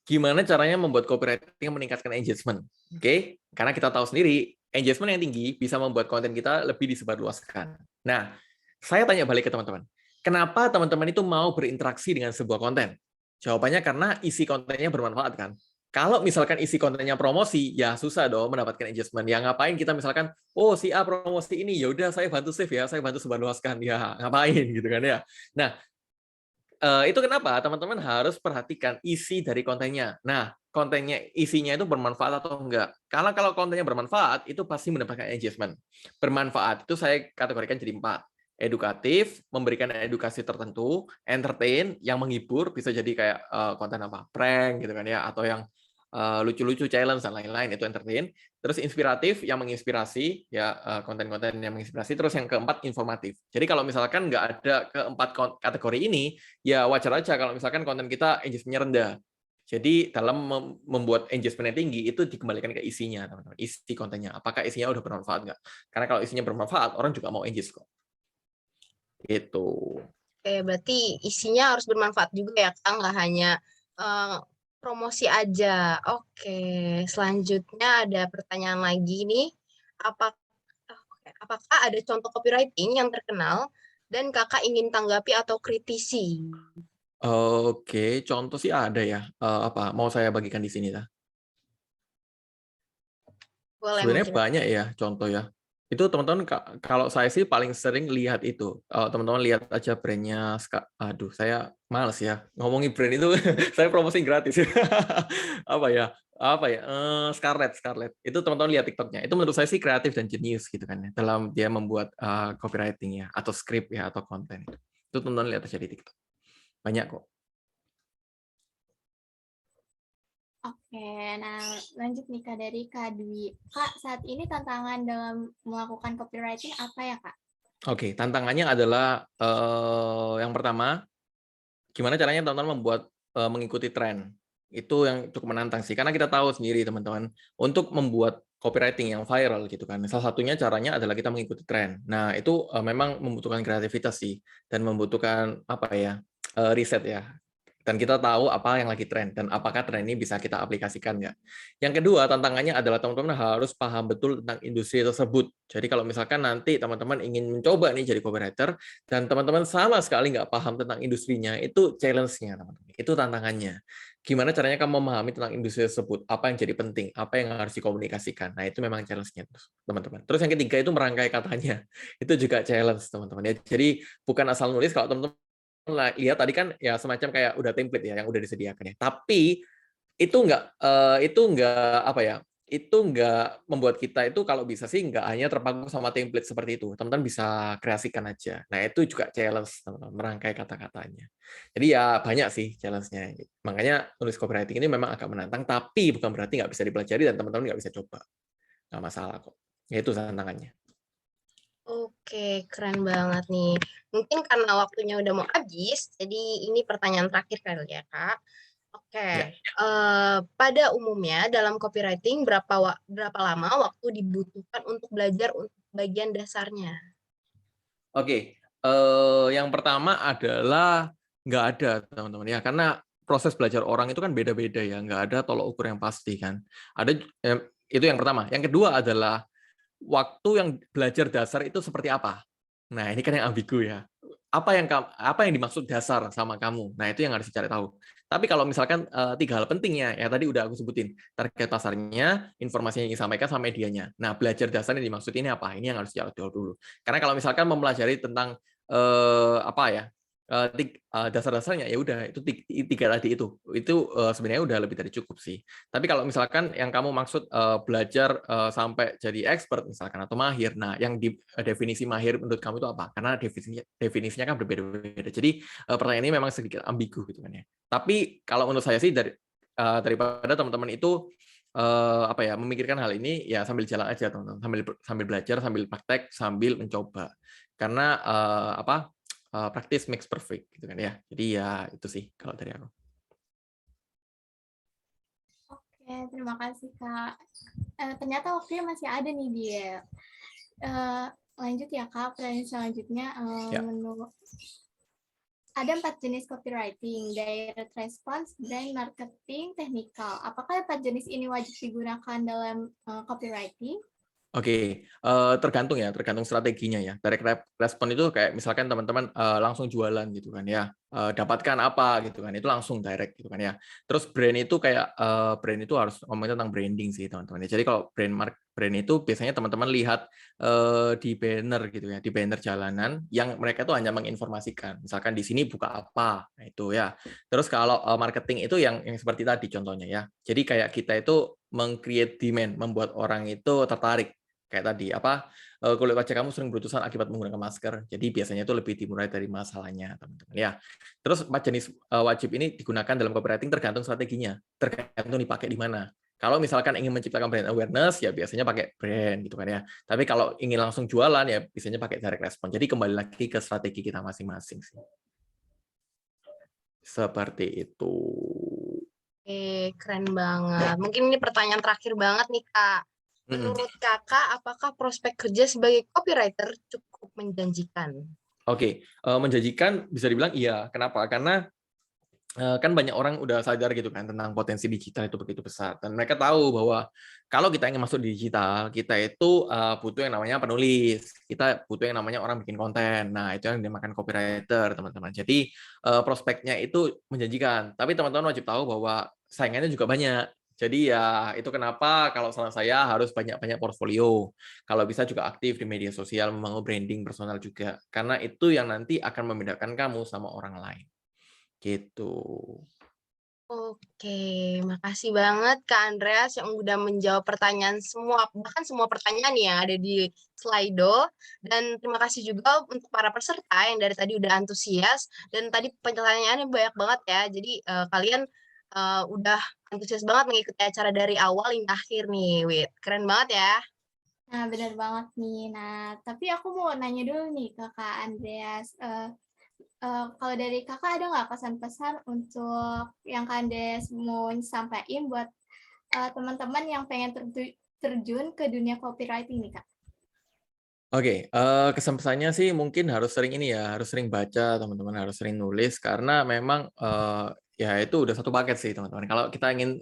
gimana caranya membuat copywriting yang meningkatkan engagement. Oke? Karena kita tahu sendiri engagement yang tinggi bisa membuat konten kita lebih disebarluaskan. Nah, saya tanya balik ke teman-teman. Kenapa teman-teman itu mau berinteraksi dengan sebuah konten? Jawabannya karena isi kontennya bermanfaat kan. Kalau misalkan isi kontennya promosi, ya susah dong mendapatkan engagement. Ya ngapain kita misalkan, oh si A promosi ini, ya udah saya bantu save ya, saya bantu sebarluaskan. Ya ngapain gitu kan ya. Nah, itu kenapa teman-teman harus perhatikan isi dari kontennya. Nah, kontennya isinya itu bermanfaat atau enggak. Karena kalau kontennya bermanfaat, itu pasti mendapatkan engagement. Bermanfaat itu saya kategorikan jadi 4. Edukatif, memberikan edukasi tertentu, entertain, yang menghibur, bisa jadi kayak konten apa, prank gitu kan ya, atau yang lucu-lucu, challenge dan lain-lain, itu entertain. Terus inspiratif, yang menginspirasi, ya konten-konten yang menginspirasi. Terus yang keempat, informatif. Jadi kalau misalkan nggak ada keempat kategori ini, ya wajar aja kalau misalkan konten kita engagement-nya rendah. Jadi dalam membuat engagement yang tinggi, itu dikembalikan ke isinya, teman-teman. Isi kontennya. Apakah isinya udah bermanfaat nggak? Karena kalau isinya bermanfaat, orang juga mau engage kok. Gitu. Oke, berarti isinya harus bermanfaat juga ya, Kak, nggak hanya promosi aja. Oke, selanjutnya ada pertanyaan lagi nih. Apakah ada contoh copywriting yang terkenal dan Kakak ingin tanggapi atau kritisi? Oke, contoh sih ada ya. Apa mau saya bagikan di sini lah? Boleh Sebenarnya mungkin. banyak ya contoh ya. Itu teman-teman kalau saya sih paling sering lihat itu. Teman-teman lihat aja brandnya. Aduh, saya males ya ngomongin brand itu. Saya promosi gratis. Apa ya? Scarlett. Itu teman-teman lihat TikToknya. Itu menurut saya sih kreatif dan jenius gitu kan ya, dalam dia membuat copywriting ya, atau script ya, atau konten. Itu teman-teman lihat aja di TikTok. Banyak kok. Oke, nah lanjut nih Kak dari Kak Dwi. Kak, saat ini tantangan dalam melakukan copywriting apa ya Kak? Oke, tantangannya adalah yang pertama, gimana caranya teman-teman mengikuti tren. Itu yang cukup menantang sih, karena kita tahu sendiri teman-teman, untuk membuat copywriting yang viral gitu kan. Salah satunya caranya adalah kita mengikuti tren. Nah, itu memang membutuhkan kreativitas sih, dan membutuhkan riset ya. Dan kita tahu apa yang lagi tren dan apakah tren ini bisa kita aplikasikan ya. Yang kedua, tantangannya adalah teman-teman harus paham betul tentang industri tersebut. Jadi kalau misalkan nanti teman-teman ingin mencoba nih jadi copywriter dan teman-teman sama sekali nggak paham tentang industrinya, itu challenge-nya teman-teman. Itu tantangannya. Gimana caranya kamu memahami tentang industri tersebut, apa yang jadi penting, apa yang harus dikomunikasikan. Nah, itu memang challenge-nya teman-teman. Terus yang ketiga itu merangkai katanya. Itu juga challenge teman-teman ya. Jadi bukan asal nulis. Kalau teman-teman lihat tadi kan ya semacam kayak udah template ya yang udah disediakan ya. Tapi itu nggak membuat kita itu kalau bisa sih nggak hanya terpaku sama template seperti itu. Teman-teman bisa kreasikan aja. Nah, itu juga challenge teman-teman, merangkai kata-katanya. Jadi ya banyak sih challenge-nya. Makanya nulis copywriting ini memang agak menantang, tapi bukan berarti nggak bisa dipelajari dan teman-teman nggak bisa coba. Nggak masalah kok. Ya itu tantangannya. Oke, keren banget nih. Mungkin karena waktunya udah mau habis, jadi ini pertanyaan terakhir kali ya, Kak. Oke, Ya. pada umumnya dalam copywriting berapa lama waktu dibutuhkan untuk belajar untuk bagian dasarnya? Oke, yang pertama adalah nggak ada teman-teman ya, karena proses belajar orang itu kan beda-beda ya, nggak ada tolok ukur yang pasti kan. Itu yang pertama. Yang kedua adalah waktu yang belajar dasar itu seperti apa? Nah, ini kan yang ambigu ya. Apa yang dimaksud dasar sama kamu? Nah, itu yang harus dicari tahu. Tapi kalau misalkan 3 hal pentingnya, ya tadi udah aku sebutin. Target pasarnya, informasi yang ingin disampaikan, sama medianya. Nah, belajar dasar yang dimaksud ini apa? Ini yang harus dicari dulu. Karena kalau misalkan mempelajari tentang dasar-dasarnya, ya udah itu 3 tadi itu sebenarnya udah lebih dari cukup sih. Tapi kalau misalkan yang kamu maksud belajar sampai jadi expert misalkan atau mahir, nah yang definisi mahir menurut kamu itu apa? Karena definisinya kan berbeda-beda. Jadi pertanyaan ini memang sedikit ambigu gitu kan ya. Tapi kalau menurut saya sih daripada teman-teman itu memikirkan hal ini ya sambil jalan aja teman-teman, sambil belajar, sambil praktek, sambil mencoba. Karena practice makes perfect gitu kan ya. Jadi ya itu sih kalau dari aku. Oke, terima kasih Kak. Ternyata waktunya masih ada nih dia. Lanjut ya Kak, pertanyaan selanjutnya ada 4 jenis copywriting, direct response, brand marketing, technical. Apakah 4 jenis ini wajib digunakan dalam copywriting? Oke, tergantung ya, tergantung strateginya ya. Direct respon itu kayak misalkan teman-teman langsung jualan gitu kan ya, dapatkan apa gitu kan, itu langsung direct gitu kan ya. Terus brand itu kayak brand itu harus ngomongin tentang branding sih teman-teman ya. Jadi kalau brand itu biasanya teman-teman lihat di banner gitu ya, di banner jalanan yang mereka tuh hanya menginformasikan. Misalkan di sini buka apa, nah itu ya. Terus kalau marketing itu yang seperti tadi contohnya ya. Jadi kayak kita itu meng-create demand, membuat orang itu tertarik. Kayak tadi apa kulit wajah kamu sering berutusan akibat menggunakan masker. Jadi biasanya itu lebih dimulai dari masalahnya, teman-teman ya. Terus 4 jenis wajib ini digunakan dalam copywriting tergantung strateginya, tergantung dipakai di mana. Kalau misalkan ingin menciptakan brand awareness ya biasanya pakai brand gitu kan ya. Tapi kalau ingin langsung jualan ya biasanya pakai direct response. Jadi kembali lagi ke strategi kita masing-masing sih. Seperti itu. Oke, keren banget. Mungkin ini pertanyaan terakhir banget nih, Kak. Menurut Kakak, apakah prospek kerja sebagai copywriter cukup menjanjikan? Oke, menjanjikan bisa dibilang iya. Kenapa? Karena kan banyak orang udah sadar gitu kan tentang potensi digital itu begitu besar dan mereka tahu bahwa kalau kita ingin masuk di digital kita itu butuh yang namanya penulis, kita butuh yang namanya orang bikin konten. Nah itu yang dinamakan copywriter teman-teman. Jadi prospeknya itu menjanjikan, tapi teman-teman wajib tahu bahwa saingannya juga banyak. Jadi ya itu kenapa kalau saran saya harus banyak-banyak portfolio. Kalau bisa juga aktif di media sosial, membangun branding personal juga. Karena itu yang nanti akan membedakan kamu sama orang lain. Gitu. Oke, makasih banget Kak Andreas yang udah menjawab pertanyaan semua, bahkan semua pertanyaan yang ada di Slido. Dan terima kasih juga untuk para peserta yang dari tadi udah antusias. Dan tadi pertanyaannya banyak banget ya, jadi kalian udah antusias banget mengikuti acara dari awal hingga akhir nih, Wit. Keren banget ya. Nah, benar banget nih. Nah, tapi aku mau nanya dulu nih ke Kak Andreas. Kalau dari kakak ada nggak pesan-pesan untuk yang Kak Andreas mau sampaikan buat teman-teman yang pengen terjun ke dunia copywriting nih, Kak? Oke, kesan-pesannya sih mungkin harus sering ini ya, harus sering baca teman-teman, harus sering nulis karena memang, ya itu udah satu paket sih teman-teman. Kalau kita ingin,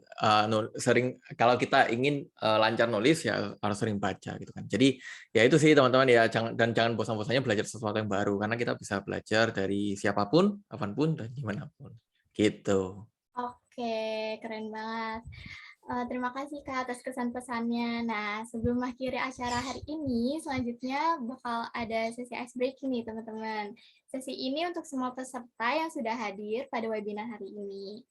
kalau kita ingin, lancar nulis ya harus sering baca gitu kan. Jadi ya itu sih teman-teman ya, jangan bosan-bosannya belajar sesuatu yang baru karena kita bisa belajar dari siapapun, kapanpun, dan dimanapun, gitu. Oke, keren banget. Terima kasih Kak atas kesan-pesannya. Nah, sebelum akhiri acara hari ini, selanjutnya bakal ada sesi ice breaking nih teman-teman. Sesi ini untuk semua peserta yang sudah hadir pada webinar hari ini.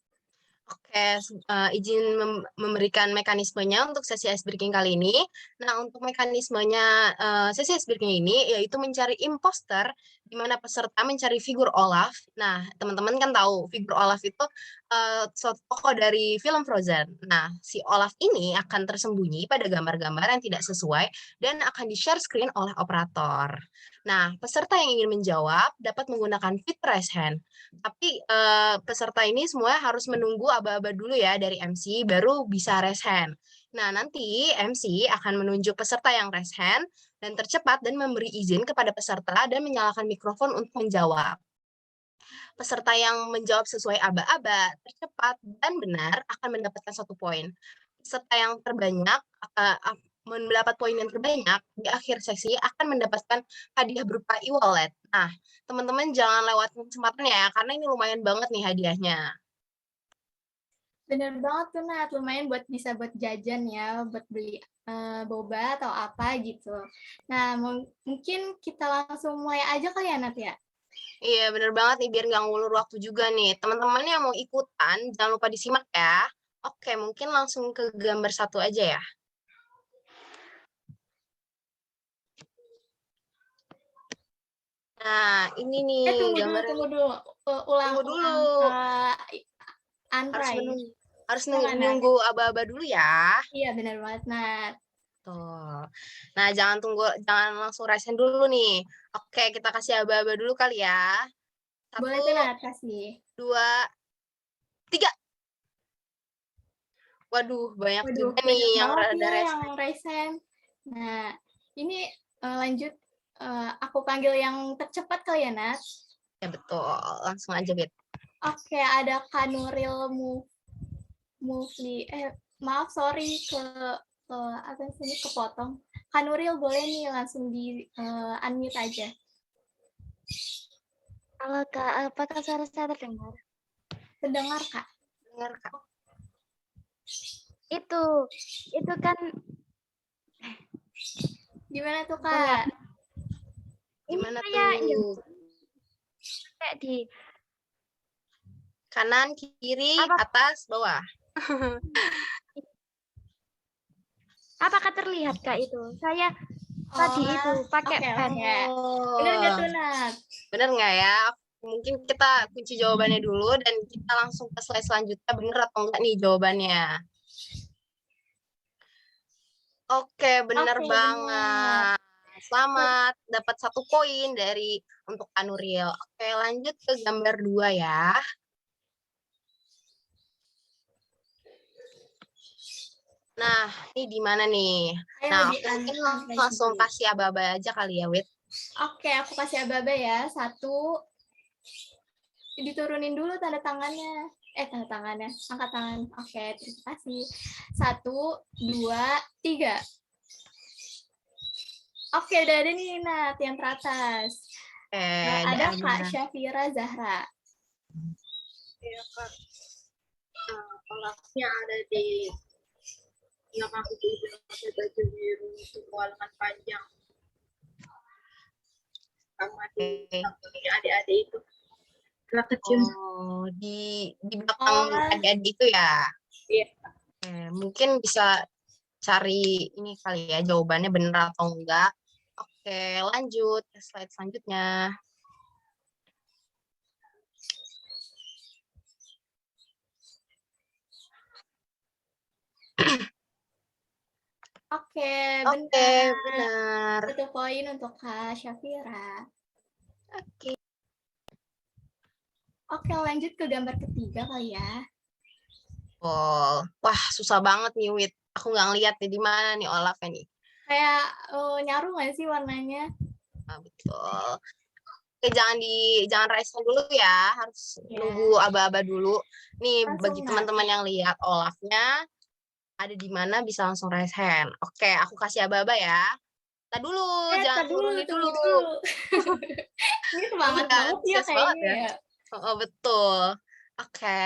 Oke, izin memberikan mekanismenya untuk sesi ice breaking kali ini. Nah, untuk mekanismenya sesi ice breaking ini yaitu mencari imposter, di mana peserta mencari figur Olaf. Nah, teman-teman kan tahu figur Olaf itu suatu tokoh dari film Frozen. Nah, si Olaf ini akan tersembunyi pada gambar-gambar yang tidak sesuai dan akan di-share screen oleh operator. Nah, peserta yang ingin menjawab dapat menggunakan fitur raise hand. Tapi peserta ini semua harus menunggu aba-aba dulu ya dari MC, baru bisa raise hand. Nah, nanti MC akan menunjuk peserta yang raise hand dan tercepat dan memberi izin kepada peserta dan menyalakan mikrofon untuk menjawab. Peserta yang menjawab sesuai aba-aba, tercepat, dan benar akan mendapatkan 1 poin. Peserta yang terbanyak mendapat poin yang terbanyak di akhir sesi akan mendapatkan hadiah berupa e-wallet. Nah, teman-teman jangan lewatin kesempatan ya, karena ini lumayan banget nih hadiahnya. Bener banget tuh Nat, lumayan bisa buat jajan ya, buat beli boba atau apa gitu. Nah, mungkin kita langsung mulai aja kali ya Nat ya? Iya, bener banget nih, biar nggak ngulur waktu juga nih. Teman-teman yang mau ikutan, jangan lupa disimak ya. Oke, mungkin langsung ke gambar 1 aja ya. Nah, ini nih gambar. Tunggu dulu. Ulang Andrai. Harus nunggu aba-aba dulu ya. Iya, benar banget, Nat. Tuh. Nah, jangan langsung raise hand dulu nih. Oke, kita kasih aba-aba dulu kali ya. 1, Boleh tuh, Nat, kasih. 2, 3. Waduh, banyak juga nih yang rada raise hand. Yang raise hand. Nah, ini lanjut. Aku panggil yang tercepat kali ya, Nat? Ya, betul. Langsung aja, Bet. Oke, ada Kanuril Mufli. Maaf, sorry apa sih, kepotong. Kak Nuril boleh nih langsung di unmute aja. Halo Kak, apakah suara saya terdengar? Terdengar Kak. Dengar, Kak. Itu kan Gimana tuh Bentar ya. Kak? Gimana saya tuh? kayak di Kanan, kiri, Apa? atas, bawah. apakah terlihat Kak itu? Saya tadi itu pakai oke, pen. oke. Bener nggak tuh Oh, Nat? bener nggak ya? Mungkin kita kunci jawabannya dulu dan kita langsung ke slide selanjutnya. Bener atau enggak nih jawabannya? Oke, bener Oke, banget. Selamat dapat 1 poin dari untuk Anuril. Oke, lanjut ke gambar 2 ya. Nah, ini di mana nih? Ayo Nah, di aku mungkin unmute langsung dulu. kasih aba-aba aja kali ya, Wit. Oke, aku kasih aba-aba ya. 1, diturunin dulu tanda tangannya. Tanda tangannya, angkat tangan. Oke, terima kasih. 1, 2, 3. Oke, udah ada nih Nat yang teratas. Ada Kak Syafira Zahra. Ya Kak, kolaknya ada di yang aku beli pakai baju biru semua lengan panjang sama di sampingnya adik-adik itu anak kecil. Oh, di belakang adik-adik itu ya? Iya. Mungkin bisa cari ini kali ya, jawabannya bener atau enggak. Oke, lanjut ke slide selanjutnya. Oke, Oke, benar. benar. 1 poin untuk Kak Syafira. Oke. Oke, lanjut ke gambar ketiga kali ya. Oh, wah susah banget nih, Wit. Aku nggak ngeliat nih di mana nih Olafnya nih. Kayak nyaru nggak sih warnanya? Nah, betul. Oke, jangan raise hand dulu ya, harus nunggu aba-aba dulu. Nih, Langsung bagi teman-teman yang lihat Olafnya ada di mana bisa langsung raise hand. Oke, aku kasih aba-aba ya. Tadi dulu, jangan turunin dulu. Ini semangat Udah, banget ya antusias banget kayaknya ya. ya. Oh, betul. Oke.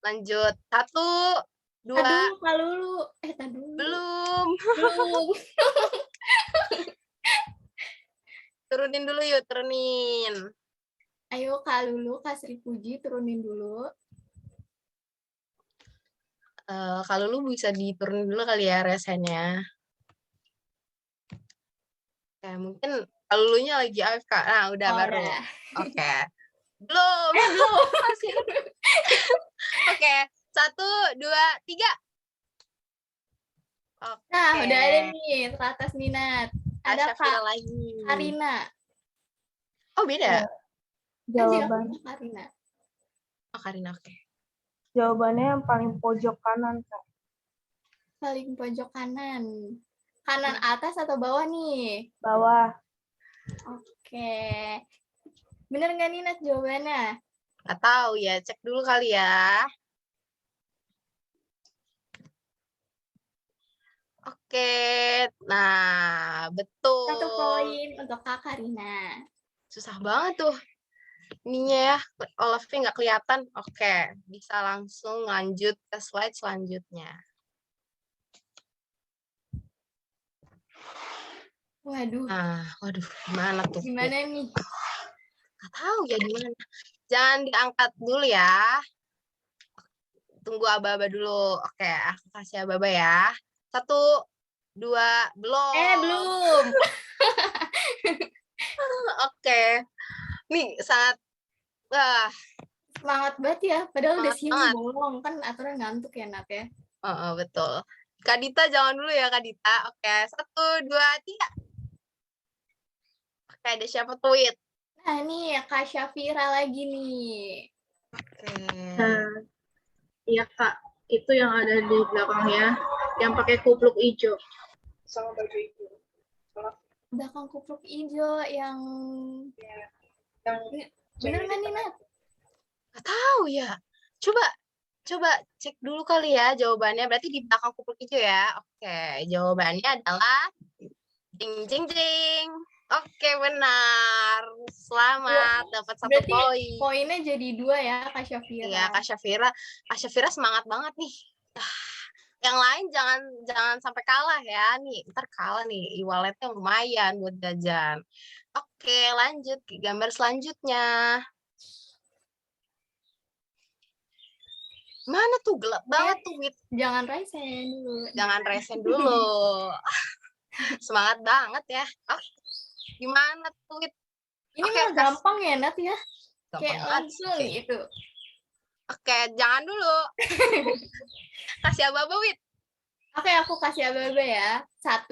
Lanjut. 1, 2. Aduh, Kak Lulu. Tadi dulu. Belum. Belum. Turunin dulu yuk, turunin. Ayo Kak Lulu, Kak Sri Puji turunin dulu. Kalau lu bisa diturunin dulu kali ya resennya. Oke, mungkin kalau lu nya lagi AFK. Nah, udah baru. Udah. Oke. Belum. Belum. Oke, 1, 2, 3. Oke. Nah, udah ada nih teratas minat. Ada Kak lagi. Karina. Oh, beda. Jawaban Karina. Oh, Karina, oke. Jawabannya yang paling pojok kanan, Kak. Paling pojok kanan. Kanan atas atau bawah nih? Bawah. Oke. Bener nggak nih Nat jawabannya? Nggak tahu ya, cek dulu kali ya. Oke, nah betul. 1 poin untuk Kak Karina. Susah banget tuh. Ininya ya, Olafnya nggak kelihatan. Oke, bisa langsung lanjut ke slide selanjutnya. Waduh. Nah, waduh, gimana tuh? Gimana nih? Nggak tahu ya gimana. Jangan diangkat dulu ya. Tunggu aba-aba dulu. Oke, aku kasih aba-aba ya. 1, 2, belum. Belum. Oke. Nih saat Semangat banget ya. Padahal udah Semangat siang banget. bolong kan aturan ngantuk ya Nat ya. Betul. Kak Dita jangan dulu ya Kak Dita. Oke, 1, 2, 3. Oke, ada siapa tweet? Nah nih Kak Syafira lagi nih. Oke. Iya Kak, itu yang ada di belakangnya, yang pakai kupluk hijau sama baju hijau. Belakang kupluk hijau yang bener nggak nih Nat? Nggak tahu ya. Coba cek dulu kali ya jawabannya. Berarti di belakang kupluk hijau ya. Oke, jawabannya adalah Jing jing jing. Oke, benar. Selamat dapat 1 Berarti poin. poinnya jadi 2 ya, Kak Syafira. Iya, Kak Syafira semangat banget nih. Yang lain jangan sampai kalah ya. Nih, ntar kalah nih. E-walletnya lumayan buat jajan. Oke, lanjut ke gambar selanjutnya. Mana tuh gelap banget tuh, Wit. Jangan resen dulu. Jangan resen dulu. Semangat banget ya. Oh, gimana tuh, Wit? Ini Oke, mah gampang ya, Nat ya. gampang Kayak banget. langsung Oke. gitu. Oke, jangan dulu. Kasih aba-aba, Wit. Oke, aku kasih aba-aba ya. 1,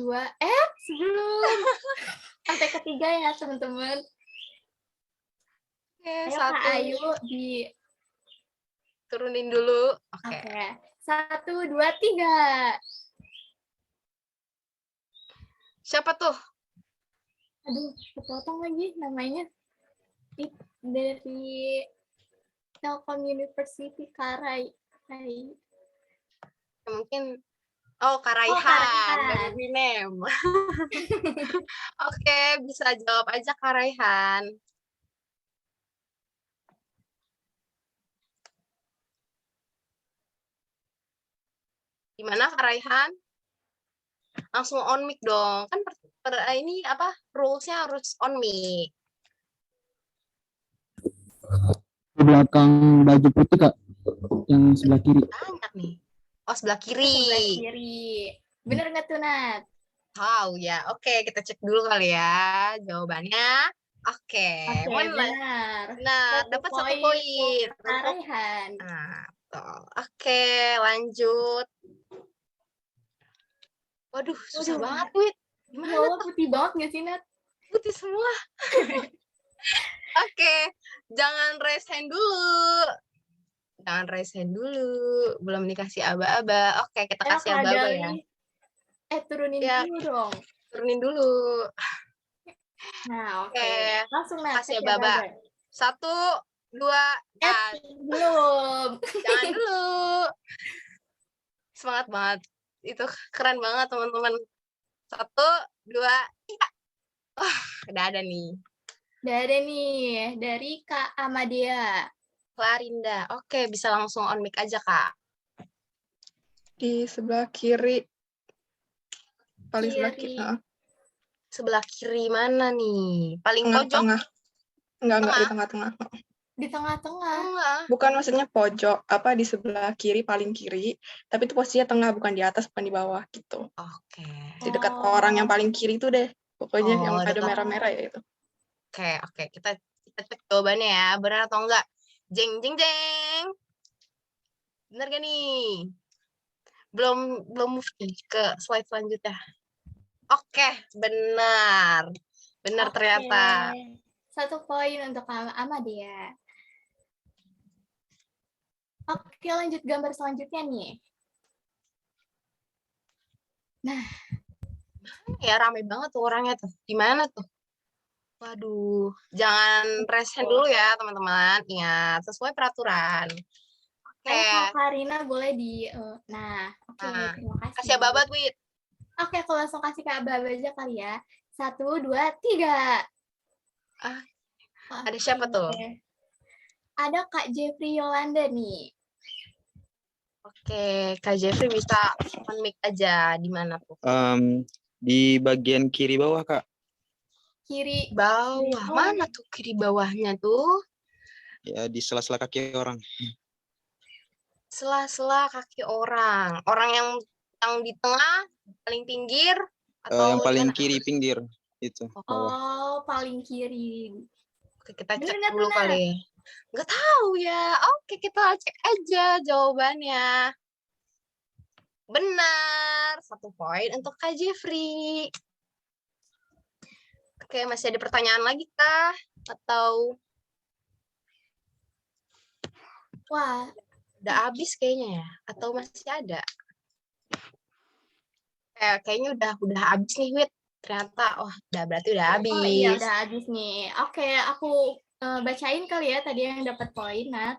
2, sebelum sampai ketiga ya, teman-teman. Oke, Ayo Kak 1. Ayu di Turunin dulu. Oke. Oke. 1, 2, 3. Siapa tuh? Aduh, kepotong lagi namanya. Dari Telkom University Karai. Mungkin Karaihan, Karaihan. baby name. Oke, bisa jawab aja Karaihan. Gimana Karaihan? Langsung on mic dong. Kan ini apa? Rules-nya harus on mic. Di belakang baju putih Kak, yang sebelah kiri. Banyak nih. Oh, sebelah kiri. Sebelah kiri. Bener nggak tuh, Nat? Tahu ya. Oke, kita cek dulu kali ya jawabannya. Oke, benar. Nah, dapat 1 poin. Karaihan. Nah, betul. Oke, lanjut. Waduh, susah banget, Wit. Gimana ya Allah, putih banget nggak sih, Nat? Putih semua. Oke, jangan raise hand dulu. Jangan raise hand dulu. Belum dikasih aba-aba. Oke, kita kasih aba-aba ya. Turunin Ya, dulu dong. Turunin dulu. Nah, Oke. Langsung, Nat. Kasih aba-aba. 1, 2, belum. Jangan dulu. Semangat banget. Itu keren banget, teman-teman. 1, 2, 3. Udah ada nih. Udah ada nih. Dari Kak Amadea. Klarinda. Oke, bisa langsung on mic aja, Kak. Di sebelah kiri. Paling sebelah kiri. Sebelah kiri mana nih? Paling pojok? Tengah. Enggak, di tengah-tengah. Di tengah-tengah. Bukan maksudnya pojok, di sebelah kiri, paling kiri. Tapi itu posisinya tengah, bukan di atas, bukan di bawah gitu. Oke. Di dekat orang yang paling kiri itu deh. Pokoknya yang ada dekat. merah-merah ya itu. Oke. Kita cek jawabannya ya. Benar atau enggak? Jeng, jeng, jeng. Benar gak nih? Belum move nih ke slide selanjutnya. Oke, benar. Benar ternyata. 1 poin untuk Amadea. Oke, lanjut gambar selanjutnya nih. Nah. Ya, rame banget tuh orangnya tuh. Gimana tuh? Waduh, jangan resen dulu ya, teman-teman. Ingat, sesuai peraturan. Oke. Kak Karina boleh terima kasih. Kasih aba-aba, Wit. Oke, aku langsung kasih ke aba-aba aja kali ya. 1, 2, 3. Ada siapa tuh? Ada Kak Jeffrey Yolanda nih. Oke, Kak Jeffrey bisa on mic aja. Di mana tuh? Di bagian kiri bawah, Kak. Kiri bawah. Mana tuh kiri bawahnya tuh? Ya, di sela-sela kaki orang. Sela-sela kaki orang. Orang yang di tengah, paling pinggir, atau yang paling dimana? kiri pinggir itu. Oh, paling kiri. Oke, kita cek dulu kali. Nggak tahu ya. Oke, kita cek aja jawabannya. Benar. 1 poin untuk Kak Jeffrey. Oke, masih ada pertanyaan lagi kah? Atau wah, udah habis kayaknya ya? Atau masih ada? Kayaknya udah habis nih, Wit. Ternyata, berarti udah habis. Oh iya, udah habis nih. Oke, aku bacain kali ya tadi yang dapat poin, Nat.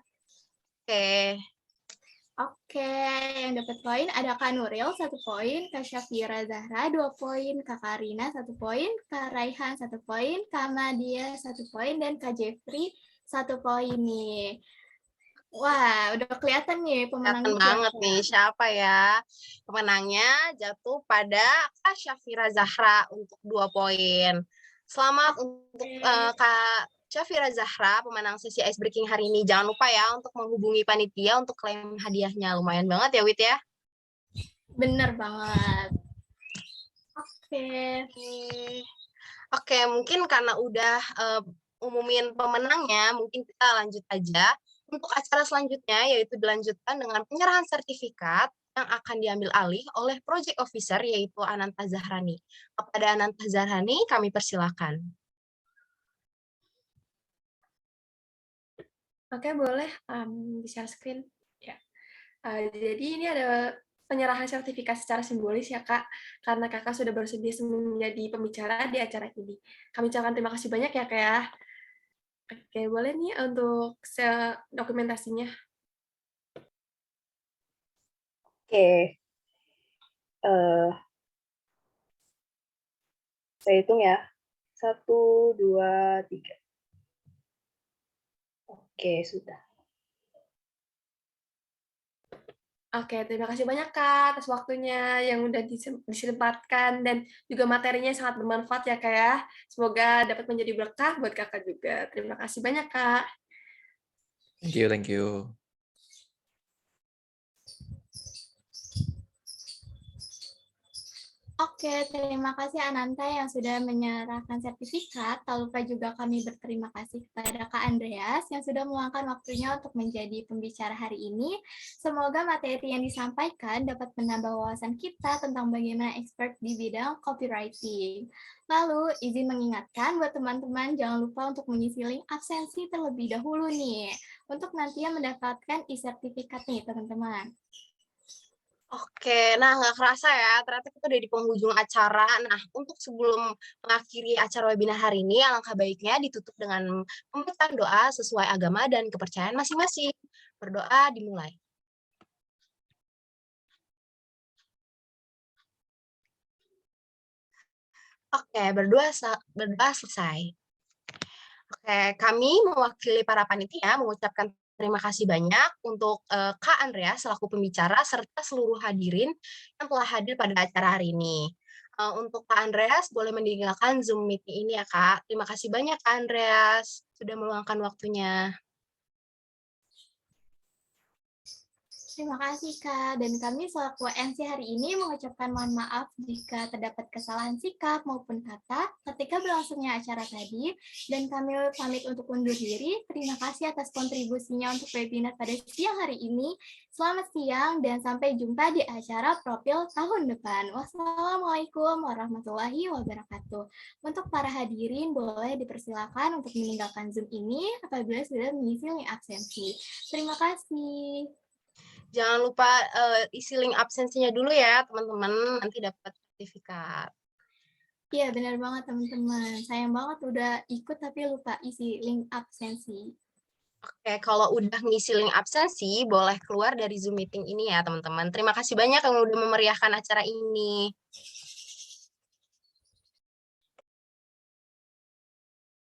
Oke, yang dapat poin ada Kak Nuril 1 poin, Kak Syafira Zahra 2 poin, Kak Karina 1 poin, Kak Raihan 1 poin, Kak Nadia 1 poin, dan Kak Jeffrey 1 poin nih. Wah, udah kelihatan nih pemenangnya Kelihatan banget siapa. nih siapa ya. Pemenangnya jatuh pada Kak Syafira Zahra untuk 2 poin. Selamat untuk Kak Syafira Zahra, pemenang sesi ice breaking hari ini. Jangan lupa ya untuk menghubungi panitia untuk klaim hadiahnya. Lumayan banget ya, Wit ya. Bener banget. Oke. Oke, mungkin karena udah umumin pemenangnya, mungkin kita lanjut aja. Untuk acara selanjutnya, yaitu dilanjutkan dengan penyerahan sertifikat yang akan diambil alih oleh Project Officer, yaitu Ananta Zahrani. Kepada Ananta Zahrani, kami persilakan. Oke, boleh di-share screen. Ya. Jadi ini ada penyerahan sertifikat secara simbolis ya Kak, karena Kakak sudah bersedia menjadi pembicara di acara ini. Kami ucapkan terima kasih banyak ya Kak ya. Oke, boleh nih untuk dokumentasinya. Oke. Saya hitung ya. 1, 2, 3. Oke, sudah. Oke, terima kasih banyak Kak atas waktunya yang udah disempatkan dan juga materinya sangat bermanfaat ya Kak ya. Semoga dapat menjadi berkah buat Kakak juga. Terima kasih banyak Kak. Thank you. Oke, terima kasih Ananta yang sudah menyerahkan sertifikat. Tak lupa juga kami berterima kasih kepada Kak Andreas yang sudah meluangkan waktunya untuk menjadi pembicara hari ini. Semoga materi yang disampaikan dapat menambah wawasan kita tentang bagaimana expert di bidang copywriting. Lalu, izin mengingatkan buat teman-teman jangan lupa untuk mengisi link absensi terlebih dahulu nih, untuk nantinya mendapatkan e-sertifikat nih teman-teman. Oke, nah nggak kerasa ya, ternyata kita udah di penghujung acara. Nah, untuk sebelum mengakhiri acara webinar hari ini, alangkah baiknya ditutup dengan pembacaan doa sesuai agama dan kepercayaan masing-masing. Berdoa dimulai. Oke, berdoa selesai. Oke, kami mewakili para panitia mengucapkan terima kasih banyak untuk Kak Andrea selaku pembicara serta seluruh hadirin yang telah hadir pada acara hari ini. Untuk Kak Andreas, boleh meninggalkan Zoom meeting ini ya Kak. Terima kasih banyak Kak Andreas sudah meluangkan waktunya. Terima kasih Kak, dan kami selaku MC hari ini mengucapkan mohon maaf jika terdapat kesalahan sikap maupun kata ketika berlangsungnya acara tadi, dan kami pamit untuk undur diri. Terima kasih atas kontribusinya untuk webinar pada siang hari ini. Selamat siang dan sampai jumpa di acara Profil tahun depan. Wassalamualaikum warahmatullahi wabarakatuh. Untuk para hadirin boleh dipersilakan untuk meninggalkan Zoom ini apabila sudah mengisi link absensi. Terima kasih. Jangan lupa isi link absensinya dulu ya, teman-teman. Nanti dapat sertifikat. Iya, benar banget, teman-teman. Sayang banget udah ikut tapi lupa isi link absensi. Oke, kalau udah ngisi link absensi, boleh keluar dari Zoom meeting ini ya, teman-teman. Terima kasih banyak yang udah memeriahkan acara ini.